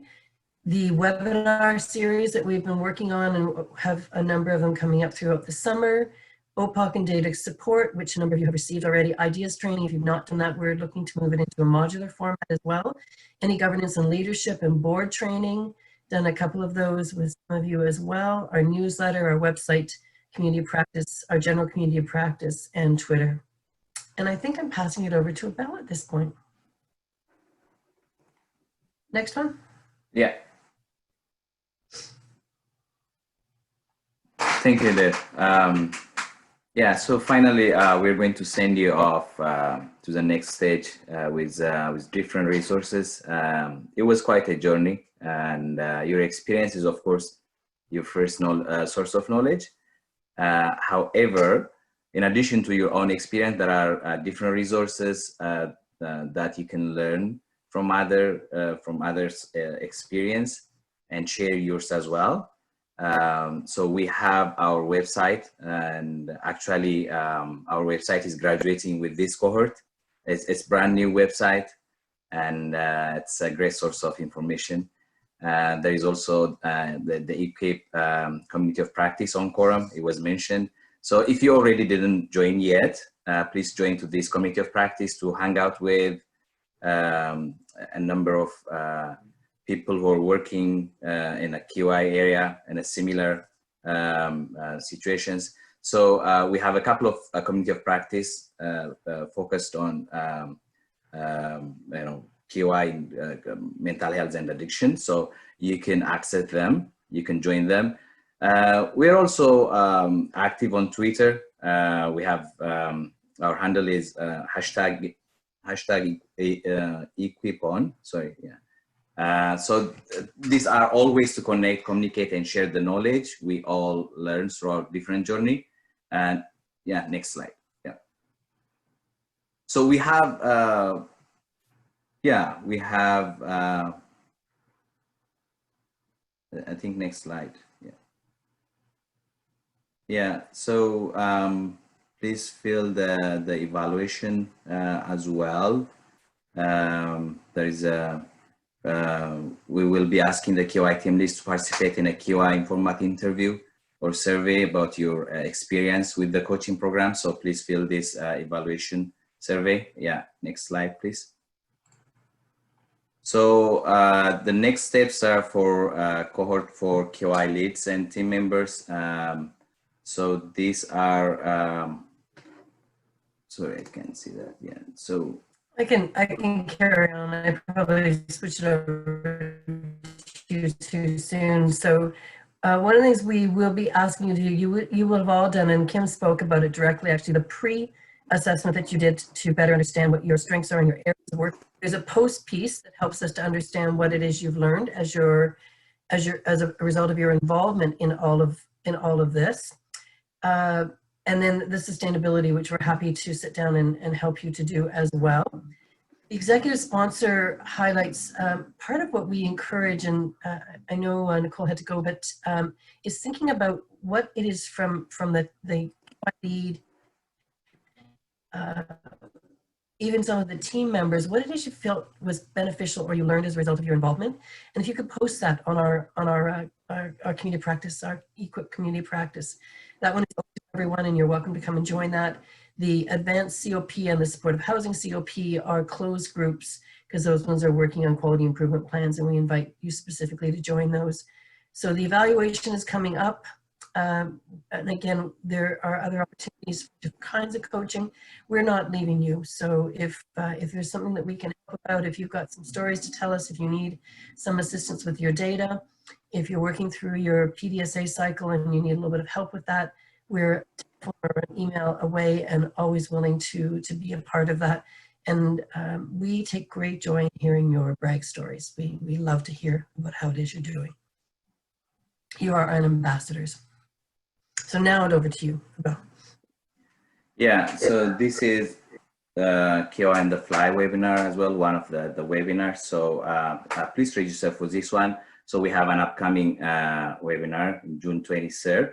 The webinar series that we've been working on, and have a number of them coming up throughout the summer. OPOC and data support, which a number of you have received already. Ideas training, if you've not done that, we're looking to move it into a modular format as well. Any governance and leadership and board training, done a couple of those with some of you as well. Our newsletter, our website, community practice, our general community practice, and Twitter. And I think I'm passing it over to Abel at this point. Next one. Yeah. Thank you, Dave. Yeah, so finally, we're going to send you off to the next stage with different resources. It was quite a journey, and your experience is, of course, your first source of knowledge. However, in addition to your own experience, there are different resources that you can learn from others' experience and share yours as well. So we have our website, and actually our website is graduating with this cohort. It's a brand new website, and it's a great source of information. There is also the E-QIP community of practice on Quorum. It was mentioned. So if you already didn't join yet, please join to this community of practice to hang out with a number of people who are working in a QI area in a similar situations. So we have a couple of community of practice focused on QI, mental health and addiction. So you can access them, you can join them. We're also active on Twitter. We have our handle is hashtag E-QIP sorry, yeah. So these are all ways to connect, communicate, and share the knowledge we all learn throughout different journey. And yeah, next slide. Yeah. So we have, I think next slide. Yeah. Yeah. So please fill the evaluation as well. There is a. We will be asking the QI team leads to participate in a QI informative interview or survey about your experience with the coaching program. So please fill this evaluation survey. Yeah, next slide, please. So the next steps are for cohort for QI leads and team members. So these are, sorry, I can't see that. Yeah, so. I can carry on. I probably switched it over too soon. So one of the things we will be asking you to do, you will have all done, and Kim spoke about it directly, actually, the pre-assessment that you did to better understand what your strengths are in your areas of work. There's a post piece that helps us to understand what it is you've learned as a result of your involvement in all of this. And then the sustainability, which we're happy to sit down and help you to do as well. The executive sponsor highlights part of what we encourage, and I know Nicole had to go, but is thinking about what it is from the lead even some of the team members, what it is you felt was beneficial or you learned as a result of your involvement. And if you could post that on our community practice, our E-QIP community practice, that one is open to everyone and you're welcome to come and join that. The advanced COP and the supportive housing COP are closed groups because those ones are working on quality improvement plans and we invite you specifically to join those. So the evaluation is coming up. And again, there are other opportunities for different kinds of coaching. We're not leaving you. So if there's something that we can help out, if you've got some stories to tell us, if you need some assistance with your data, if you're working through your PDSA cycle and you need a little bit of help with that, we're an email away and always willing to be a part of that. And we take great joy in hearing your brag stories. We love to hear about how it is you're doing. You are our ambassadors. So now it's over to you, Bo. Yeah, so this is KOI and the Fly webinar as well, one of the webinars. So please register for this one. So we have an upcoming webinar on June 23rd.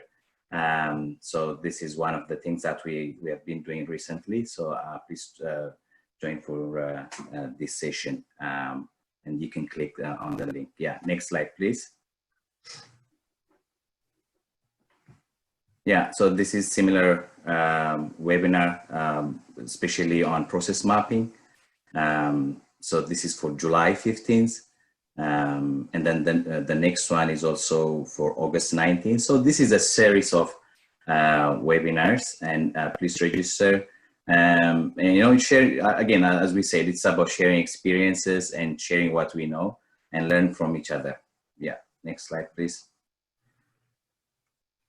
So this is one of the things that we have been doing recently. So please join for this session. And you can click on the link. Yeah, next slide, please. Yeah, so this is similar webinar, especially on process mapping. So this is for July 15th. And then the next one is also for August 19th. So this is a series of webinars, and please register. And you know, share, again, as we said, it's about sharing experiences and sharing what we know and learn from each other. Yeah, next slide, please.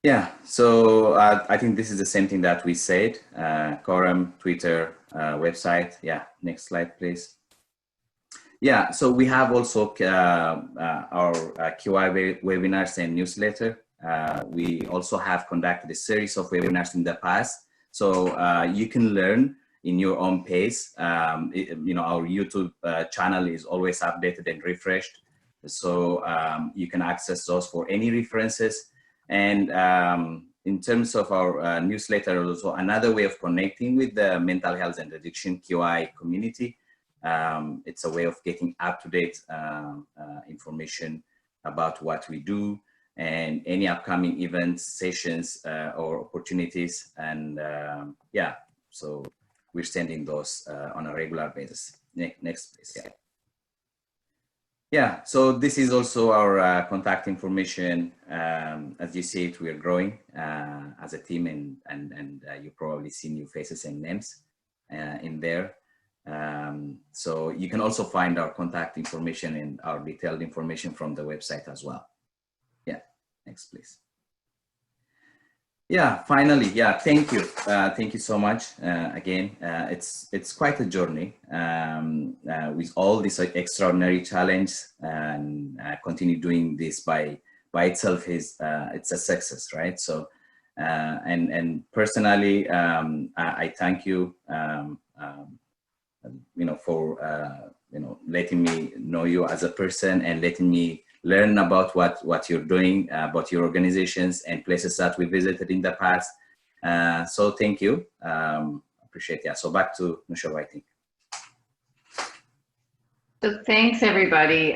Yeah, so I think this is the same thing that we said, quorum, Twitter, website. Yeah, next slide, please. Yeah, so we have also our QI webinars and newsletter. We also have conducted a series of webinars in the past. So you can learn in your own pace. You know, our YouTube channel is always updated and refreshed. So you can access those for any references. And in terms of our newsletter, also another way of connecting with the mental health and addiction QI community. It's a way of getting up-to-date information about what we do and any upcoming events, sessions, or opportunities. And yeah, so we're sending those on a regular basis. Next, please. Yeah. Yeah, so this is also our contact information. As you see it, we are growing as a team, and you probably see new faces and names in there. So you can also find our contact information and our detailed information from the website as well. Yeah, next please. Yeah, finally, yeah, thank you. Thank you so much. Again, it's quite a journey with all this extraordinary challenge, and continue doing this by itself is it's a success, right? So, and personally, I thank you, you know, for you know, letting me know you as a person and letting me learn about what you're doing, about your organizations and places that we visited in the past. So thank you. Appreciate it. Yeah. So back to Nusha, I think. So thanks everybody.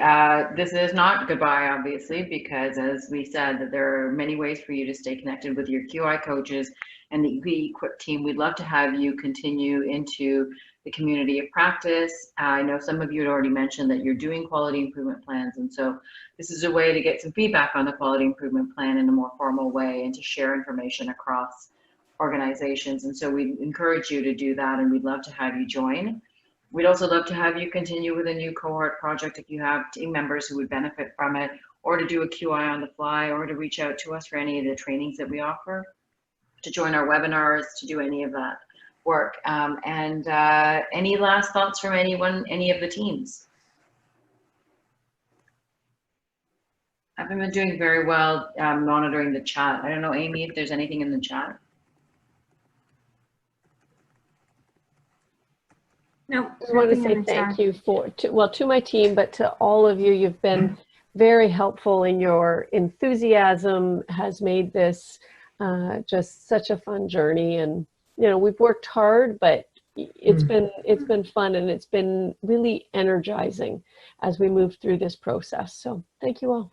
This is not goodbye, obviously, because as we said, that there are many ways for you to stay connected with your QI coaches and the E-QIP team. We'd love to have you continue into the community of practice. I know some of you had already mentioned that you're doing quality improvement plans, and so this is a way to get some feedback on the quality improvement plan in a more formal way and to share information across organizations. And so we encourage you to do that, and we'd love to have you join. We'd also love to have you continue with a new cohort project if you have team members who would benefit from it, or to do a QI on the fly, or to reach out to us for any of the trainings that we offer, to join our webinars, to do any of that work. Any last thoughts from anyone, any of the teams? I've been doing very well monitoring the chat. I don't know, Amy, if there's anything in the chat. No, I just want to say thank you to my team, but to all of you. You've been very helpful, in your enthusiasm has made this just such a fun journey. And, you know, we've worked hard, but it's been fun, and it's been really energizing as we move through this process. So thank you all.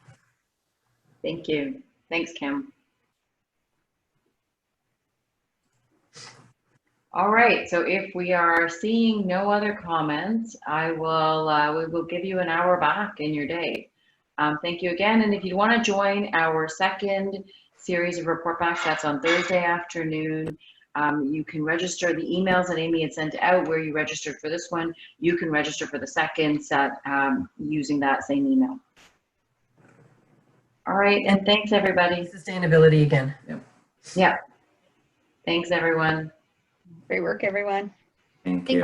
Thank you. Thanks, Kim. All right, so if we are seeing no other comments, we will give you an hour back in your day. Thank you again, and if you want to join our second series of report backs, that's on Thursday afternoon. You can register the emails that Amy had sent out where you registered for this one. You can register for the second set using that same email. All right, and thanks everybody. Sustainability again. Yep. Yeah. Thanks everyone. Great work, everyone. Thank you.